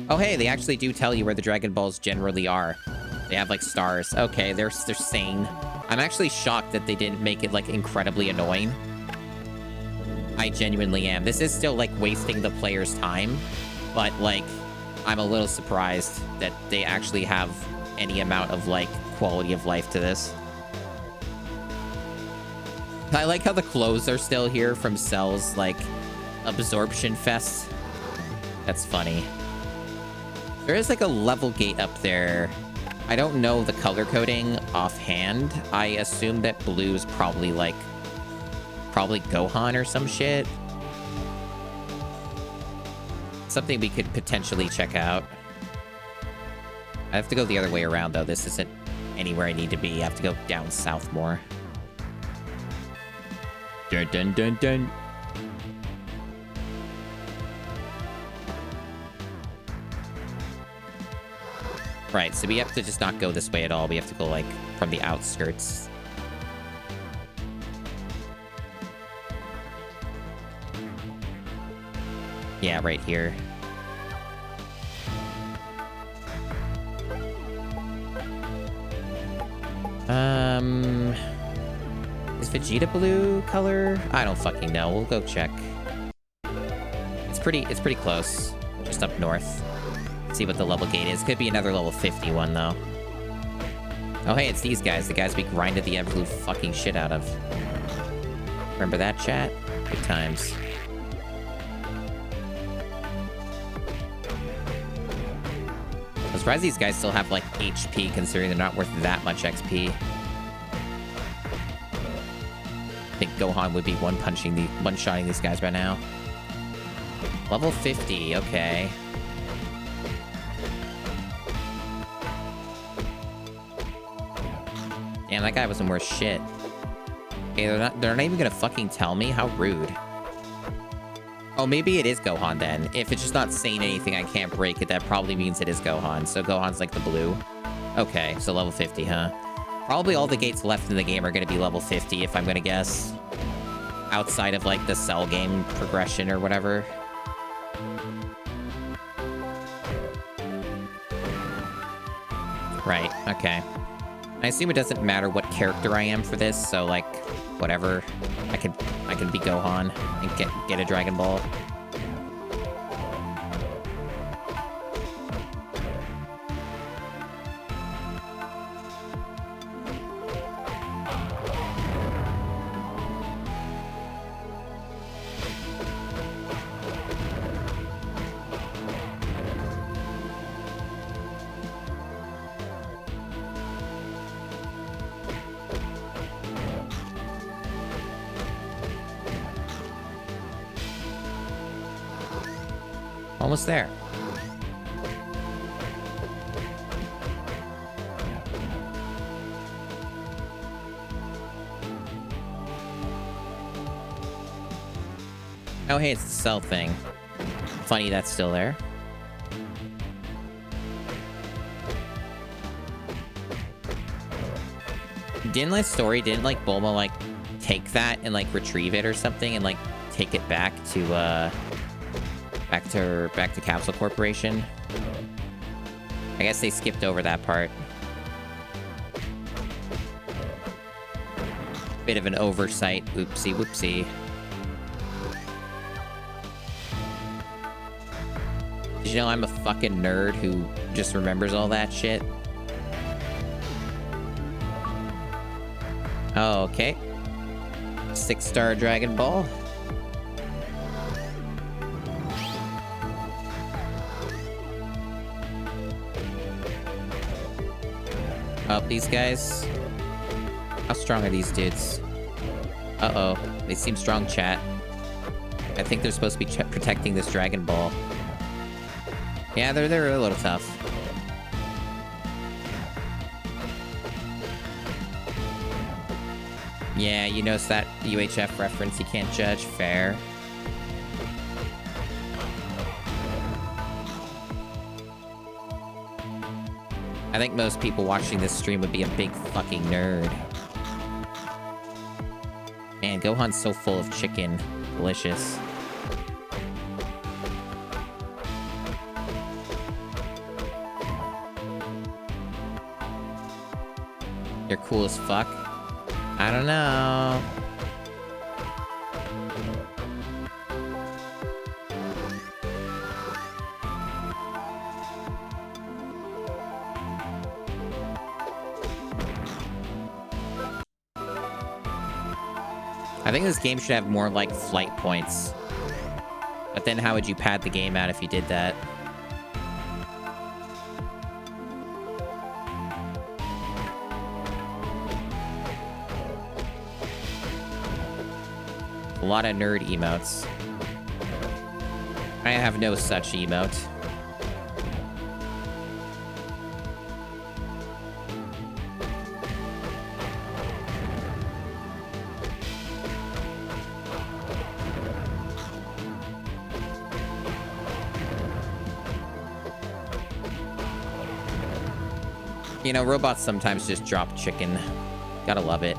Oh, hey, they actually do tell you where the Dragon Balls generally are. They have, like, stars. Okay, they're sane. I'm actually shocked that they didn't make it, like, incredibly annoying. I genuinely am. This is still, like, wasting the player's time. But, like, I'm a little surprised that they actually have any amount of, like, quality of life to this. I like how the clothes are still here from Cell's, like, absorption fest. That's funny. There is like a level gate up there. I don't know the color coding offhand. I assume that blue is probably like probably Gohan or some shit. Something we could potentially check out. I have to go the other way around, though. This isn't anywhere I need to be. I have to go down south more. Dun dun dun dun. Right, so we have to just not go this way at all. We have to go, like, from the outskirts. Yeah, right here. Is Vegeta blue color? I don't fucking know. We'll go check. It's pretty close. Just up north. See what the level gate is. Could be another level 50 one, though. Oh, hey, it's these guys. The guys we grinded the absolute fucking shit out of. Remember that, chat? Good times. I'm surprised these guys still have, like, HP, considering they're not worth that much XP. I think Gohan would be one-shotting these guys right now. Level 50, okay. Damn, that guy wasn't worth shit. Okay, they're not even gonna fucking tell me? How rude. Oh, maybe it is Gohan then. If it's just not saying anything, I can't break it. That probably means it is Gohan. So Gohan's like the blue. Okay, so level 50, huh? Probably all the gates left in the game are gonna be level 50, if I'm gonna guess. Outside of, like, the Cell game progression or whatever. Right, okay. I assume it doesn't matter what character I am for this, so, like, whatever. I can be Gohan and get a Dragon Ball. Almost there. Oh, hey, it's the Cell thing. Funny that's still there. Didn't like Bulma, like, take that and, like, retrieve it or something and, like, take it back to, Back to Capsule Corporation. I guess they skipped over that part. Bit of an oversight. Oopsie whoopsie. Did you know I'm a fucking nerd who just remembers all that shit? Oh, okay. 6-star Dragon Ball. Up these guys. How strong are these dudes? Uh-oh. They seem strong, chat. I think they're supposed to be protecting this Dragon Ball. Yeah, they're a little tough. Yeah, you notice that UHF reference you can't judge. Fair. I think most people watching this stream would be a big fucking nerd. Man, Gohan's so full of chicken. Delicious. You're cool as fuck. I don't know. I think this game should have more, like, flight points. But then how would you pad the game out if you did that? A lot of nerd emotes. I have no such emote. You know, robots sometimes just drop chicken. Gotta love it.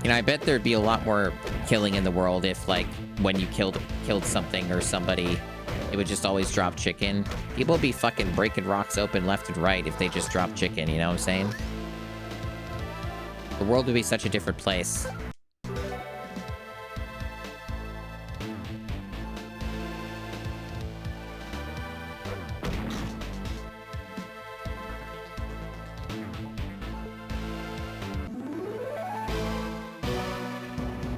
You know, I bet there'd be a lot more killing in the world if, like, when you killed something or somebody, it would just always drop chicken. People would be fucking breaking rocks open left and right if they just dropped chicken, you know what I'm saying? The world would be such a different place.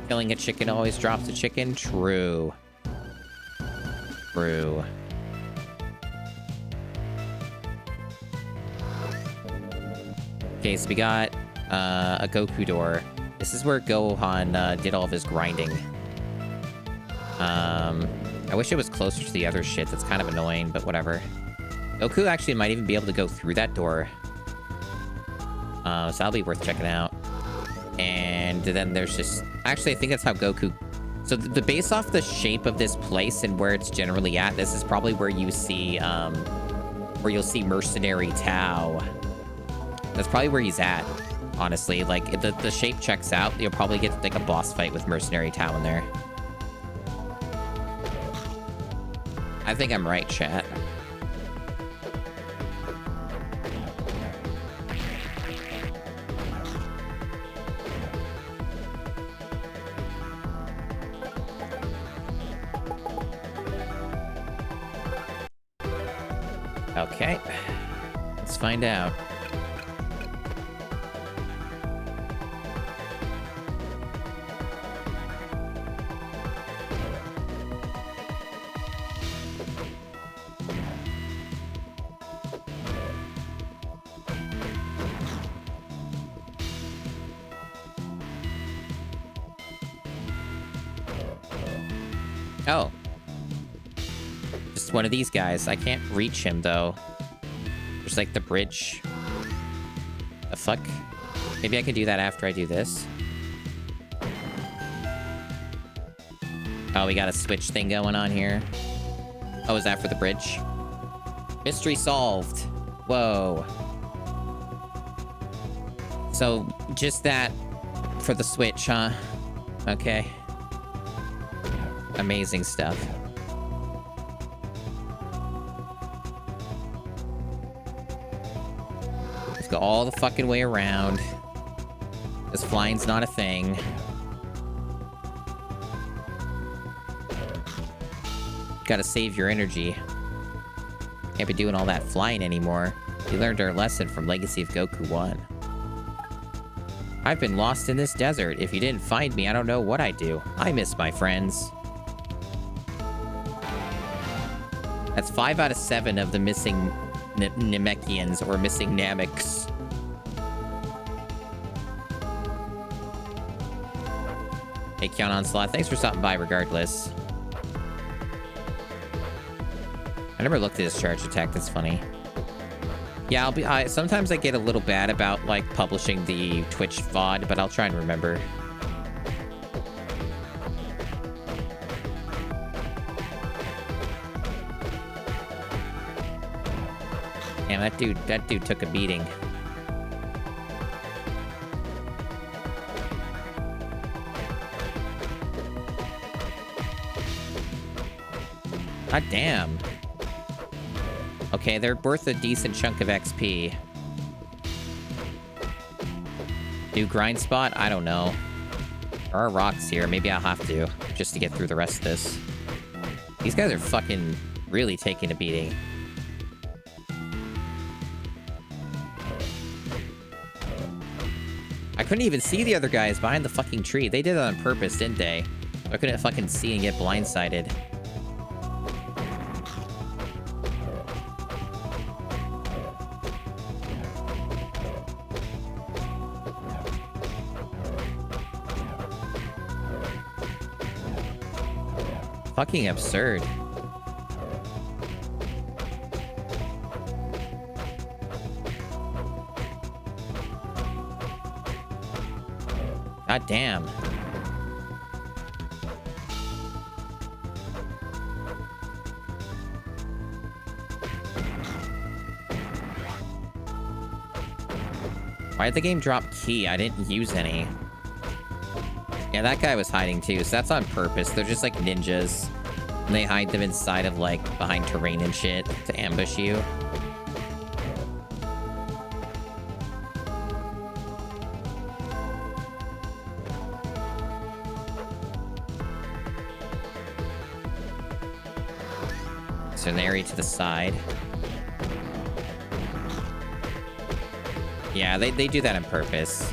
Killing a chicken always drops a chicken? True. True. Okay, so we got a Goku door. This is where Gohan did all of his grinding. I wish it was closer to the other shit. That's kind of annoying, but whatever. Goku actually might even be able to go through that door. So that'll be worth checking out. And then there's just... Actually, I think that's how Goku... So the based off the shape of this place and where it's generally at, this is probably where you see, where you'll see Mercenary Tao. That's probably where he's at, honestly. Like, if the shape checks out, you'll probably get, like, a boss fight with Mercenary Tao in there. I think I'm right, chat. Okay, let's find out. Oh. Just one of these guys. I can't reach him, though. There's, like, the bridge. The fuck? Maybe I can do that after I do this. Oh, we got a switch thing going on here. Oh, is that for the bridge? Mystery solved. Whoa. So, just that for the switch, huh? Okay. Amazing stuff. Let's go all the fucking way around. This flying's not a thing. Gotta save your energy. Can't be doing all that flying anymore. We learned our lesson from Legacy of Goku 1. I've been lost in this desert. If you didn't find me, I don't know what I'd do. I miss my friends. That's 5 out of 7 of the missing Namekians, or missing Nameks. Hey, Kion Onslaught, thanks for stopping by regardless. I never looked at his charge attack, that's funny. Yeah, sometimes I get a little bad about, like, publishing the Twitch VOD, but I'll try and remember. Damn, that dude took a beating. God damn. Okay, they're worth a decent chunk of XP. New grind spot? I don't know. There are rocks here. Maybe I'll have to, just to get through the rest of this. These guys are fucking really taking a beating. I couldn't even see the other guys behind the fucking tree. They did it on purpose, didn't they? I couldn't fucking see and get blindsided. Fucking absurd. God damn. Why did the game drop key? I didn't use any. Yeah, that guy was hiding too, so that's on purpose. They're just like ninjas. And they hide them inside of like behind terrain and shit to ambush you. So an area to the side. Yeah, they do that on purpose.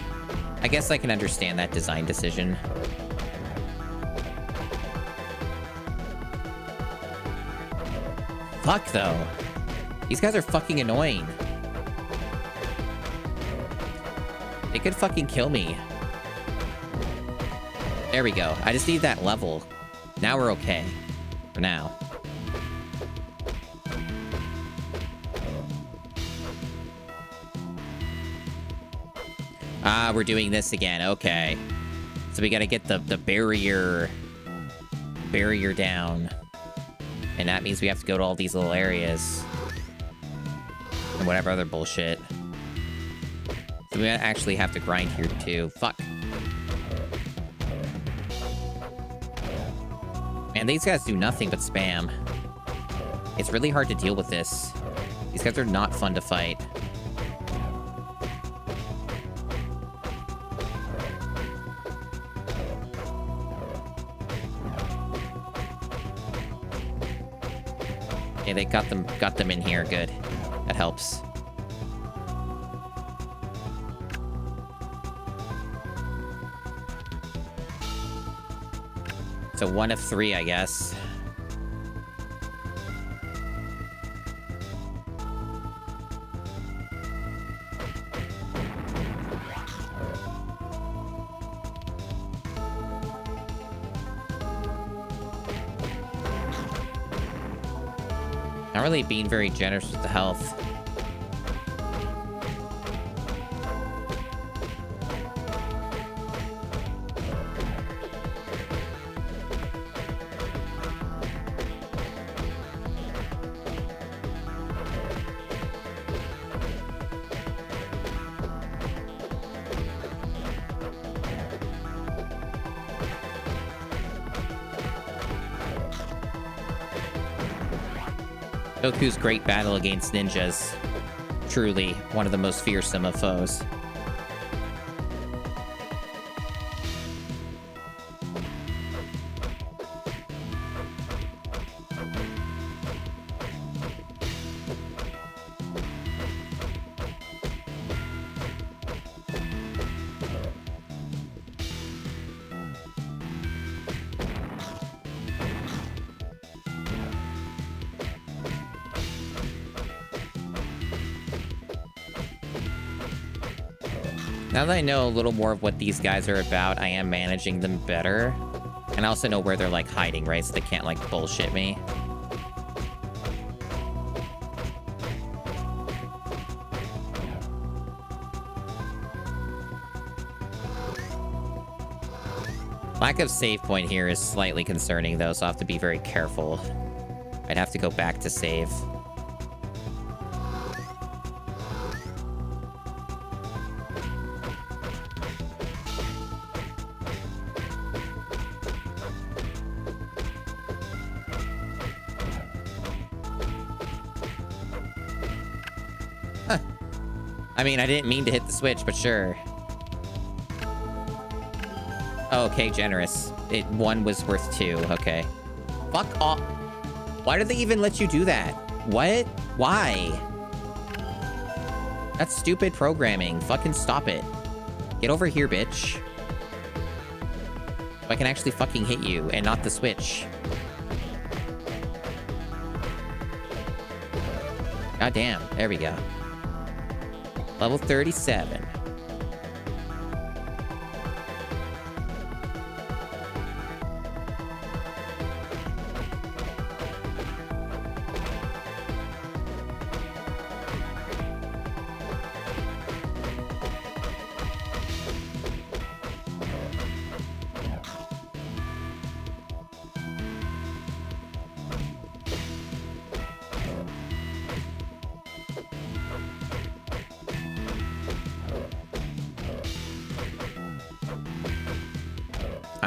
I guess I can understand that design decision. Fuck, though. These guys are fucking annoying. They could fucking kill me. There we go. I just need that level. Now we're okay. For now. Ah, we're doing this again. Okay. So we gotta get the barrier down. And that means we have to go to all these little areas. And whatever other bullshit. So we actually have to grind here too. Fuck. Man, these guys do nothing but spam. It's really hard to deal with this. These guys are not fun to fight. Yeah, they got them in here. Good. That helps. So 1 of 3, I guess. Not really being very generous with the health. Goku's great battle against ninjas. Truly, one of the most fearsome of foes. Now that I know a little more of what these guys are about, I am managing them better. And I also know where they're, like, hiding, right? So they can't, like, bullshit me. Lack of save point here is slightly concerning, though, so I'll have to be very careful. I'd have to go back to save. I mean, I didn't mean to hit the switch, but sure. Oh, okay, generous. 1 was worth 2. Okay. Fuck off. Why did they even let you do that? What? Why? That's stupid programming. Fucking stop it. Get over here, bitch. So I can actually fucking hit you and not the switch. God damn. There we go. Level 37.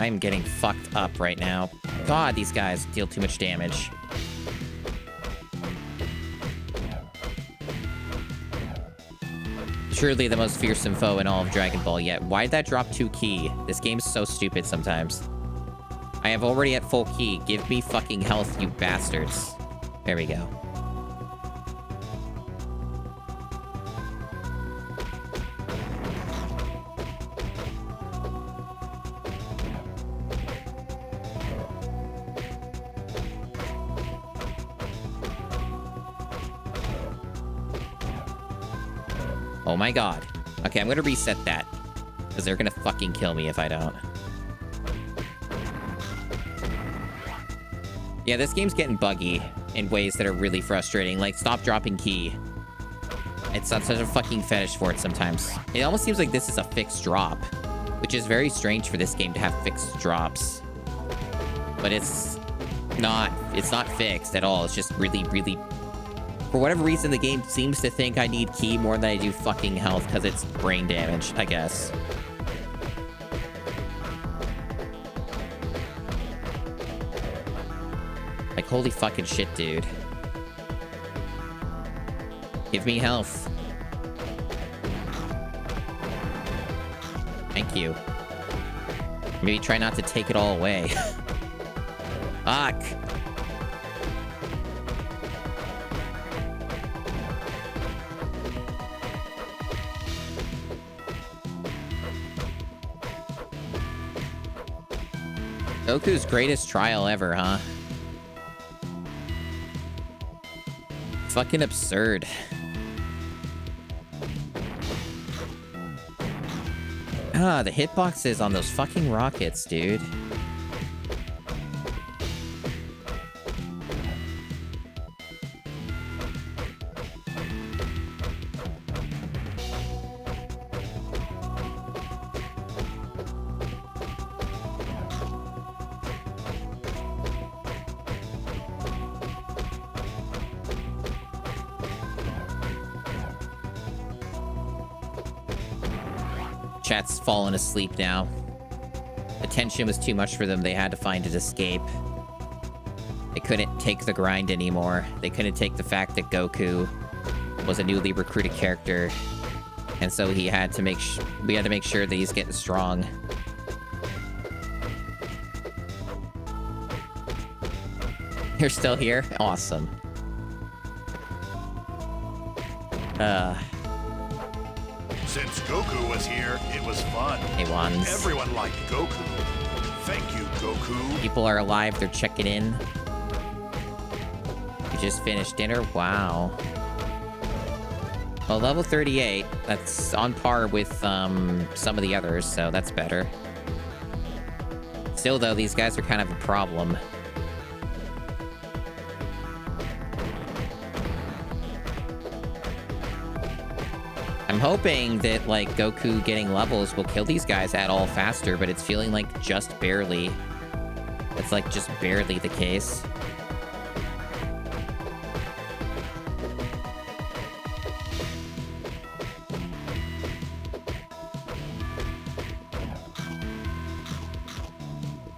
I'm getting fucked up right now. God, these guys deal too much damage. Truly the most fearsome foe in all of Dragon Ball yet. Why'd that drop 2 ki? This game's so stupid sometimes. I have already at full ki. Give me fucking health, you bastards. There we go. Oh my god. Okay, I'm gonna reset that. Because they're gonna fucking kill me if I don't. Yeah, this game's getting buggy in ways that are really frustrating. Like, stop dropping ki. It's such a fucking fetish for it sometimes. It almost seems like this is a fixed drop, which is very strange for this game to have fixed drops. But it's not fixed at all. It's just really, really... For whatever reason, the game seems to think I need ki more than I do fucking health because it's brain damage, I guess. Like, holy fucking shit, dude. Give me health. Thank you. Maybe try not to take it all away. Fuck. Goku's greatest trial ever, huh? Fucking absurd. Ah, the hitboxes on those fucking rockets, dude. Chat's fallen asleep now. The tension was too much for them. They had to find an escape. They couldn't take the grind anymore. They couldn't take the fact that Goku was a newly recruited character. And so he had to we had to make sure that he's getting strong. You're still here? Awesome. Since Goku was here, it was fun. Hey, Wands. Everyone liked Goku. Thank you, Goku. People are alive. They're checking in. You just finished dinner? Wow. Well, level 38. That's on par with some of the others, so that's better. Still, though, these guys are kind of a problem. I'm hoping that, like, Goku getting levels will kill these guys at all faster, but it's feeling like just barely. It's like just barely the case.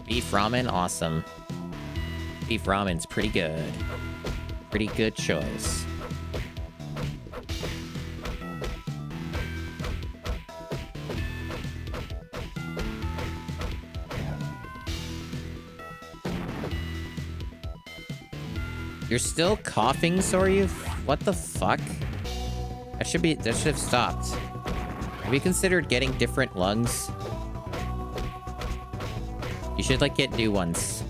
Beef ramen, awesome. Beef ramen's pretty good. Pretty good choice. You're still coughing, Soryu? What the fuck? That should have stopped. Have you considered getting different lungs? You should, like, get new ones.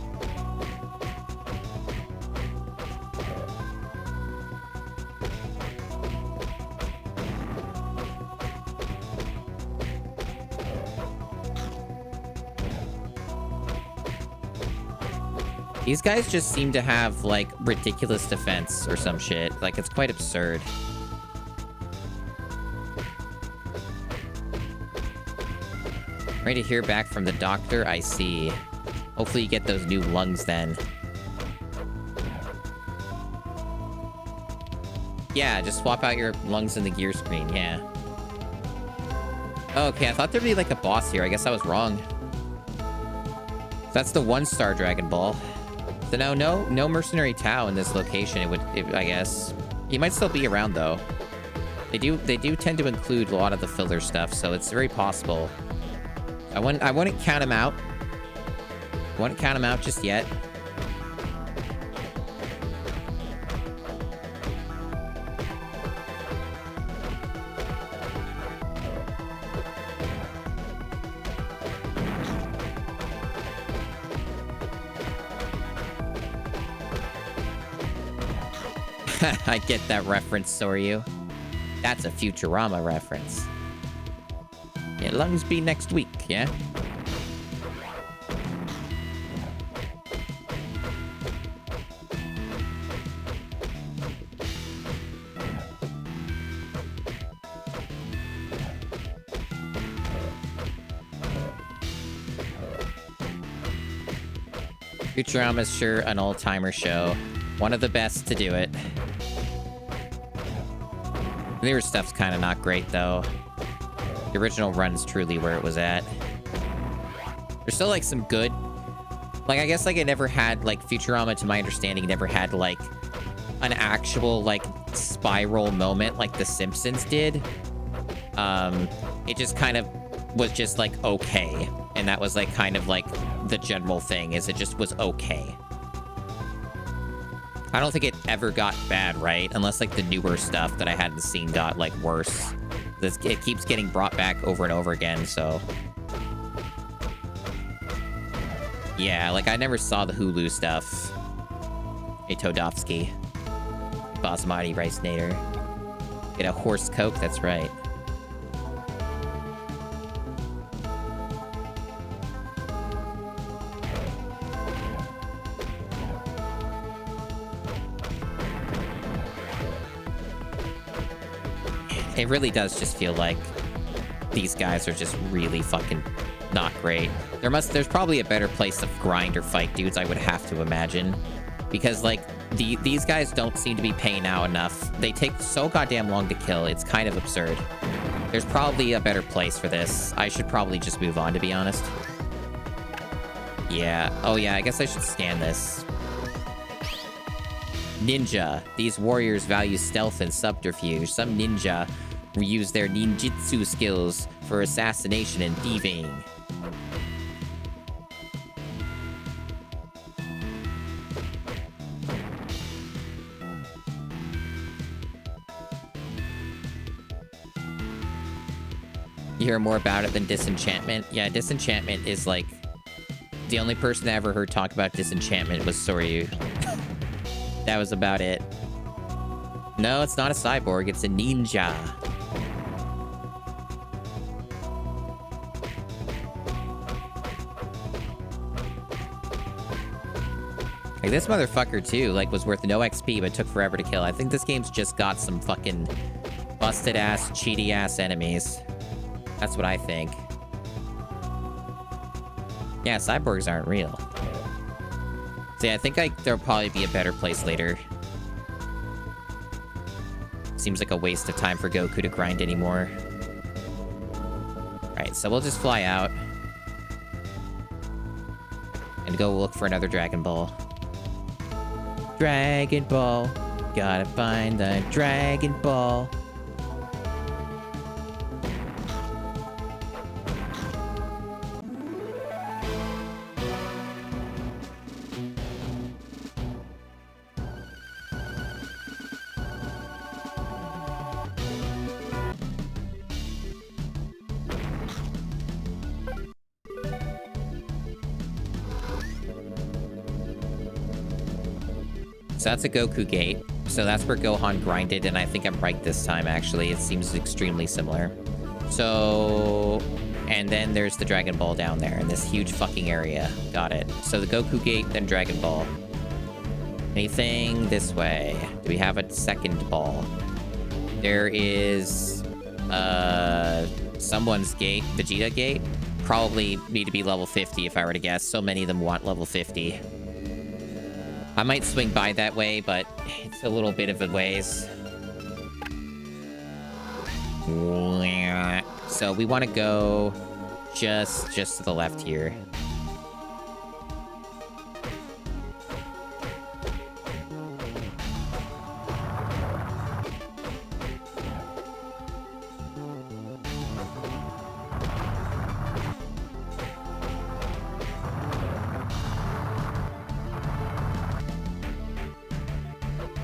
These guys just seem to have, like, ridiculous defense or some shit. Like, it's quite absurd. Ready to hear back from the doctor? I see. Hopefully you get those new lungs then. Yeah, just swap out your lungs in the gear screen, yeah. Okay, I thought there'd be, like, a boss here. I guess I was wrong. That's the 1-star Dragon Ball. So no Mercenary Tau in this location. I guess he might still be around though. They do tend to include a lot of the filler stuff, so it's very possible. I wouldn't count him out. I wouldn't count him out just yet. I get that reference, Soryu. That's a Futurama reference. Yeah, lungs be next week, yeah? Futurama's sure an all-timer show. One of the best to do it. The newer stuff's kind of not great, though. The original run's truly where it was at. There's still, like, some good... Like, I guess, like, it never had, like, Futurama, to my understanding, never had, like, an actual, like, spiral moment like The Simpsons did. It just kind of was just, like, okay. And that was, like, kind of, like, the general thing, is it just was okay. I don't think it ever got bad, right? Unless, like, the newer stuff that I hadn't seen got, like, worse. It keeps getting brought back over and over again, so... Yeah, like, I never saw the Hulu stuff. Hey, Todovsky. Basmati Rice Nader. Get a horse coke? That's right. It really does just feel like these guys are just really fucking not great. There's probably a better place to grind or fight dudes, I would have to imagine. Because, like, these guys don't seem to be paying out enough. They take so goddamn long to kill, it's kind of absurd. There's probably a better place for this. I should probably just move on, to be honest. Yeah. Oh, yeah, I guess I should scan this. Ninja. These warriors value stealth and subterfuge. Some ninja use their ninjutsu skills for assassination and thieving. You hear more about it than Disenchantment? Yeah, Disenchantment is like... The only person I ever heard talk about Disenchantment was Soryu. That was about it. No, it's not a cyborg, it's a ninja. Like, this motherfucker, too, like, was worth no XP, but took forever to kill. I think this game's just got some fucking busted-ass, cheaty-ass enemies. That's what I think. Yeah, cyborgs aren't real. See, I think, like, there'll probably be a better place later. Seems like a waste of time for Goku to grind anymore. Alright, so we'll just fly out. And go look for another Dragon Ball. Dragon Ball. Gotta find the Dragon Ball. So that's a Goku gate. So that's where Gohan grinded, and I think I'm right this time, actually. It seems extremely similar. So... And then there's the Dragon Ball down there in this huge fucking area. Got it. So the Goku gate, then Dragon Ball. Anything this way? Do we have a second ball? There is... someone's gate. Vegeta gate? Probably need to be level 50 if I were to guess. So many of them want level 50. I might swing by that way, but it's a little bit of a ways. So we want to go just to the left here.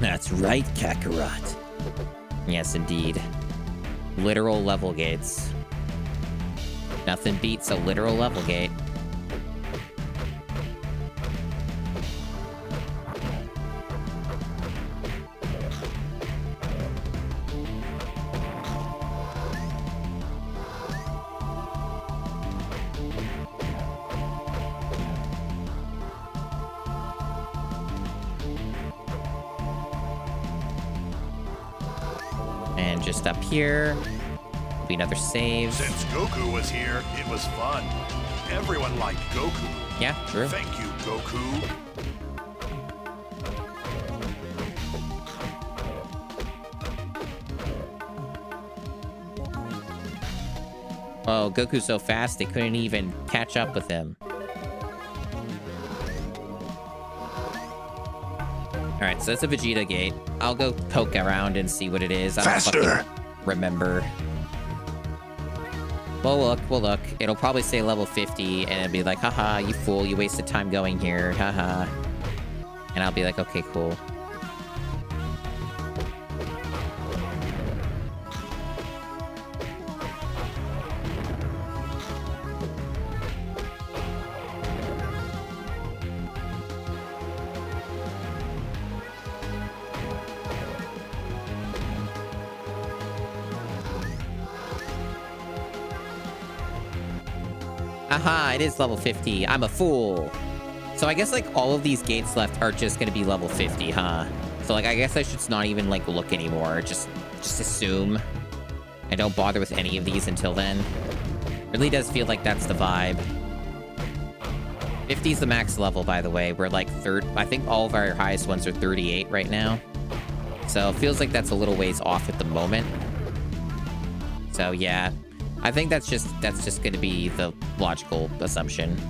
That's right, Kakarot. Yes, indeed. Literal level gates. Nothing beats a literal level gate. And just up here, will be another save. Since Goku was here, it was fun. Everyone liked Goku. Yeah, true. Thank you, Goku. Oh, Goku's so fast they couldn't even catch up with him. Alright, so that's a Vegeta gate. I'll go poke around and see what it is. I don't fucking remember. We'll look. It'll probably say level 50, and it'll be like, haha, you fool, you wasted time going here, haha. And I'll be like, okay, cool. Aha, it is level 50. I'm a fool. So I guess, like, all of these gates left are just gonna be level 50, huh? So, like, I guess I should not even, like, look anymore. Just assume. I don't bother with any of these until then. Really does feel like that's the vibe. 50 is the max level, by the way. We're, like, I think all of our highest ones are 38 right now. So it feels like that's a little ways off at the moment. So, yeah. I think that's just gonna be the logical assumption.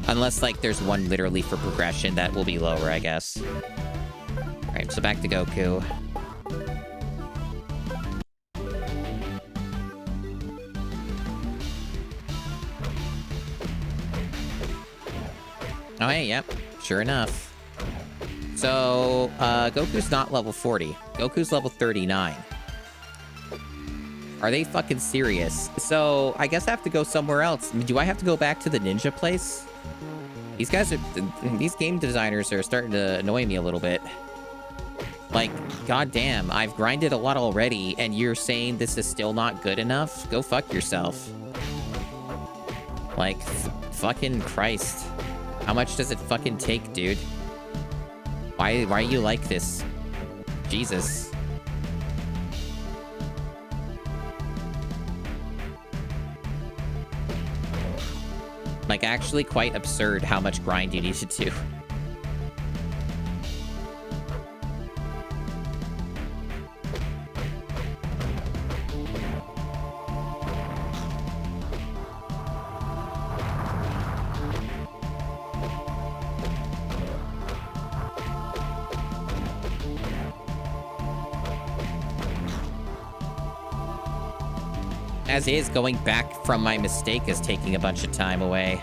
Unless, like, there's one literally for progression that will be lower, I guess. Alright, so back to Goku. Oh, hey, yep. Sure enough. So, Goku's not level 40. Goku's level 39. Are they fucking serious? So, I guess I have to go somewhere else. Do I have to go back to the ninja place? These game designers are starting to annoy me a little bit. Like, goddamn, I've grinded a lot already, and you're saying this is still not good enough? Go fuck yourself. Like, fucking Christ. How much does it fucking take, dude? Why are you like this? Jesus. Like, actually quite absurd how much grind you need to do. As is, going back from my mistake is taking a bunch of time away.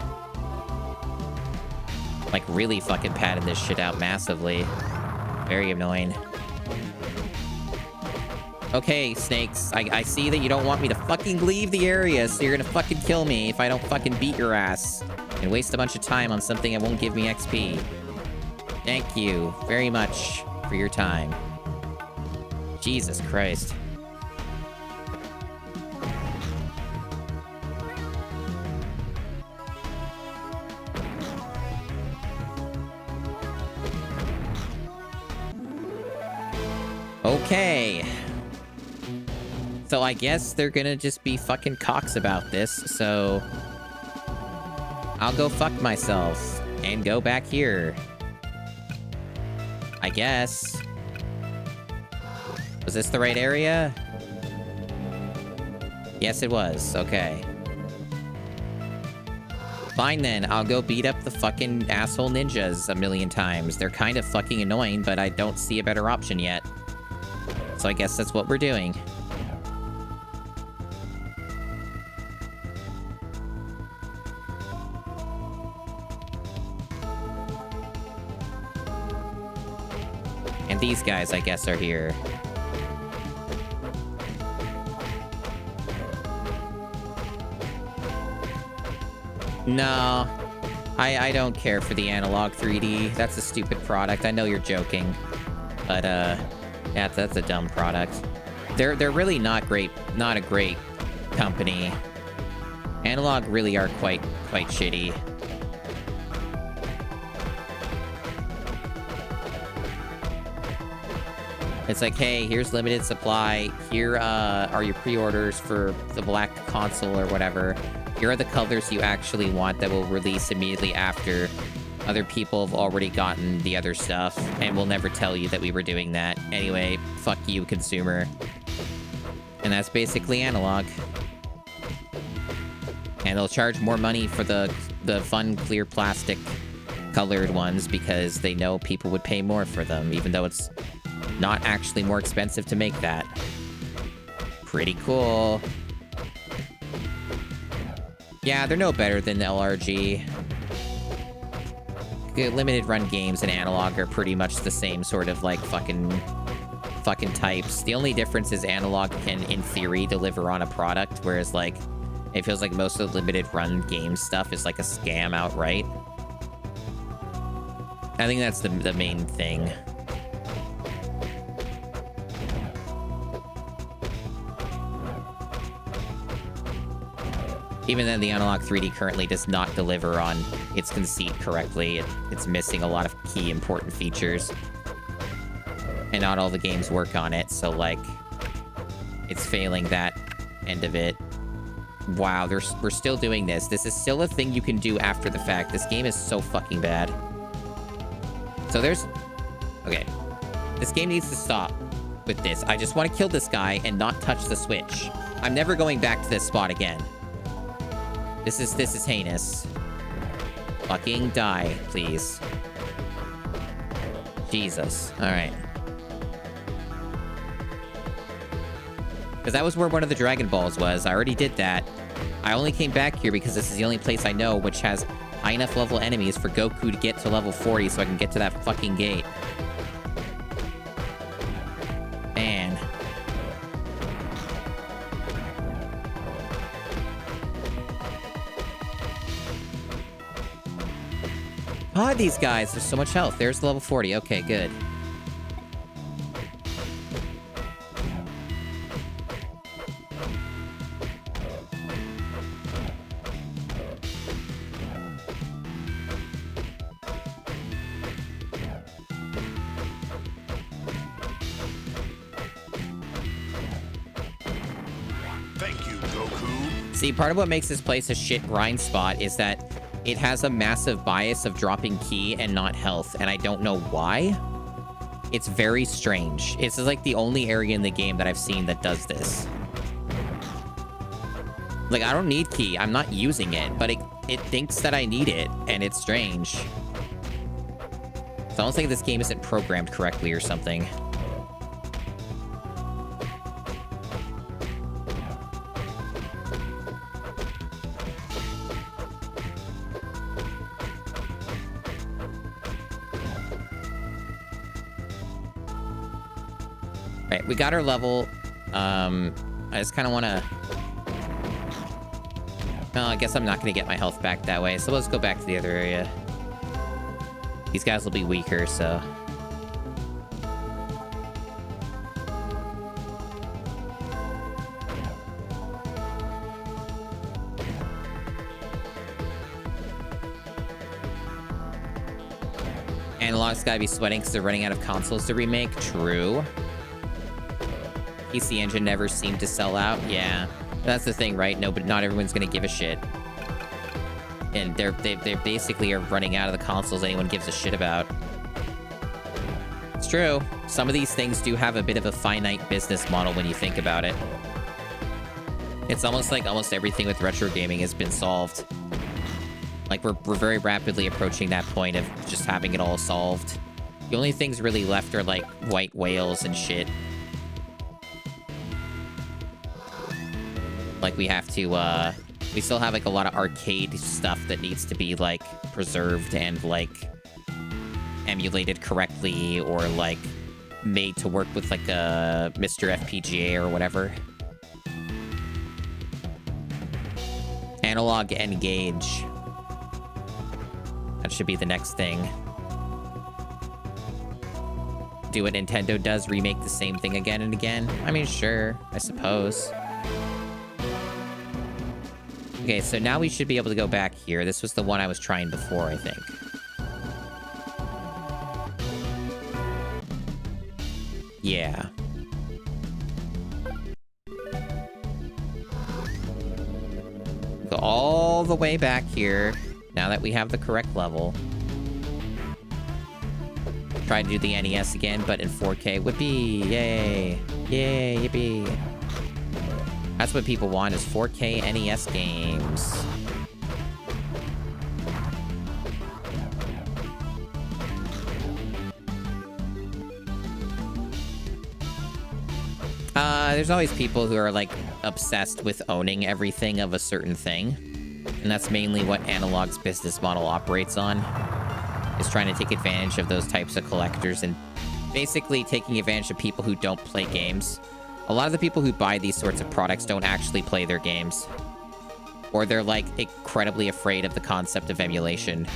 Like, really fucking padding this shit out massively. Very annoying. Okay, snakes. I see that you don't want me to fucking leave the area, so you're gonna fucking kill me if I don't fucking beat your ass. And waste a bunch of time on something that won't give me XP. Thank you very much for your time. Jesus Christ. Okay. So I guess they're gonna just be fucking cocks about this, so... I'll go fuck myself and go back here. I guess. Was this the right area? Yes, it was. Okay. Fine then, I'll go beat up the fucking asshole ninjas a million times. They're kind of fucking annoying, but I don't see a better option yet. So I guess that's what we're doing. And And these guys, I guess, are here. No, I don't care for the analog 3D. That's a stupid product. I know you're joking, but yeah, that's a dumb product. They're really not great. Not a great company. Analog really are quite shitty. It's like, hey, here's limited supply. Here are your pre-orders for the black console or whatever. Here are the colors you actually want that will release immediately after. Other people have already gotten the other stuff, and we'll never tell you that we were doing that. Anyway, fuck you, consumer. And that's basically analog. And they'll charge more money for the fun, clear plastic colored ones because they know people would pay more for them, even though it's not actually more expensive to make that. Pretty cool. Yeah, they're no better than the LRG. Limited run games and analog are pretty much the same sort of like fucking types. The only difference is analog can, in theory, deliver on a product, whereas like it feels like most of the limited run game stuff is like a scam outright. I think that's the main thing. Even then, the Analog 3D currently does not deliver on its conceit correctly. It's missing a lot of key important features. And not all the games work on it, so, like, it's failing that end of it. Wow, we're still doing this. This is still a thing you can do after the fact. This game is so fucking bad. So there's... Okay. This game needs to stop with this. I just want to kill this guy and not touch the switch. I'm never going back to this spot again. This is heinous. Fucking die, please. Jesus. Alright. Because that was where one of the Dragon Balls was. I already did that. I only came back here because this is the only place I know which has high enough level enemies for Goku to get to level 40 so I can get to that fucking gate. Man. God, these guys, there's so much health. There's level 40. Okay, good. Thank you, Goku. See, part of what makes this place a shit grind spot is that it has a massive bias of dropping ki and not health, and I don't know why. It's very strange. This is like the only area in the game that I've seen that does this. Like, I don't need ki. I'm not using it, but it thinks that I need it, and it's strange. It's almost like this game isn't programmed correctly or something. Right, we got our level. I just kind of want to... No, I guess I'm not going to get my health back that way, so let's go back to the other area. These guys will be weaker, so... Analog's gotta be sweating because they're running out of consoles to remake. True. PC Engine never seemed to sell out. Yeah, that's the thing, right? No, but not everyone's gonna give a shit. And they basically are running out of the consoles anyone gives a shit about. It's true. Some of these things do have a bit of a finite business model when you think about it. It's almost like almost everything with retro gaming has been solved. Like, we're very rapidly approaching that point of just having it all solved. The only things really left are, like, white whales and shit. Like, we have to, we still have, like, a lot of arcade stuff that needs to be, like, preserved and, like, emulated correctly, or, like, made to work with like a Mr. FPGA or whatever. Analog Engage. That should be the next thing. Do what Nintendo does, remake the same thing again and again? I mean, sure, I suppose. Okay, so now we should be able to go back here. This was the one I was trying before, I think. Yeah. Go all the way back here, now that we have the correct level. Try to do the NES again, but in 4K would be yay. Yay, yippee. That's what people want, is 4K NES games. There's always people who are, like, obsessed with owning everything of a certain thing. And that's mainly what Analog's business model operates on. Is trying to take advantage of those types of collectors and basically taking advantage of people who don't play games. A lot of the people who buy these sorts of products don't actually play their games. Or they're, like, incredibly afraid of the concept of emulation.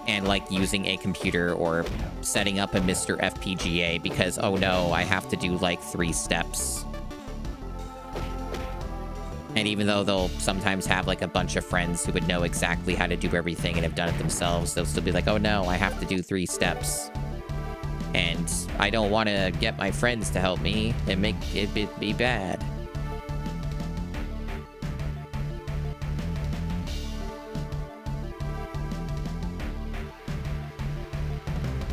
And, like, using a computer or setting up a Mr. FPGA because, oh no, I have to do, like, 3 steps. And even though they'll sometimes have, like, a bunch of friends who would know exactly how to do everything and have done it themselves, they'll still be like, oh no, I have to do 3 steps. And I don't want to get my friends to help me and make it be bad.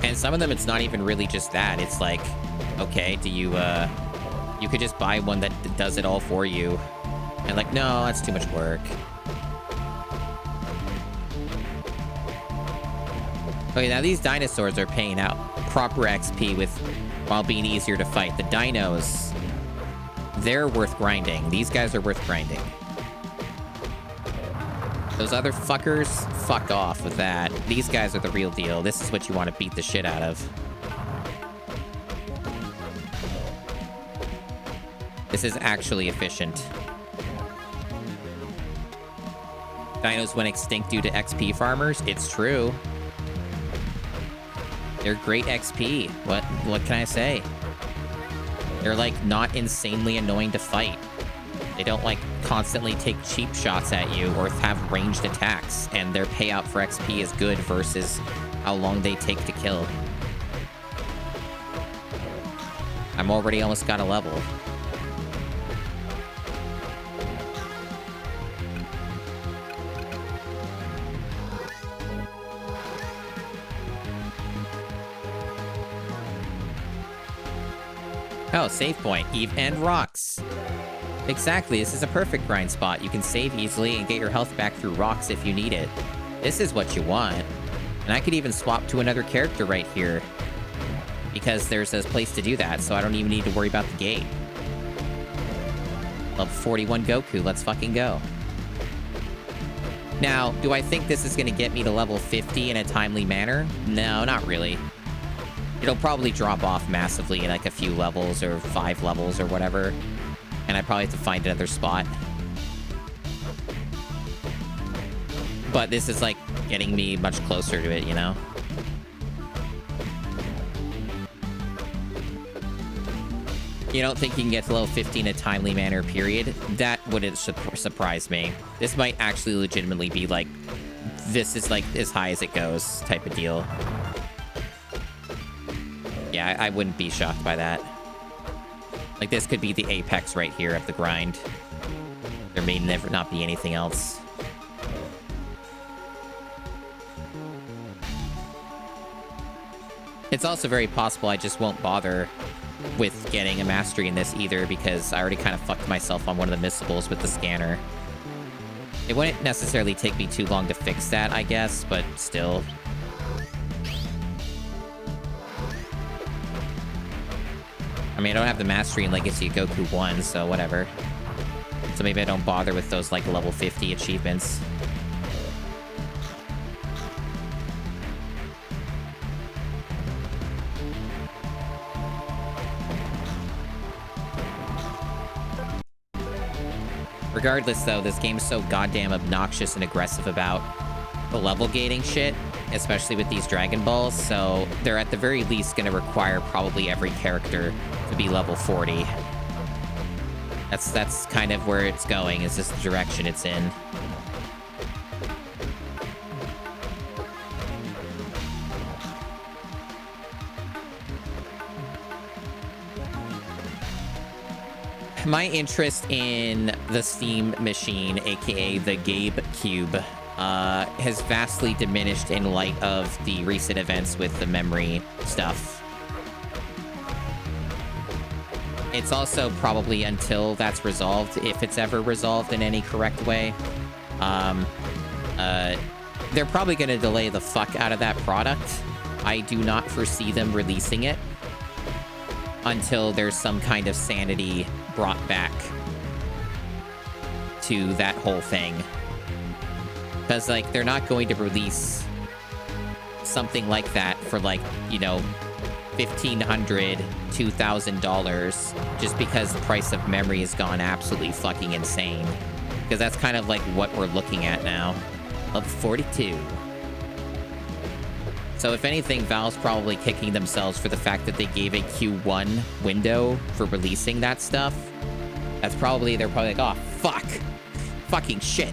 And some of them, it's not even really just that. It's like, okay, do you, you could just buy one that does it all for you. And like, no, that's too much work. Okay, now these dinosaurs are paying out proper XP while being easier to fight. The dinos, they're worth grinding. These guys are worth grinding. Those other fuckers, fuck off with that. These guys are the real deal. This is what you want to beat the shit out of. This is actually efficient. Dinos went extinct due to XP farmers. It's true. They're great XP. What can I say? They're like not insanely annoying to fight. They don't like constantly take cheap shots at you or have ranged attacks, and their payout for XP is good versus how long they take to kill. I'm already almost got a level. Oh, save point. Eve and rocks. Exactly, this is a perfect grind spot. You can save easily and get your health back through rocks if you need it. This is what you want. And I could even swap to another character right here. Because there's a place to do that, so I don't even need to worry about the gate. Level 41 Goku, let's fucking go. Now, do I think this is going to get me to level 50 in a timely manner? No, not really. It'll probably drop off massively in like a few levels or 5 levels or whatever. And I probably have to find another spot. But this is like getting me much closer to it, you know? You don't think you can get to level 50 in a timely manner, period? That wouldn't surprise me. This might actually legitimately be like, this is like as high as it goes type of deal. Yeah, I wouldn't be shocked by that. Like, this could be the apex right here of the grind. There may never not be anything else. It's also very possible I just won't bother with getting a mastery in this either, because I already kind of fucked myself on one of the missables with the scanner. It wouldn't necessarily take me too long to fix that, I guess, but still. I mean, I don't have the mastery in Legacy of Goku 1, so whatever. So maybe I don't bother with those, like, level 50 achievements. Regardless, though, this game's so goddamn obnoxious and aggressive about the level gating shit, especially with these Dragon Balls, so they're at the very least going to require probably every character to be level 40. That's kind of where it's going, is just the direction it's in. My interest in the Steam machine, aka the Gabe Cube, has vastly diminished in light of the recent events with the memory stuff. It's also probably until that's resolved, if it's ever resolved in any correct way. They're probably going to delay the fuck out of that product. I do not foresee them releasing it until there's some kind of sanity brought back to that whole thing. Because, like, they're not going to release something like that for, like, you know, $1,500, $2,000 just because the price of memory has gone absolutely fucking insane. Because that's kind of like what we're looking at now. Level 42. So if anything, Valve's probably kicking themselves for the fact that they gave a Q1 window for releasing that stuff. They're probably like, oh, fuck. Fucking shit.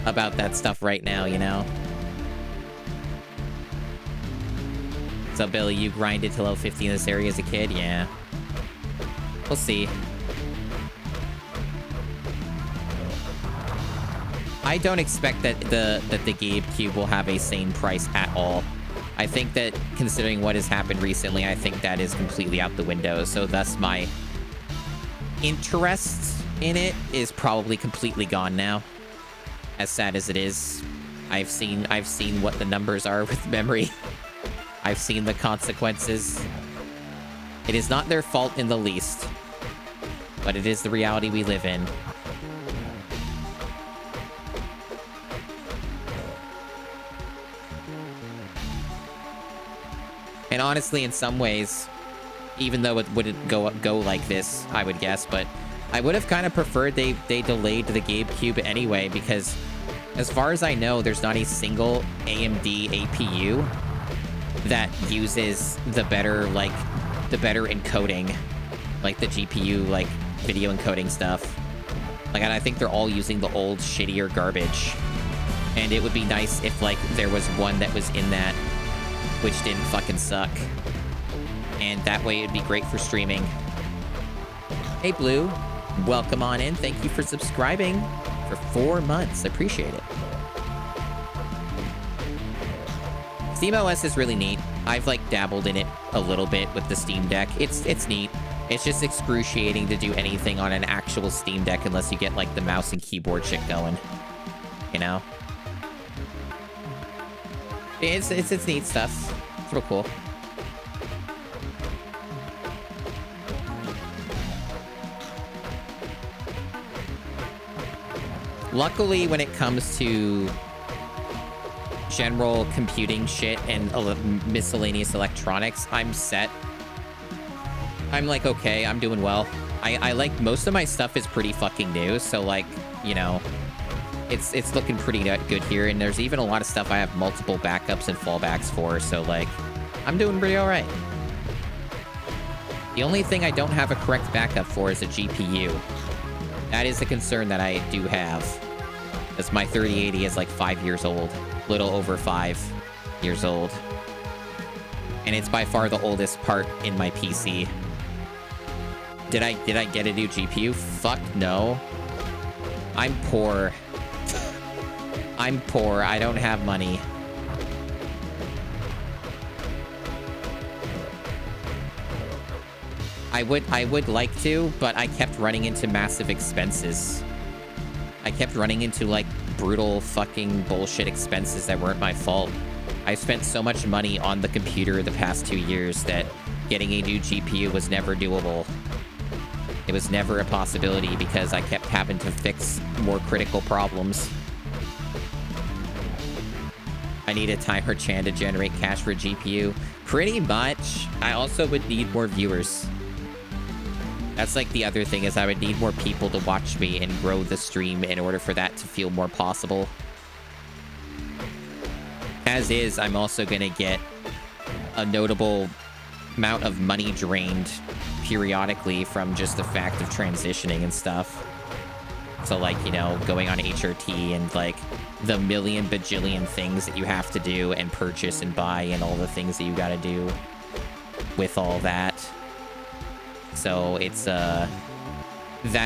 About that stuff right now, you know? So, Billy, you grinded to level 50 in this area as a kid? Yeah. We'll see. I don't expect that the Gabe Cube will have a sane price at all. I think that, considering what has happened recently, I think that is completely out the window. So thus my interest in it is probably completely gone now. As sad as it is. I've seen what the numbers are with memory. I've seen the consequences. It is not their fault in the least, but it is the reality we live in. And honestly, in some ways, even though it wouldn't go like this, I would guess, but I would have kind of preferred they delayed the Gabe Cube anyway, because as far as I know, there's not a single AMD APU that uses the better encoding, like the GPU, like video encoding stuff. Like, and I think they're all using the old shittier garbage. And it would be nice if, like, there was one that was in that which didn't fucking suck. And that way it'd be great for streaming. Hey, Blue. Welcome on in. Thank you for subscribing for 4 months. I appreciate it. SteamOS is really neat. I've, like, dabbled in it a little bit with the Steam Deck. It's neat. It's just excruciating to do anything on an actual Steam Deck unless you get, like, the mouse and keyboard shit going. You know? It's neat stuff. It's real cool. Luckily, when it comes to general computing shit and miscellaneous electronics, I'm set. I'm like, okay, I'm doing well. I like, most of my stuff is pretty fucking new, so, like, you know, it's looking pretty good here, and there's even a lot of stuff I have multiple backups and fallbacks for, so, like, I'm doing pretty alright. The only thing I don't have a correct backup for is a GPU. That is a concern that I do have. Because my 3080 is like 5 years old. Little over 5 years old. And it's by far the oldest part in my PC. Did I get a new GPU? Fuck no. I'm poor. I'm poor. I don't have money. I would like to, but I kept running into massive expenses. I kept running into, like, brutal fucking bullshit expenses that weren't my fault. I spent so much money on the computer the past 2 years that getting a new GPU was never doable. It was never a possibility because I kept having to fix more critical problems. I need a timer Chan to generate cash for a GPU. Pretty much. I also would need more viewers. That's like the other thing is I would need more people to watch me and grow the stream in order for that to feel more possible. As is, I'm also going to get a notable amount of money drained periodically from just the fact of transitioning and stuff. So like, you know, going on HRT and like the million bajillion things that you have to do and purchase and buy and all the things that you got to do with all that. So it's, that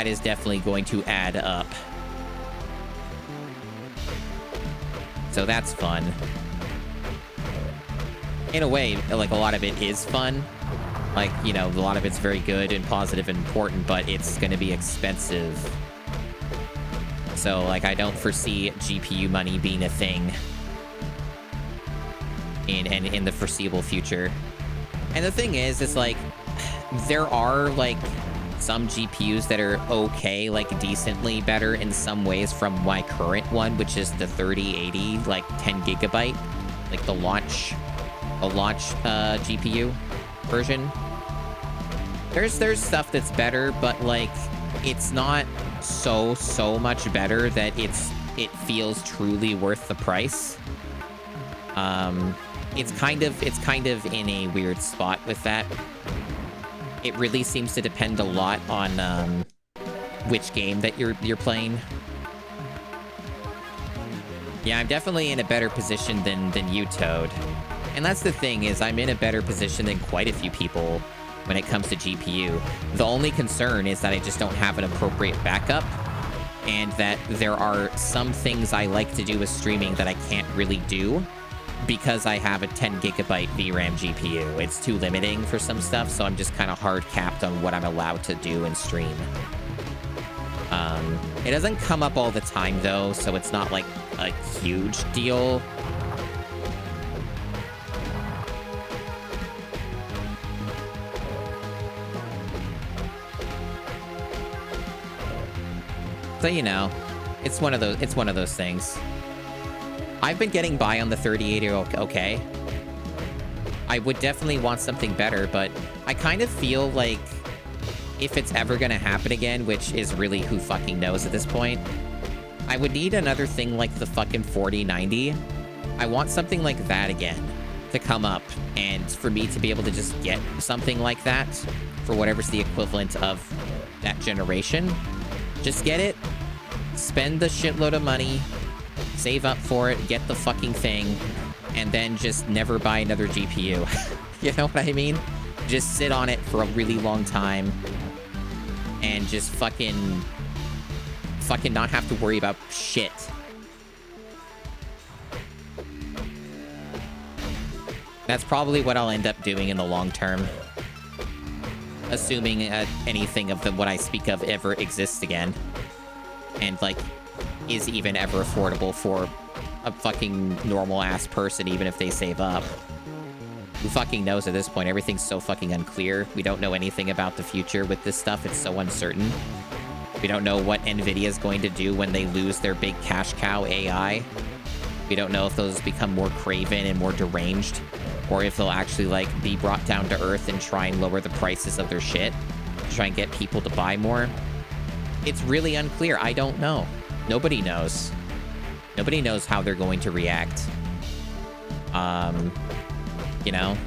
is definitely going to add up. So that's fun. In a way, like a lot of it is fun. Like, you know, a lot of it's very good and positive and important, but it's going to be expensive. So, like, I don't foresee GPU money being a thing in the foreseeable future. And the thing is like, there are, like, some GPUs that are okay, like, decently better in some ways from my current one, which is the 3080, like, 10 gigabyte, like the launch GPU version. There's stuff that's better, but, like, it's not so much better that it feels truly worth the price. It's kind of in a weird spot with that. It really seems to depend a lot on which game that you're playing. Yeah, I'm definitely in a better position than you, Toad. And that's the thing, is I'm in a better position than quite a few people when it comes to GPU. The only concern is that I just don't have an appropriate backup, and that there are some things I like to do with streaming that I can't really do because I have a 10 gigabyte VRAM GPU. It's too limiting for some stuff, so I'm just kind of hard capped on what I'm allowed to do and stream. It doesn't come up all the time though, so it's not like a huge deal. So, you know, it's one of those things. I've been getting by on the 3080 okay. I would definitely want something better, but I kind of feel like if it's ever gonna happen again, which is really who fucking knows at this point, I would need another thing like the fucking 4090. I want something like that again to come up, and for me to be able to just get something like that for whatever's the equivalent of that generation. Just get it, spend the shitload of money, save up for it, get the fucking thing, and then just never buy another GPU. You know what I mean? Just sit on it for a really long time and just fucking not have to worry about shit. That's probably what I'll end up doing in the long term. Assuming anything of what I speak of ever exists again. And, like, is even ever affordable for a fucking normal-ass person, even if they save up. Who fucking knows at this point? Everything's so fucking unclear. We don't know anything about the future with this stuff. It's so uncertain. We don't know what NVIDIA's going to do when they lose their big cash cow AI. We don't know if those become more craven and more deranged, or if they'll actually, like, be brought down to earth and try and lower the prices of their shit to try and get people to buy more. It's really unclear. I don't know. Nobody knows. Nobody knows how they're going to react. You know?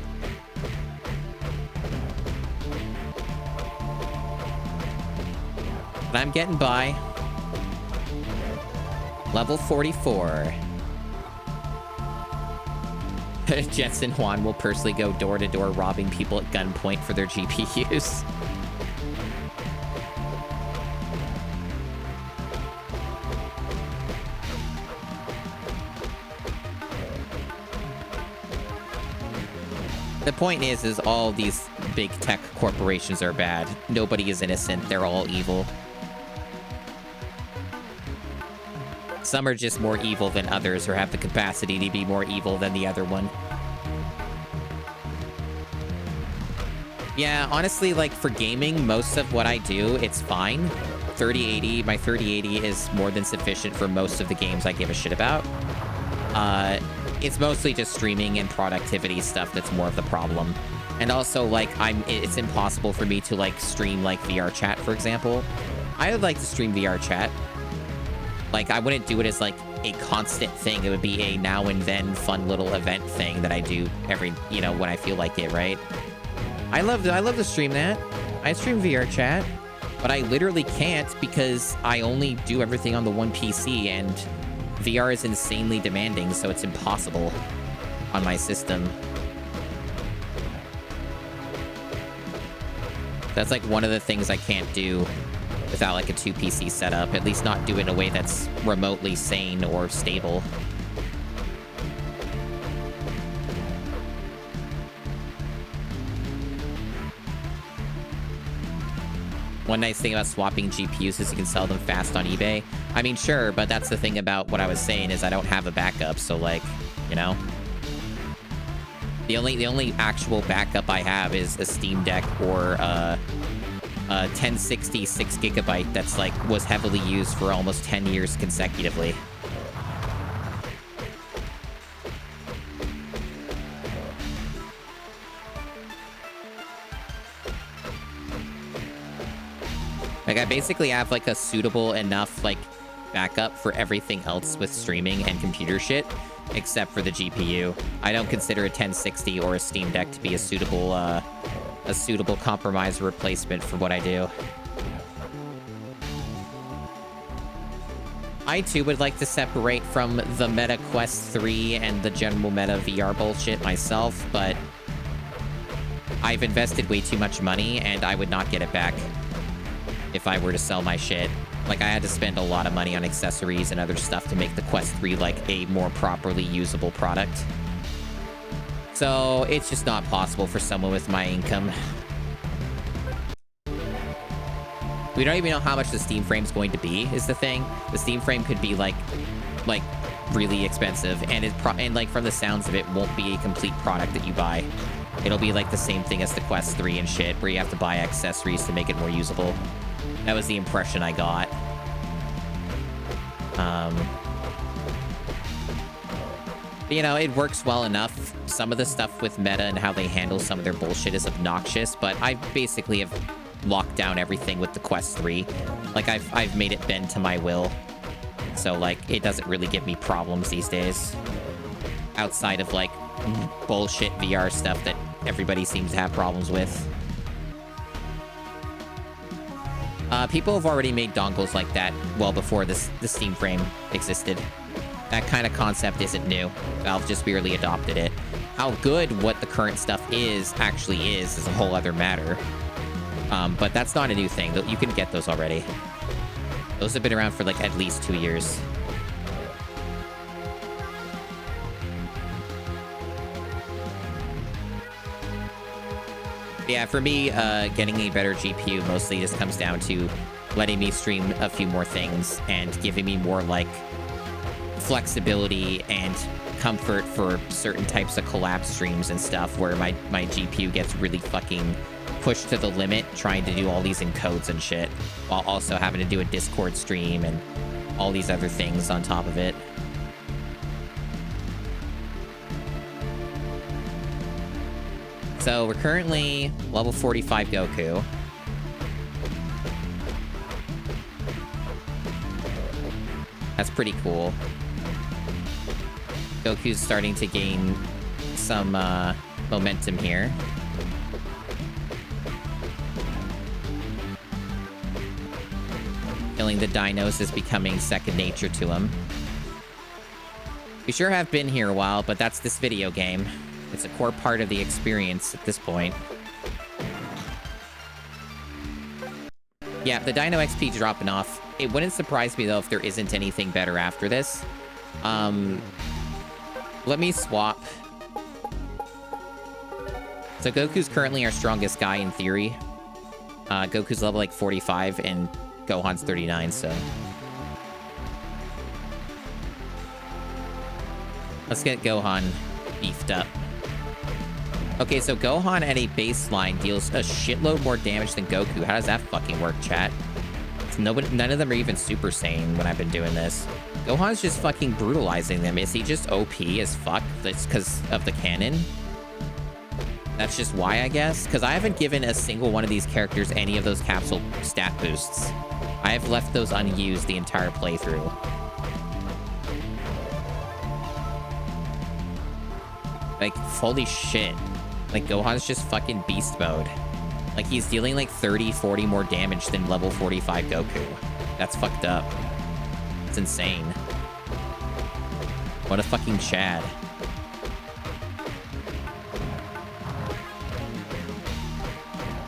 But I'm getting by. Level 44. Jetson Juan will personally go door to door robbing people at gunpoint for their GPUs. The point is all these big tech corporations are bad. Nobody is innocent. They're all evil. Some are just more evil than others, or have the capacity to be more evil than the other one. Yeah, honestly, like, for gaming, most of what I do, it's fine. My 3080 is more than sufficient for most of the games I give a shit about. It's mostly just streaming and productivity stuff that's more of the problem. And also, like, it's impossible for me to, like, stream, like, VR chat, for example. I would like to stream VR chat. Like, I wouldn't do it as, like, a constant thing. It would be a now and then fun little event thing that I do every, you know, when I feel like it, right? I love to stream that. I stream VR chat, but I literally can't because I only do everything on the one PC, and VR is insanely demanding, so it's impossible on my system. That's like one of the things I can't do without like a 2 PC setup, at least not do it in a way that's remotely sane or stable. One nice thing about swapping GPUs is you can sell them fast on eBay. I mean, sure, but that's the thing about what I was saying is I don't have a backup, so like, you know. The only actual backup I have is a Steam Deck or a 1060 6GB that's like was heavily used for almost 10 years consecutively. Like, I basically have, like, a suitable enough, like, backup for everything else with streaming and computer shit, except for the GPU. I don't consider a 1060 or a Steam Deck to be a suitable compromise or replacement for what I do. I, too, would like to separate from the Meta Quest 3 and the general Meta VR bullshit myself, but I've invested way too much money, and I would not get it back if I were to sell my shit. Like, I had to spend a lot of money on accessories and other stuff to make the Quest 3, like, a more properly usable product. So, it's just not possible for someone with my income. We don't even know how much the Steam frame's going to be, is the thing. The Steam frame could be, like really expensive, and like, from the sounds of it, won't be a complete product that you buy. It'll be, like, the same thing as the Quest 3 and shit, where you have to buy accessories to make it more usable. That was the impression I got. You know, it works well enough. Some of the stuff with Meta and how they handle some of their bullshit is obnoxious, but I basically have locked down everything with the Quest 3. Like, I've made it bend to my will. So, like, it doesn't really give me problems these days. Outside of, like, bullshit VR stuff that everybody seems to have problems with. People have already made dongles like that well before the Steam frame existed. That kind of concept isn't new. Valve just barely adopted it. How good what the current stuff actually is a whole other matter. But that's not a new thing. You can get those already. Those have been around for like at least 2 years. Yeah, for me, getting a better GPU mostly just comes down to letting me stream a few more things and giving me more, like, flexibility and comfort for certain types of collab streams and stuff where my GPU gets really fucking pushed to the limit trying to do all these encodes and shit, while also having to do a Discord stream and all these other things on top of it. So we're currently level 45 Goku. That's pretty cool. Goku's starting to gain some momentum here. Killing the dinos is becoming second nature to him. We sure have been here a while, but that's this video game. It's a core part of the experience at this point. Yeah, the Dino XP dropping off. It wouldn't surprise me, though, if there isn't anything better after this. Let me swap. So Goku's currently our strongest guy in theory. Goku's level, like, 45, and Gohan's 39, so... Let's get Gohan beefed up. Okay, so Gohan at a baseline deals a shitload more damage than Goku. How does that fucking work, chat? None of them are even Super Saiyan when I've been doing this. Gohan's just fucking brutalizing them. Is he just OP as fuck? That's because of the cannon? That's just why, I guess? Because I haven't given a single one of these characters any of those capsule stat boosts. I have left those unused the entire playthrough. Like, holy shit. Like, Gohan's just fucking beast mode. Like, he's dealing like 30, 40 more damage than level 45 Goku. That's fucked up. It's insane. What a fucking Chad.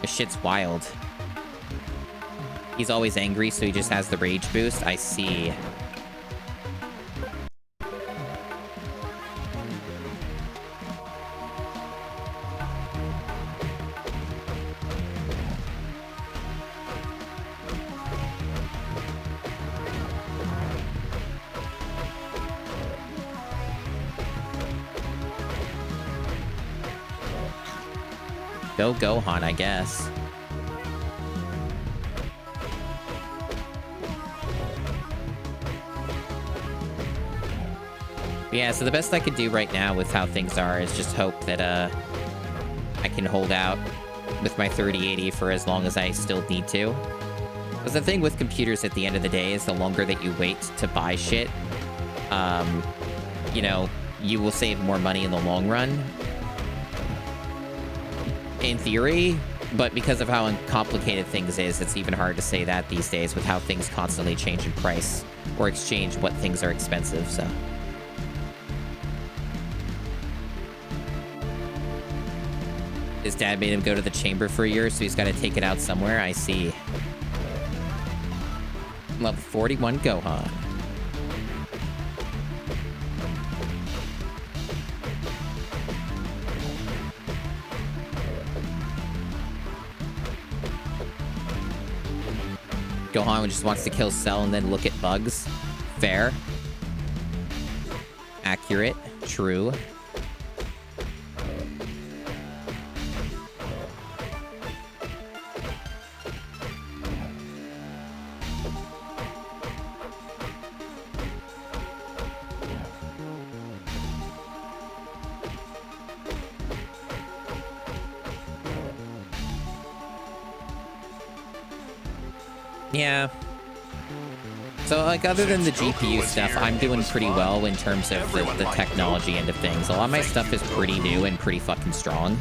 This shit's wild. He's always angry, so he just has the rage boost. I see. Go Gohan, I guess. Yeah, so the best I could do right now with how things are is just hope that I can hold out with my 3080 for as long as I still need to. Because the thing with computers at the end of the day is the longer that you wait to buy shit, you know, you will save more money in the long run. In theory, but because of how complicated things is, it's even hard to say that these days with how things constantly change in price or exchange what things are expensive, so. His dad made him go to the chamber for a year, so he's got to take it out somewhere. I see. Level 41 Gohan. Gohan just wants to kill Cell and then look at bugs. Fair. Accurate. True. Yeah. So, like, other than the GPU stuff, I'm doing pretty well in terms of the technology end of things. A lot of my stuff is pretty new and pretty fucking strong.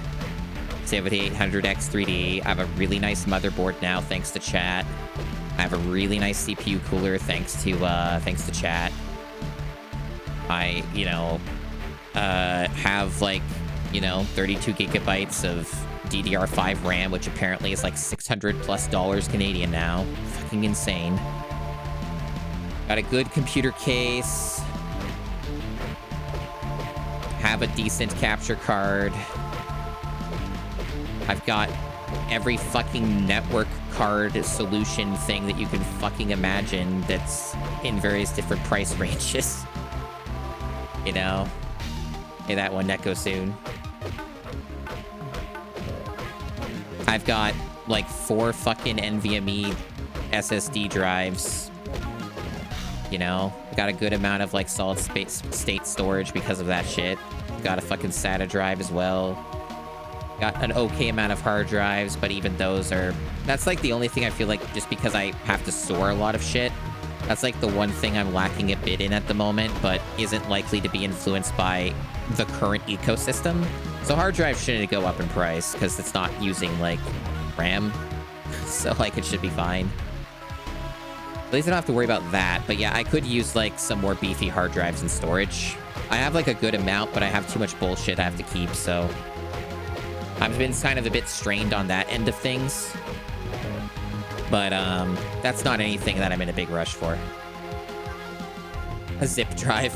7800X 3D. I have a really nice motherboard now, thanks to chat. I have a really nice CPU cooler, thanks to chat. I, you know, have, like, you know, 32 gigabytes of DDR5 RAM, which apparently is like $600+ Canadian now. Fucking insane. Got a good computer case. Have a decent capture card. I've got every fucking network card solution thing that you can fucking imagine that's in various different price ranges. You know? Hey, that one, Neko soon. I've got like 4 fucking NVMe SSD drives. You know, got a good amount of like solid state storage because of that shit. Got a fucking SATA drive as well. Got an okay amount of hard drives, but even those are... That's like the only thing I feel like, just because I have to store a lot of shit. That's like the one thing I'm lacking a bit in at the moment, but isn't likely to be influenced by the current ecosystem. So hard drives shouldn't go up in price because it's not using like RAM. So like it should be fine. At least I don't have to worry about that. But yeah, I could use like some more beefy hard drives and storage. I have like a good amount, but I have too much bullshit I have to keep, so I've been kind of a bit strained on that end of things. But that's not anything that I'm in a big rush for. A zip drive.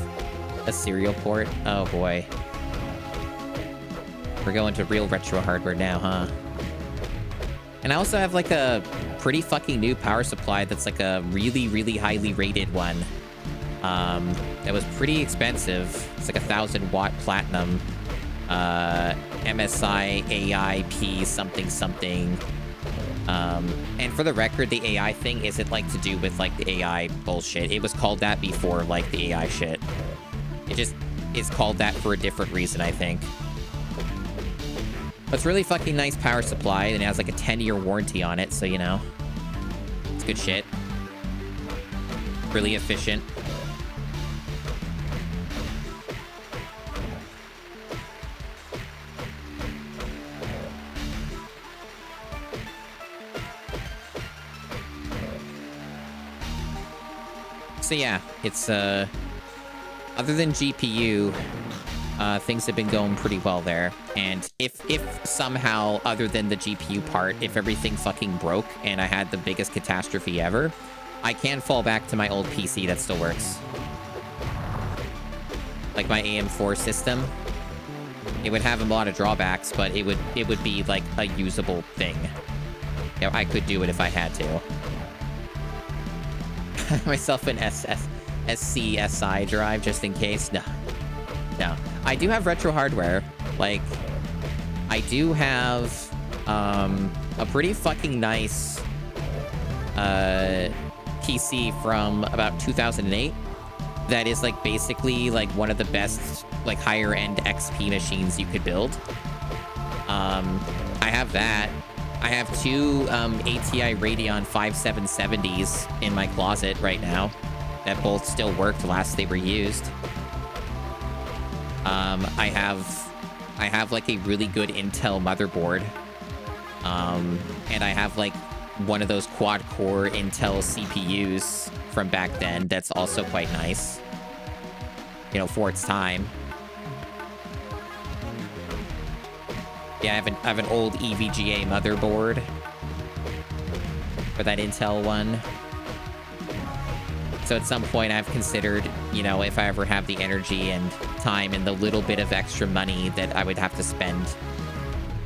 A serial port. Oh boy. We're going to real retro hardware now, huh? And I also have like a pretty fucking new power supply that's like a really, really highly rated one. That was pretty expensive. It's like 1,000-watt platinum. MSI AIP something something. And for the record, the AI thing isn't like to do with like the AI bullshit. It was called that before like the AI shit. It just is called that for a different reason, I think. But it's really fucking nice power supply, and it has like a 10-year warranty on it, so you know, it's good shit. Really efficient. So yeah, it's other than GPU, things have been going pretty well there. And if somehow, other than the GPU part, if everything fucking broke and I had the biggest catastrophe ever, I can fall back to my old PC that still works. Like my AM4 system. It would have a lot of drawbacks, but it would be like a usable thing. You know, I could do it if I had to. Myself an SCSI drive just in case. No. I do have retro hardware. Like, I do have a pretty fucking nice PC from about 2008 that is like basically like one of the best like higher end XP machines you could build. I have that. I have two ATI Radeon 5770s in my closet right now that both still work the last they were used. I have like a really good Intel motherboard. And I have like one of those quad core Intel CPUs from back then that's also quite nice, you know, for its time. Yeah, I have an old EVGA motherboard for that Intel one. So at some point I've considered, you know, if I ever have the energy and time and the little bit of extra money that I would have to spend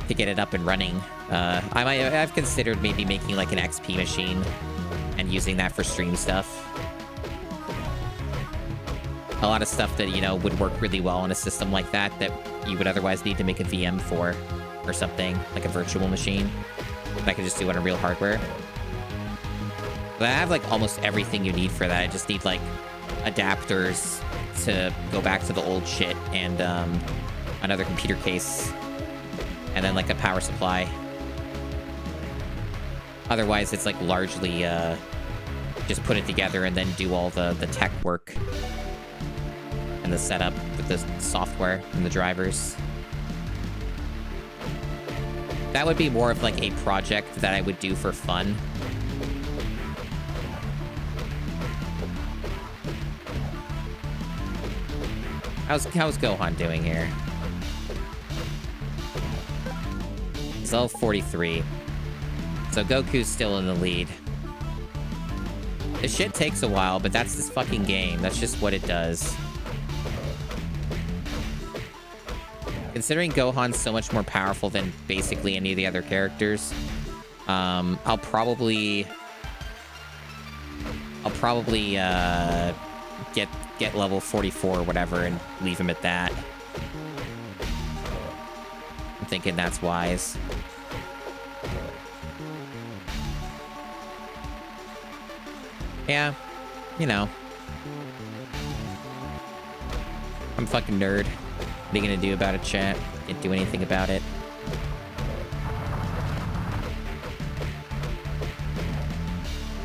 to get it up and running, I've considered maybe making like an XP machine and using that for stream stuff. A lot of stuff that, you know, would work really well on a system like that you would otherwise need to make a VM for or something, like a virtual machine that I could just do on a real hardware. But I have like almost everything you need for that. I just need like adapters to go back to the old shit and another computer case and then like a power supply. Otherwise, it's like largely just put it together and then do all the tech work and the setup with the software and the drivers. That would be more of like a project that I would do for fun. How's Gohan doing here? He's level 43. So Goku's still in the lead. This shit takes a while, but that's this fucking game. That's just what it does. Considering Gohan's so much more powerful than basically any of the other characters, I'll probably get level 44 or whatever and leave him at that. I'm thinking that's wise. Yeah, you know. I'm a fucking nerd. What are you gonna do about it, chat? Can't do anything about it.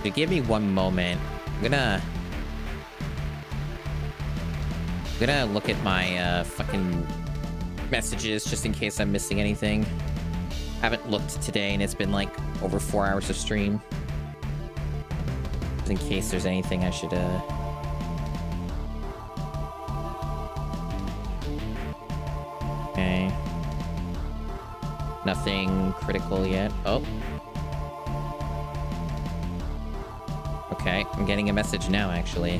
So give me one moment. I'm gonna look at my fucking messages just in case I'm missing anything. Haven't looked today and it's been like over 4 hours of stream. Just in case there's anything I should Okay. Nothing critical yet. Oh. Okay, I'm getting a message now, actually.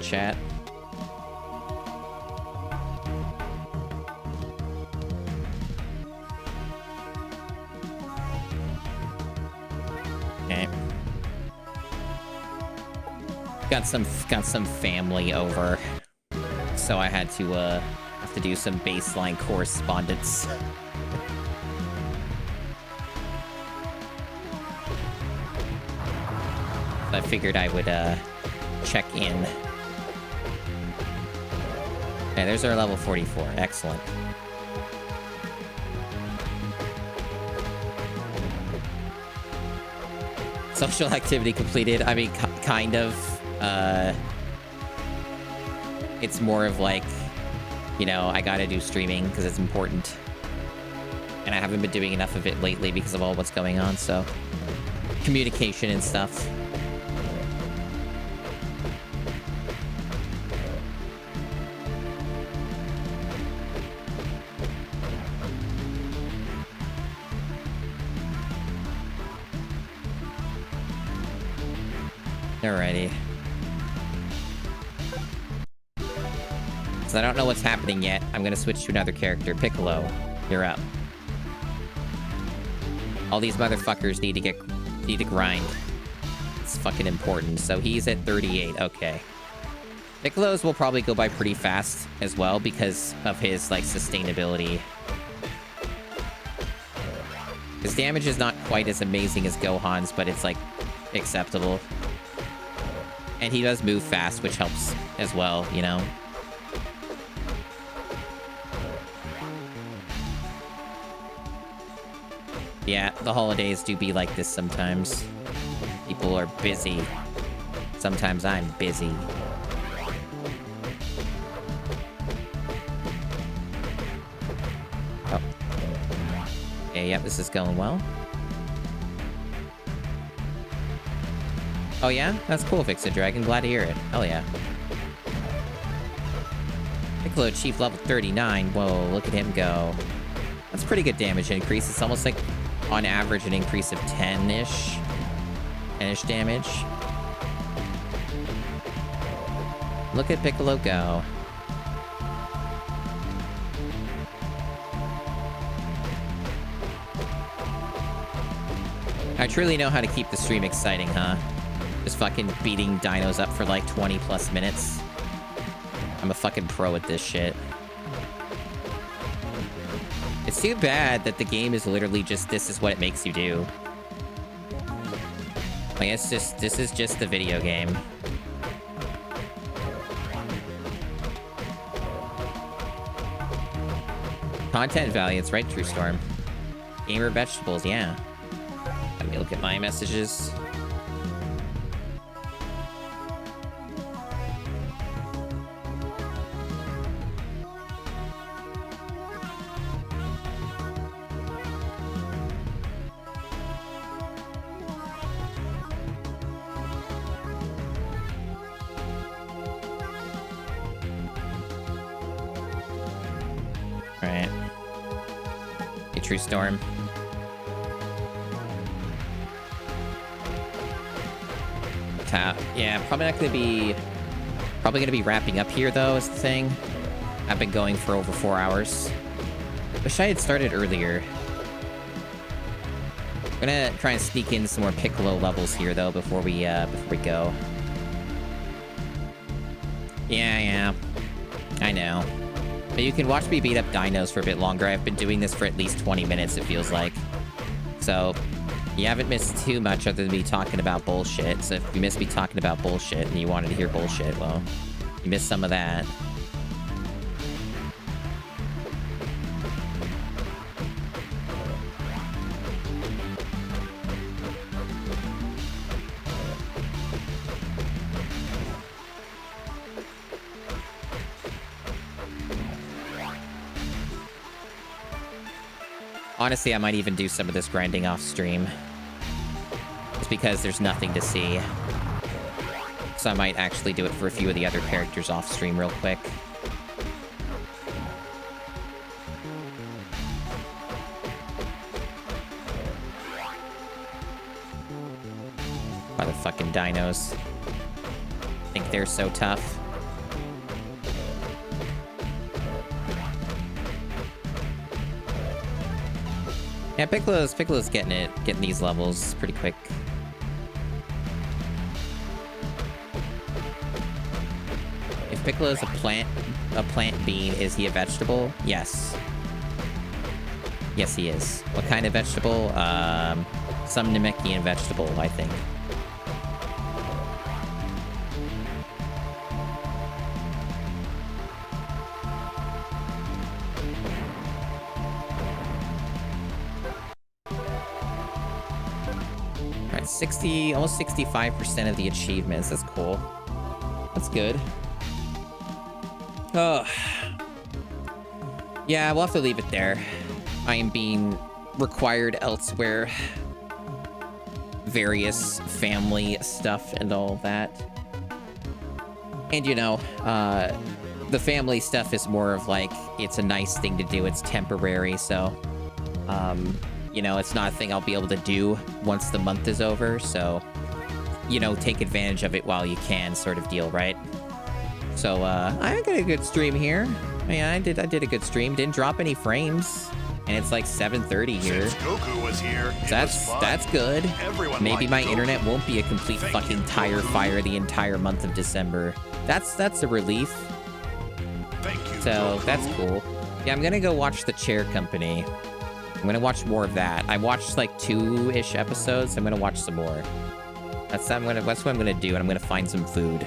Chat. got some family over, so I had to have to do some baseline correspondence. I figured I would check in. Okay, there's our level 44. Excellent. Social activity completed. I mean, kind of. It's more of like, you know, I gotta do streaming because it's important. And I haven't been doing enough of it lately because of all what's going on, so... communication and stuff. Alrighty. So I don't know what's happening yet. I'm gonna switch to another character. Piccolo, you're up. All these motherfuckers need to grind. It's fucking important. So he's at 38. Okay. Piccolo's will probably go by pretty fast as well because of his like sustainability. His damage is not quite as amazing as Gohan's, but it's like acceptable. And he does move fast, which helps as well, you know? Yeah, the holidays do be like this sometimes. People are busy. Sometimes I'm busy. Oh. Okay, yep, this is going well. Oh yeah? That's cool, Vixen Dragon. Glad to hear it. Hell yeah. Piccolo Chief level 39. Whoa, look at him go. That's pretty good damage increase. It's almost like, on average, an increase of 10-ish. 10-ish damage. Look at Piccolo go. I truly know how to keep the stream exciting, huh? Just fucking beating dinos up for like 20 plus minutes. I'm a fucking pro at this shit. It's too bad that the game is literally just this is what it makes you do. Like, it's just, this is just the video game. Content value, it's right, True Storm. Gamer vegetables, yeah. Let me look at my messages. Alright. Hey, True Storm. Yeah, probably gonna be wrapping up here though, is the thing. I've been going for over 4 hours. Wish I had started earlier. I'm gonna try and sneak in some more Piccolo levels here though before we go. Yeah, I know. But you can watch me beat up dinos for a bit longer. I've been doing this for at least 20 minutes, it feels like. So, you haven't missed too much other than me talking about bullshit. So if you missed me talking about bullshit and you wanted to hear bullshit, well, you missed some of that. Honestly, I might even do some of this grinding off stream. Just because there's nothing to see. So I might actually do it for a few of the other characters off stream real quick. Motherfucking dinos. Think they're so tough. Yeah, Piccolo's getting these levels pretty quick. Piccolo is a plant bean. Is he a vegetable? Yes. Yes, he is. What kind of vegetable? Some Namekian vegetable, I think. All right, 60, almost 65% of the achievements. That's cool. That's good. Oh. Yeah, we'll have to leave it there. I am being required elsewhere. Various family stuff and all that. And you know, the family stuff is more of like, it's a nice thing to do. It's temporary, so, you know, it's not a thing I'll be able to do once the month is over. So, you know, take advantage of it while you can, sort of deal, right? So, I got a good stream here. Yeah, I did a good stream. Didn't drop any frames. And it's like 7:30 here. Since Goku was here, So that's good. Everyone Maybe liked my Goku. internet won't be a complete Thank fucking you, tire Goku. fire the entire month of December. That's a relief. Thank you, So Goku. that's cool. Yeah, I'm gonna go watch The Chair Company. I'm gonna watch more of that. I watched like 2-ish episodes. I'm gonna watch some more. That's what I'm gonna do, and I'm gonna find some food.